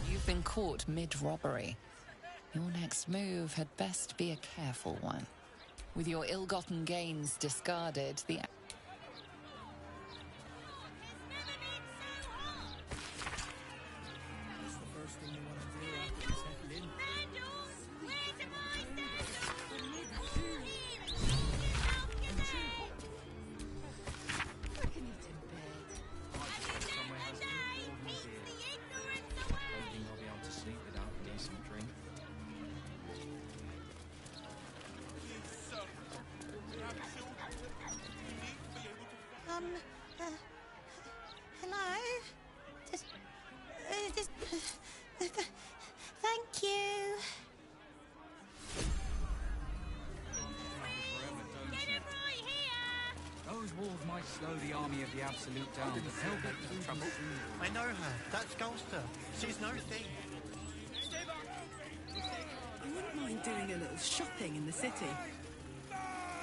You've been caught mid-robbery. Your next move had best be a careful one. With your ill-gotten gains discarded, the... Hello? Thank you. Those walls might slow the army of the Absolute down, but they'll get through trouble. I know her. That's Golster. She's no thief. I wouldn't mind doing a little shopping in the city.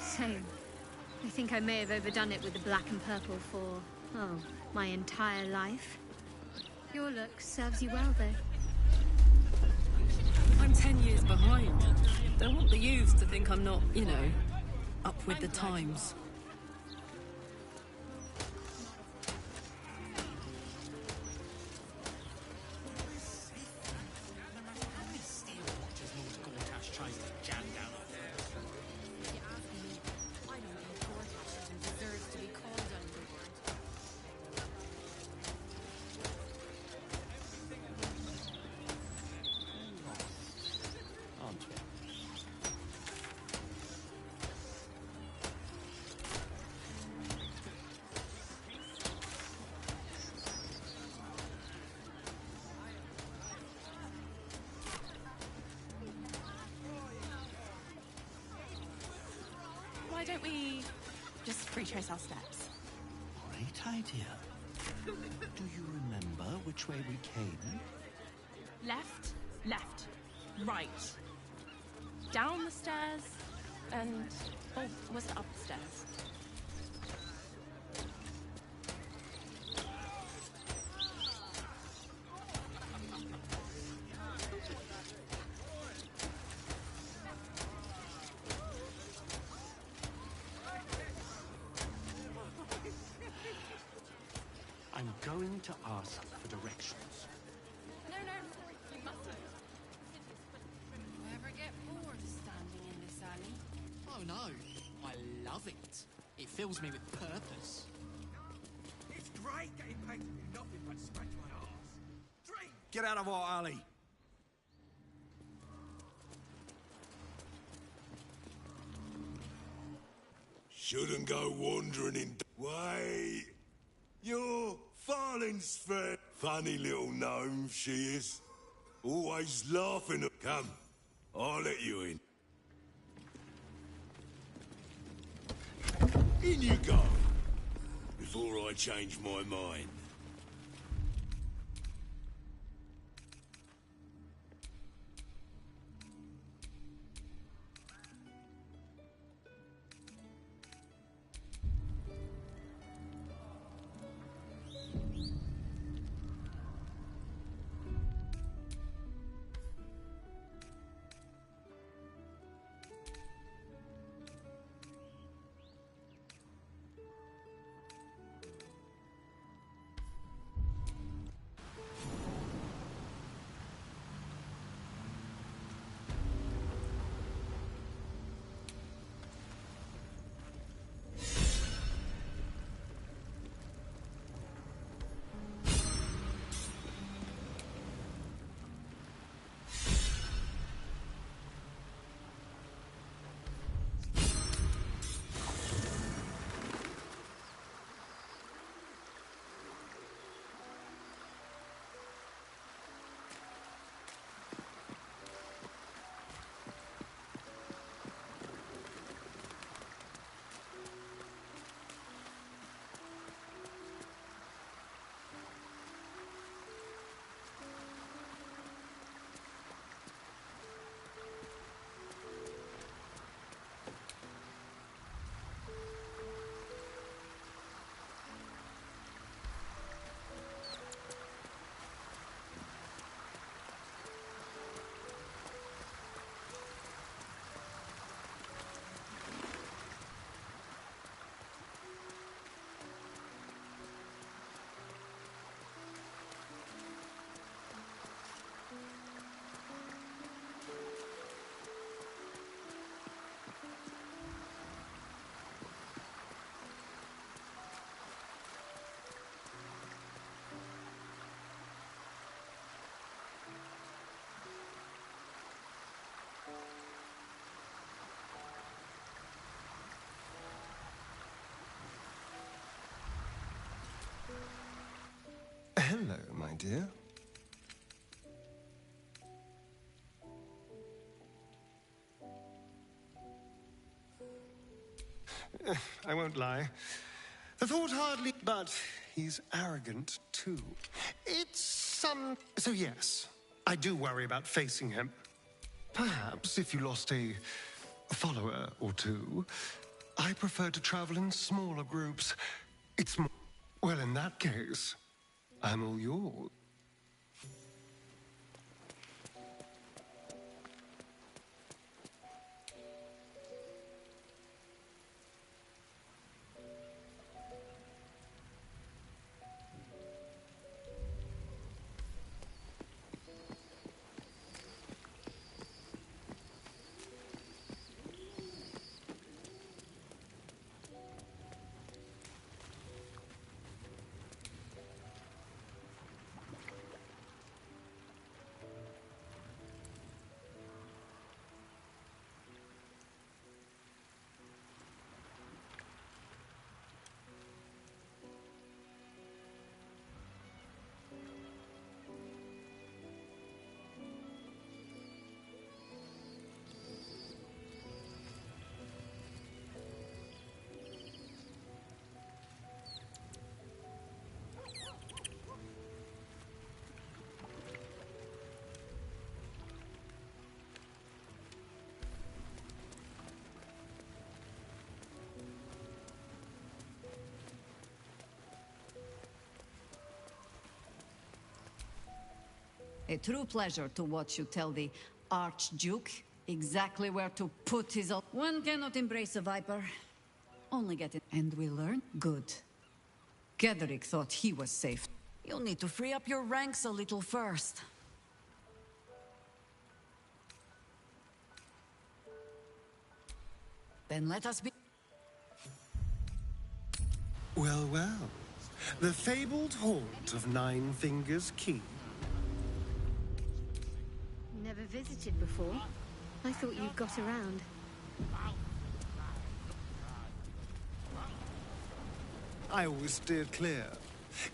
Same. I think I may have overdone it with the black and purple for, oh, my entire life. Your look serves you well, though. I'm 10 years behind. Don't want the youths to think I'm not, you know, up with the times. Why don't we just retrace our steps? Great idea. Do you remember which way we came? Left, left, right. Down the stairs, and... oh, was it up the stairs? I'm going to ask for directions. No, you mustn't. You ever get bored standing in this alley? Oh no, I love it. It fills me with purpose. It's great getting paid to do nothing but scratch my arse. Drink! Get out of our alley! Shouldn't go wandering in... Wait! You're Farling's friend. Funny little gnome she is. Always laughing at... Come, I'll let you in. In you go. Before I change my mind. Hello, my dear. I won't lie. The thought hardly, but he's arrogant too. So yes, I do worry about facing him. Perhaps if you lost a follower or two, I prefer to travel in smaller groups. It's more... Well, in that case, I'm all yours. A true pleasure to watch you tell the Archduke exactly where to put his... One cannot embrace a viper. Only get it. And we learn? Good. Gedrick thought he was safe. You'll need to free up your ranks a little first. Then let us be... Well, well. The fabled haunt of Nine Fingers Keep. Never visited before. I thought you'd got around. I always steered clear.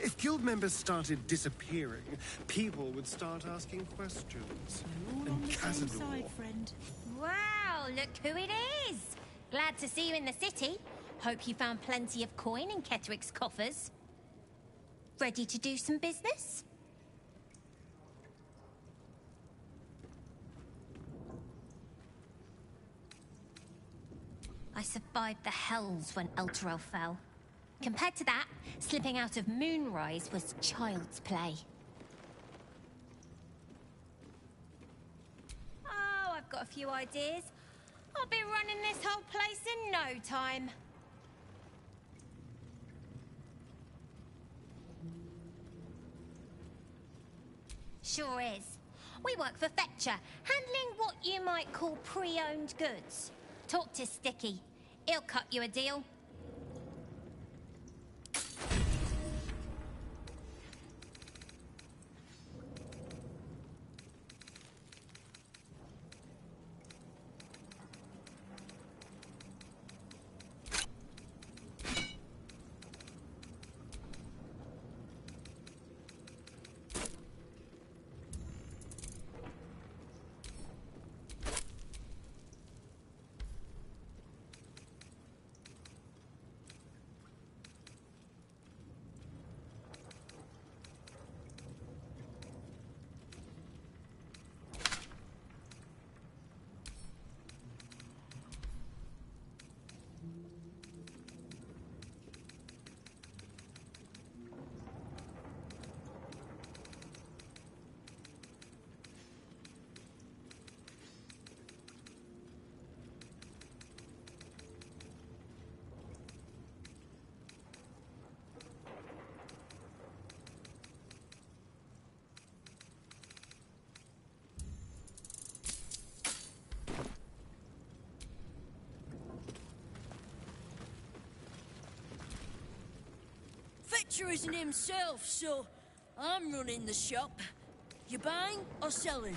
If guild members started disappearing, people would start asking questions. And Cazador... friend. Wow, look who it is! Glad to see you in the city. Hope you found plenty of coin in Kettrick's coffers. Ready to do some business? I survived the hells when Elturel fell. Compared to that, slipping out of Moonrise was child's play. Oh, I've got a few ideas. I'll be running this whole place in no time. Sure is. We work for Fetcher, handling what you might call pre-owned goods. Talk to Sticky. He'll cut you a deal. Fetcher isn't himself, so I'm running the shop. You buying or selling?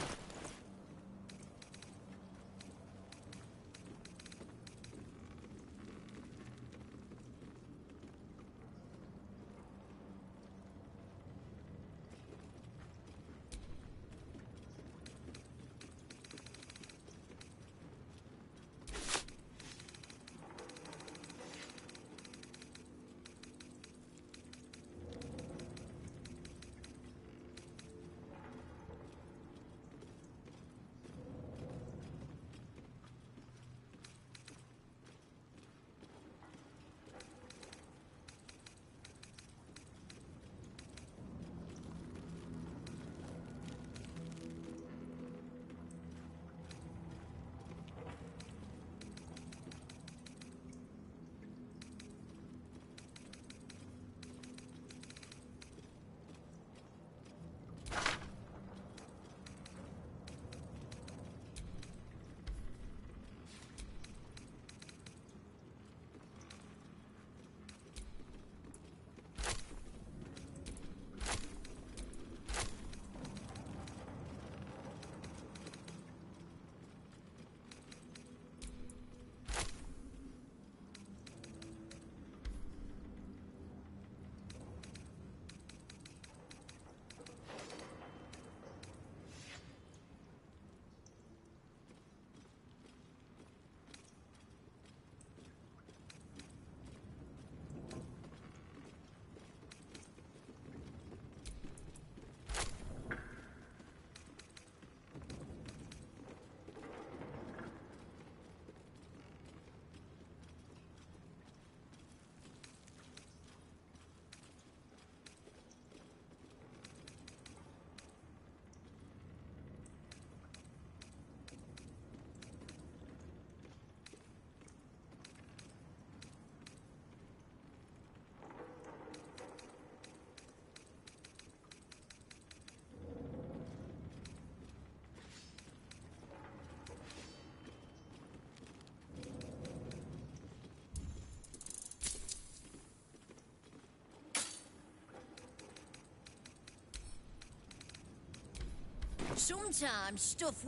Sometimes stuff...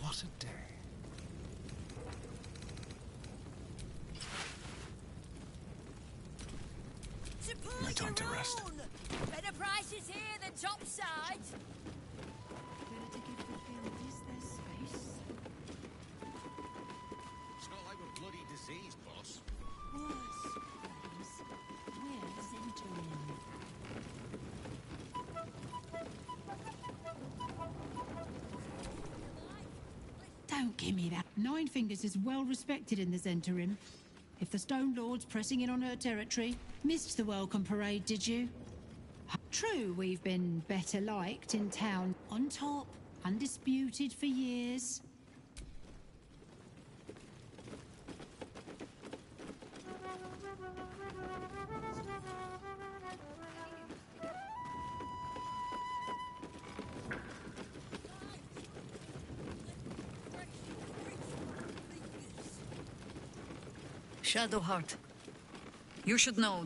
What a day. Suppose No time to rest. Better prices here than topside. It's not like we're bloody diseased, boss. Worse, Where's Zentorin? Don't give me that. Nine Fingers is well respected in the Zentarim. If the Stone Lord's pressing in on her territory, missed the welcome parade, did you? True, we've been better liked in town. On top, undisputed for years. Shadowheart, you should know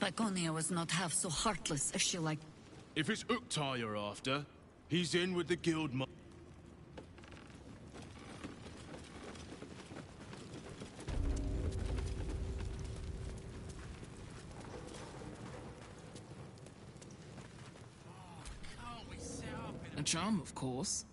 Laconia was not half so heartless as she liked. If it's Uktar you're after, he's in with the guild mo- A charm, of course.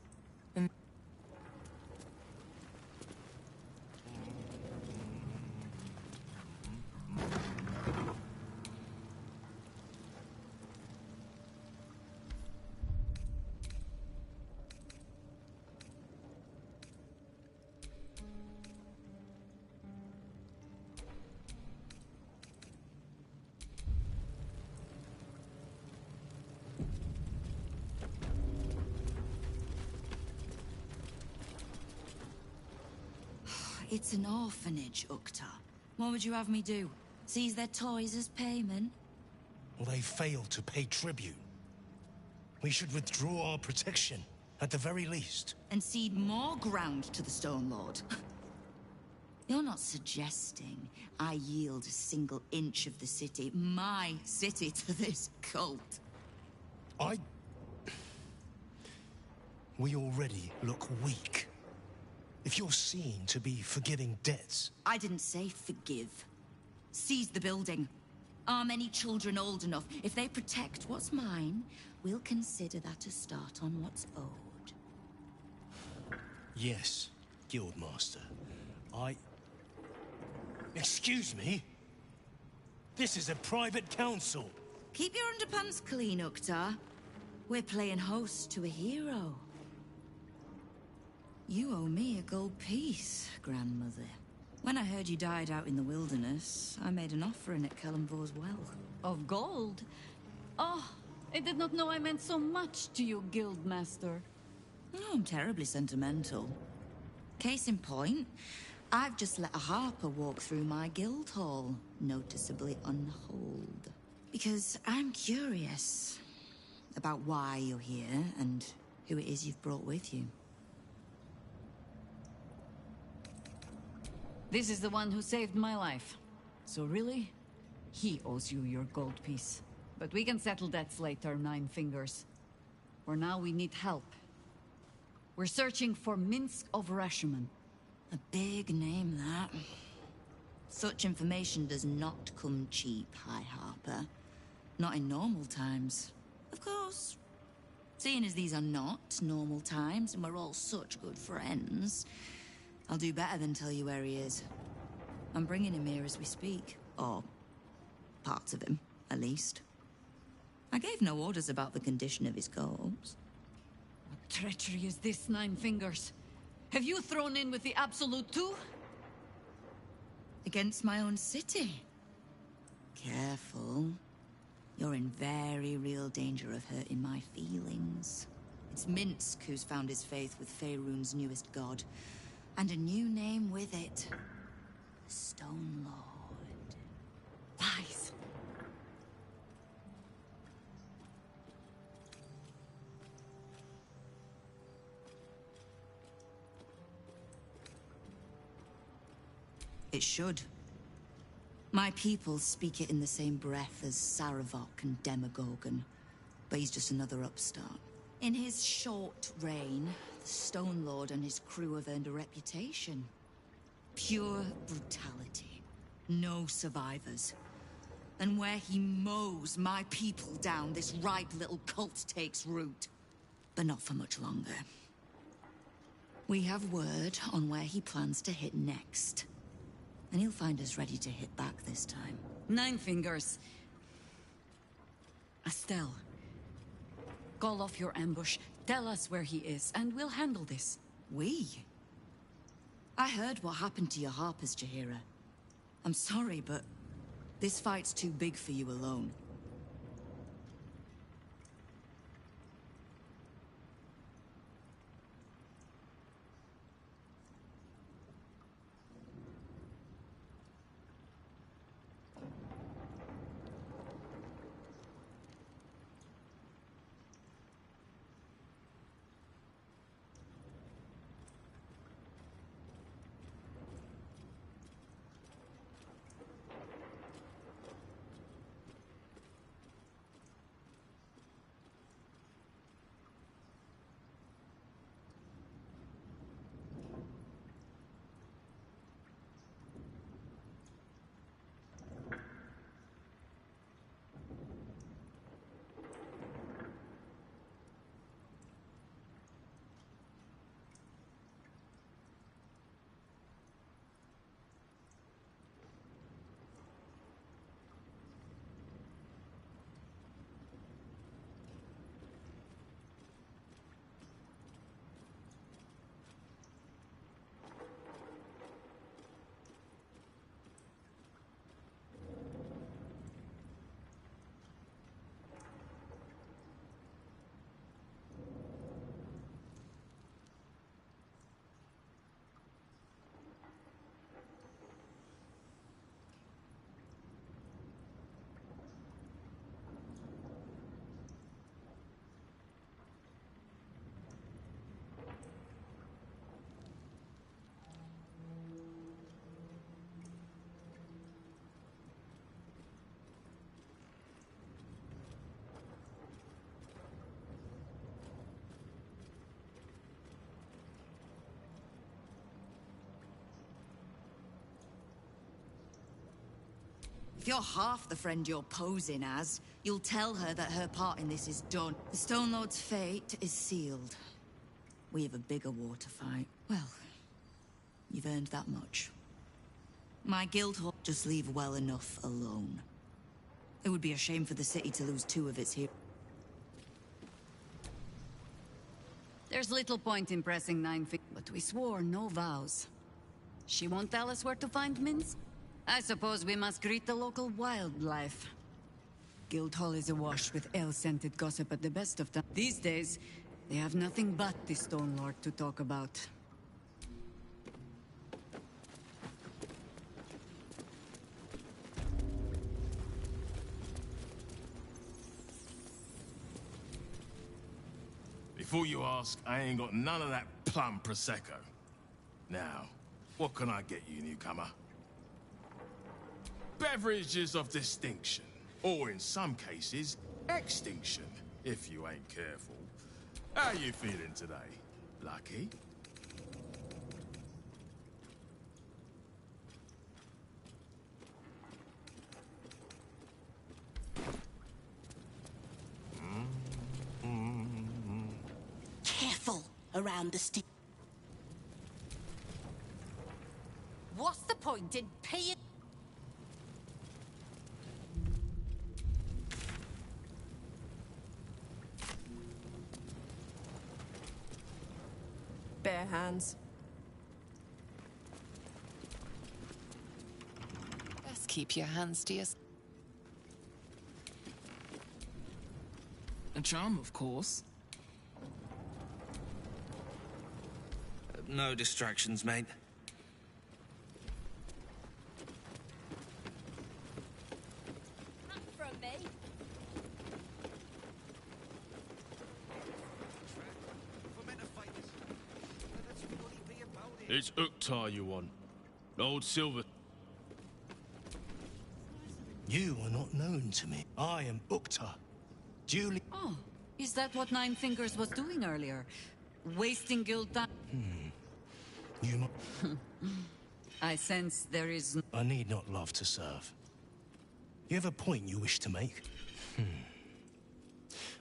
It's an orphanage, Uktar. What would you have me do? Seize their toys as payment? Well, they failed to pay tribute. We should withdraw our protection, at the very least. And cede more ground to the Stone Lord? You're not suggesting I yield a single inch of the city, my city, to this cult? We already look weak. If you're seen to be forgiving debts... I didn't say forgive. Seize the building. Are many children old enough? If they protect what's mine, we'll consider that a start on what's owed. Yes, Guildmaster. Excuse me? This is a private council. Keep your underpants clean, Uktar. We're playing host to a hero. You owe me a gold piece, grandmother. When I heard you died out in the wilderness, I made an offering at Kellenvor's well. Of gold? Oh, I did not know I meant so much to you, Guildmaster. Oh, I'm terribly sentimental. Case in point, I've just let a harper walk through my guild hall, noticeably unholed. Because I'm curious about why you're here and who it is you've brought with you. This is the one who saved my life. So really, he owes you your gold piece. But we can settle debts later, Nine Fingers. For now, we need help. We're searching for Minsk of Rashomon. A big name, that. Such information does not come cheap, High Harper. Not in normal times. Of course. Seeing as these are not normal times and we're all such good friends, I'll do better than tell you where he is. I'm bringing him here as we speak. Or parts of him, at least. I gave no orders about the condition of his corpse. What treachery is this, Nine Fingers? Have you thrown in with the Absolute too? Against my own city? Careful. You're in very real danger of hurting my feelings. It's Minsk who's found his faith with Faerun's newest god. And a new name with it. The Stone Lord. Lies. It should. My people speak it in the same breath as Saravok and Demogorgon. but he's just another upstart. In his short reign, the Stone Lord and his crew have earned a reputation. Pure brutality. No survivors. And where he mows my people down, this ripe little cult takes root. But not for much longer. We have word on where he plans to hit next. And he'll find us ready to hit back this time. Nine Fingers. Estelle. Call off your ambush, tell us where he is, and we'll handle this. We? I heard what happened to your harpers, Jaheira. I'm sorry, but this fight's too big for you alone. If you're half the friend you're posing as, you'll tell her that her part in this is done. The Stone Lord's fate is sealed. We have a bigger war to fight. Well, you've earned that much. My guild hall, just leave well enough alone. It would be a shame for the city to lose two of its heroes. There's little point in pressing Nine Fingers, but we swore no vows. She won't tell us where to find Minsk? I suppose we must greet the local wildlife. Guildhall is awash with ale-scented gossip at the best of times. These days, they have nothing but the Stone Lord to talk about. Before you ask, I ain't got none of that plum Prosecco. Now, what can I get you, newcomer? Beverages of distinction, or in some cases, extinction, if you ain't careful. How you feeling today? Lucky? Careful around the stick. What's the point in paying? Bare hands. Best keep your hands to yourself. A charm, of course. No distractions, mate. Not from me. It's Uktar you want. Old Silver. You are not known to me. I am Uktar. Duly... Oh, is that what Nine Fingers was doing earlier? Wasting guild time? You might... I sense there is... I need not love to serve. You have a point you wish to make?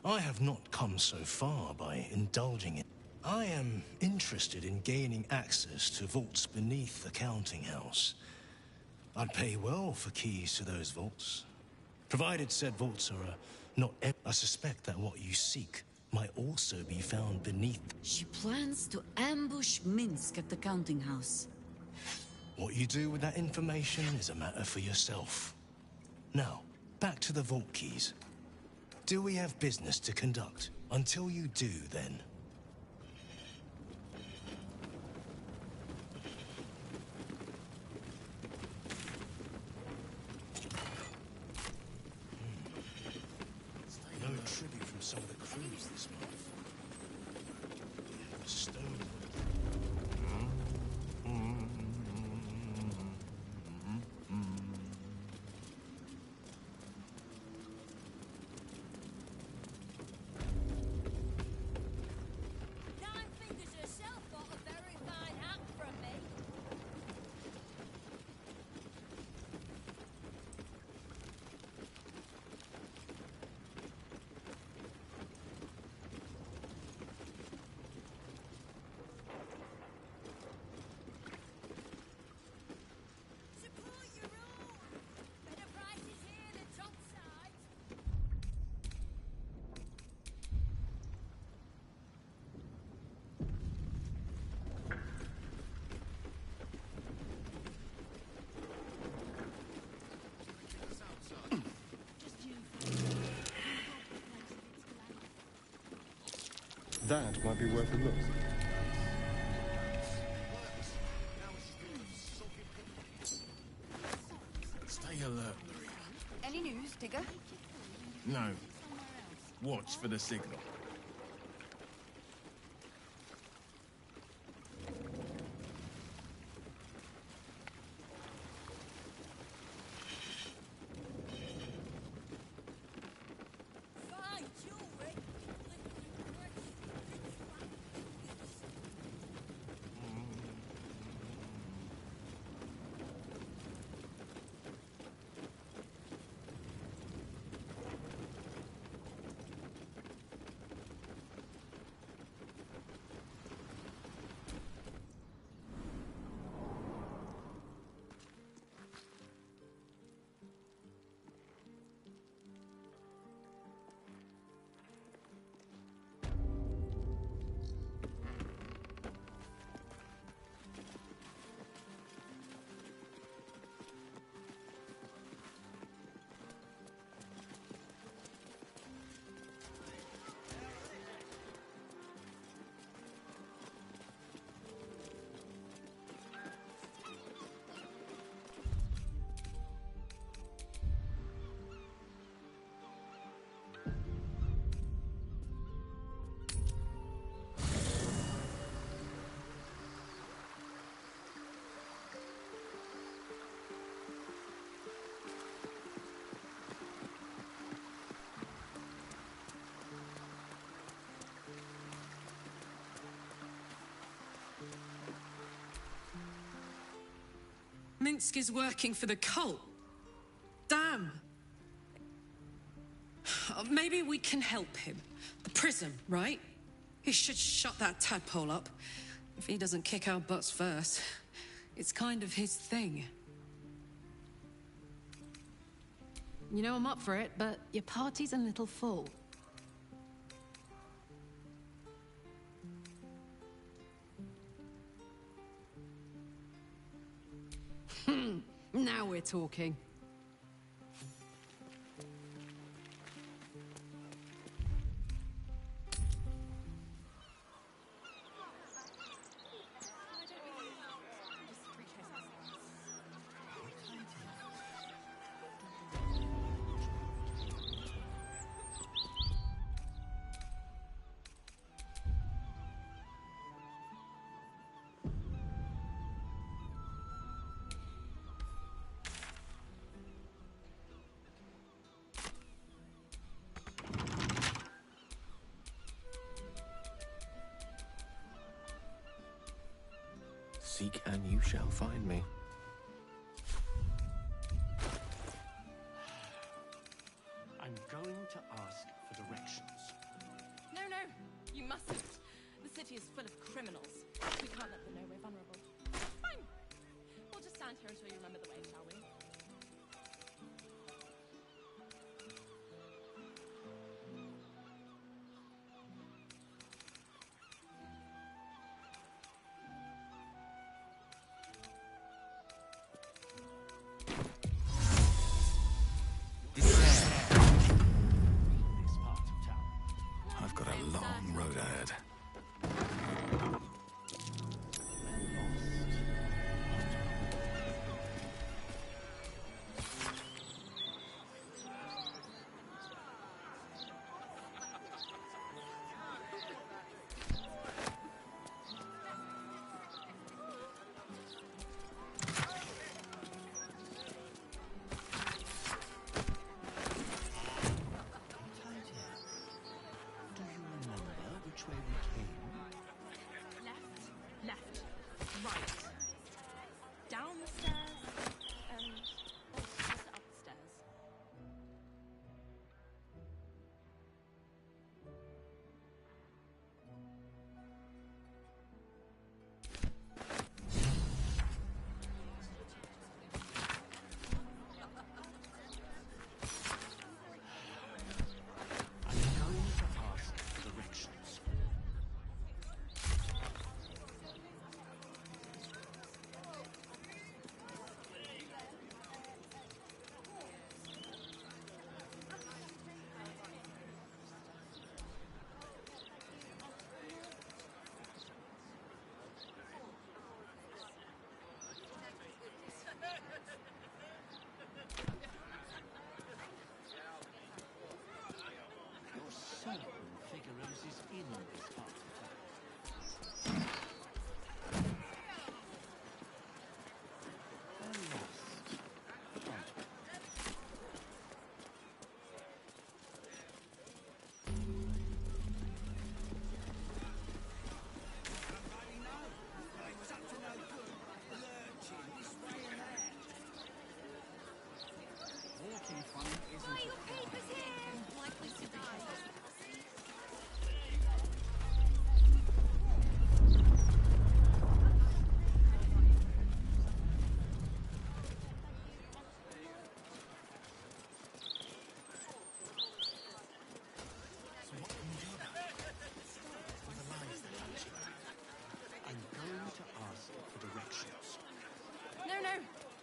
I have not come so far by indulging in... I am interested in gaining access to vaults beneath the counting house. I'd pay well for keys to those vaults. Provided said vaults are not... I suspect that what you seek might also be found beneath... She plans to ambush Minsk at the counting house. What you do with that information is a matter for yourself. Now, back to the vault keys. Do we have business to conduct? Until you do, then. No tribute from some of the crews this month. The stone... Nine Fingers herself got a very fine hat from me. Support your own. Better prices here than topside. That might be worth a look. Stay alert, Maria. Any news, Digger? No. Watch for the signal. Fine jewelry. Minsk is working for the cult. Damn. Maybe we can help him. The prism, right? He should shut that tadpole up. If he doesn't kick our butts first. It's kind of his thing. You know I'm up for it, but your party's a little full. Now we're talking. Seek and you shall find me. I'm going to ask for directions. No, no, you mustn't. The city is full of criminals. We can't let them know we're vulnerable. Fine. We'll just stand here until you remember the way, shall we? I've got a long road ahead.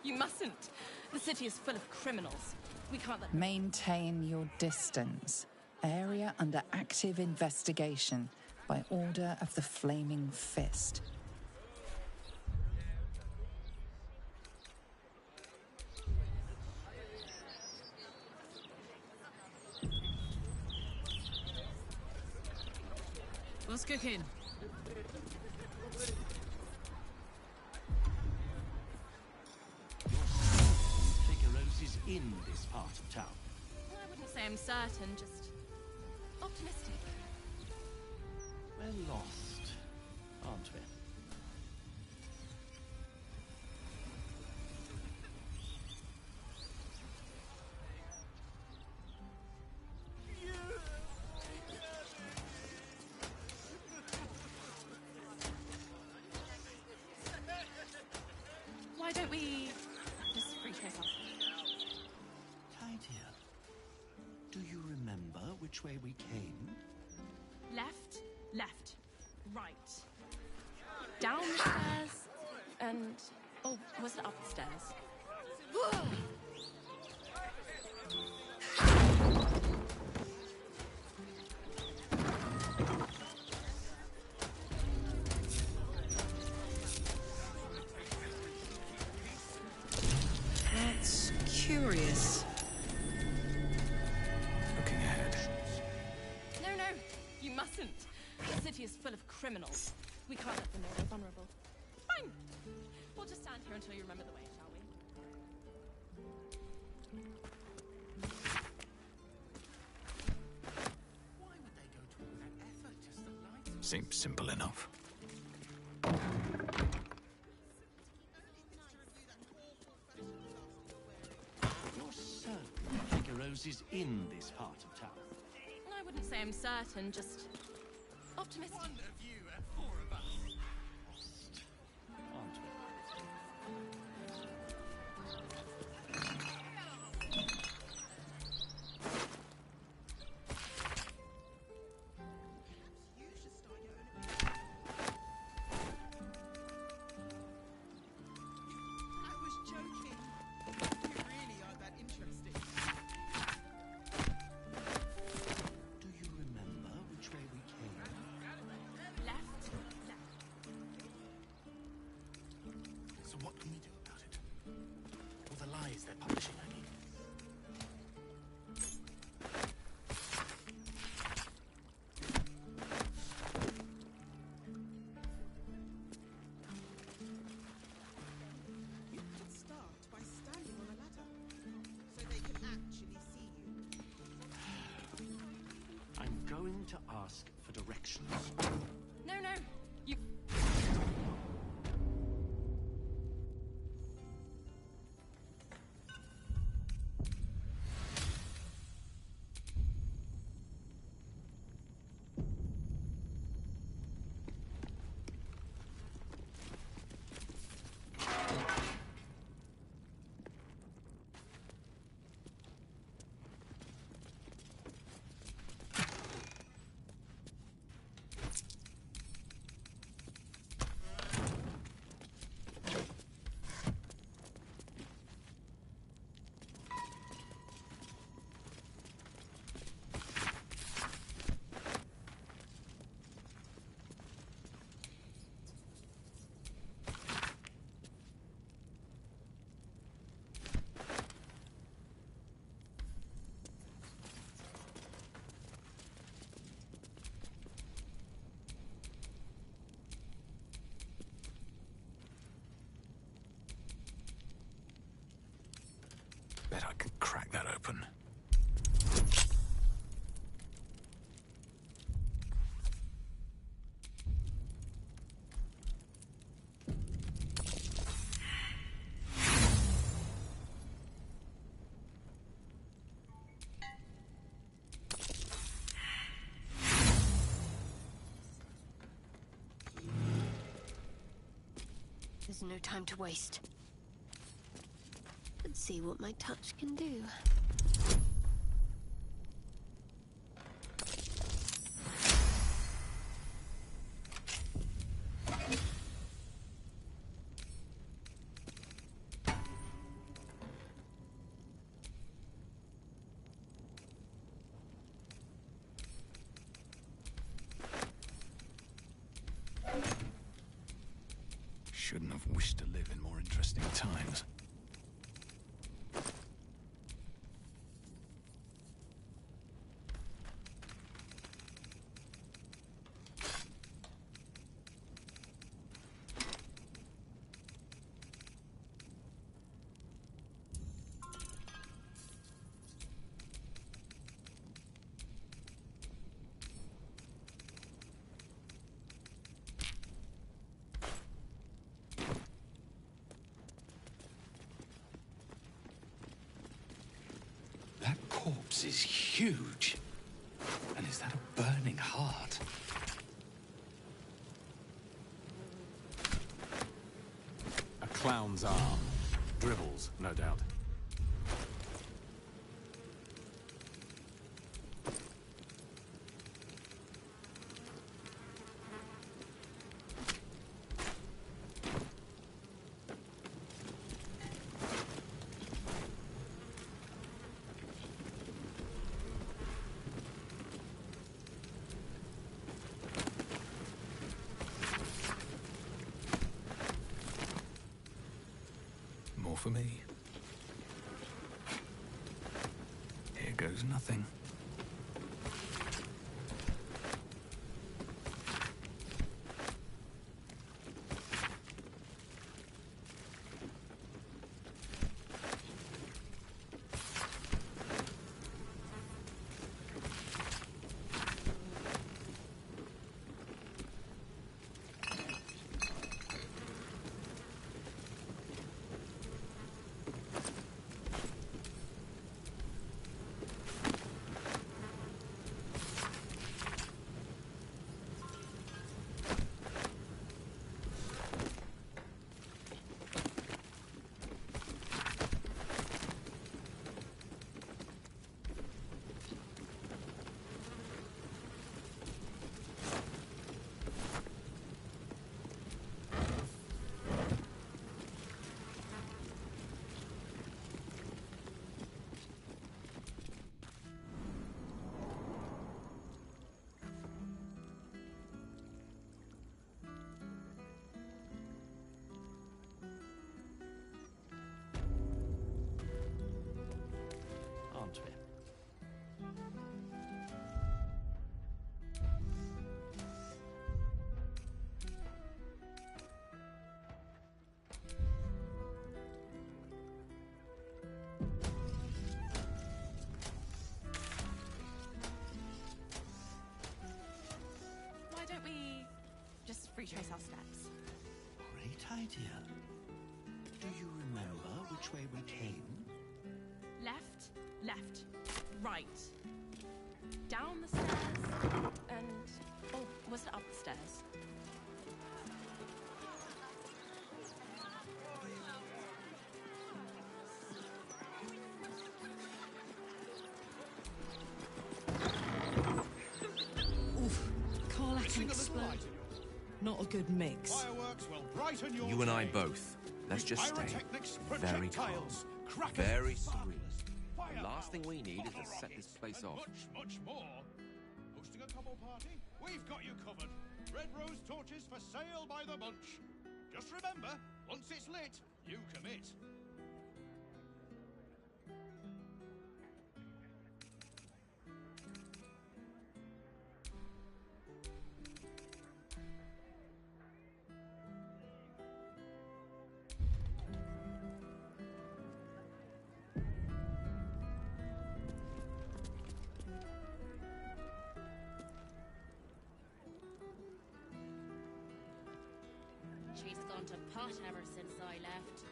You mustn't. The city is full of criminals. We can't let... Maintain your distance. Area under active investigation by order of the Flaming Fist. What's cooking? Is in this part of town. Well, I wouldn't say I'm certain, just optimistic. We're lost, aren't we? Why don't we just free ourselves? Do you remember which way we came? Left, left, right. Down the stairs, and... Oh, was it up the stairs? That's curious. You mustn't. The city is full of criminals. We can't let them know we're vulnerable. Fine. We'll just stand here until you remember the way, shall we? Why would they go to all that effort just to light? Seems simple enough. in this part of town? I wouldn't say I'm certain, just optimistic. One of you and four of us. Aren't we? I was joking. You really are that interesting. Do you remember which way we came? Left. So what can we do about it? All the lies they're publishing, I mean. You could start by standing on a ladder, so they can actually see you. I'm going to ask for directions. No, you... Bet I can crack that open. There's no time to waste. Let's see what my touch can do. Shouldn't have wished to live in more interesting times. That corpse is huge. And is that a burning heart? A clown's arm. Dribbles, no doubt. More for me. Here goes nothing. retrace our steps. Great idea. Do you remember which way we came? Left, left, right. Down the stairs, and... oh, was it up the stairs? Not a good mix. You and I both. Let's just stay very calm, very serene. The last thing we need is to set this place off. Much more. Hosting a couple party? We've got you covered. Red rose torches for sale by the bunch. Just remember, once it's lit, you commit. She's gone to pot ever since I left.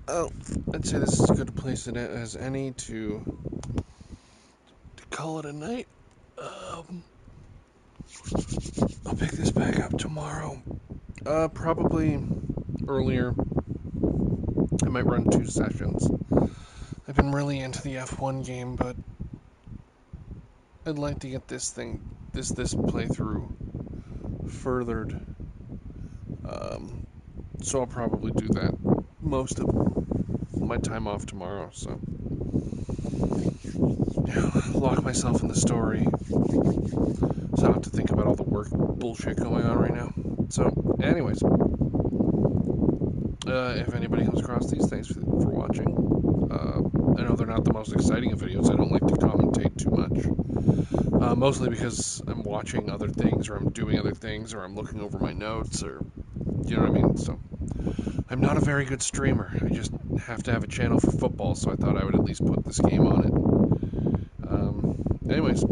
Oh, I'd say this is as good a place as any to call it a night. I'll pick this back up tomorrow. Probably earlier. I might run 2 sessions. I've been really into the F1 game, but I'd like to get this playthrough furthered. So I'll probably do that most of my time off tomorrow, so lock myself in the story, so I don't have to think about all the work bullshit going on right now. So, anyways, if anybody comes across these, thanks for watching. I know they're not the most exciting of videos. I don't like to commentate too much, mostly because I'm watching other things, or I'm doing other things, or I'm looking over my notes, or you know what I mean. So I'm not a very good streamer. I just have to have a channel for football, so I thought I would at least put this game on it. Anyways.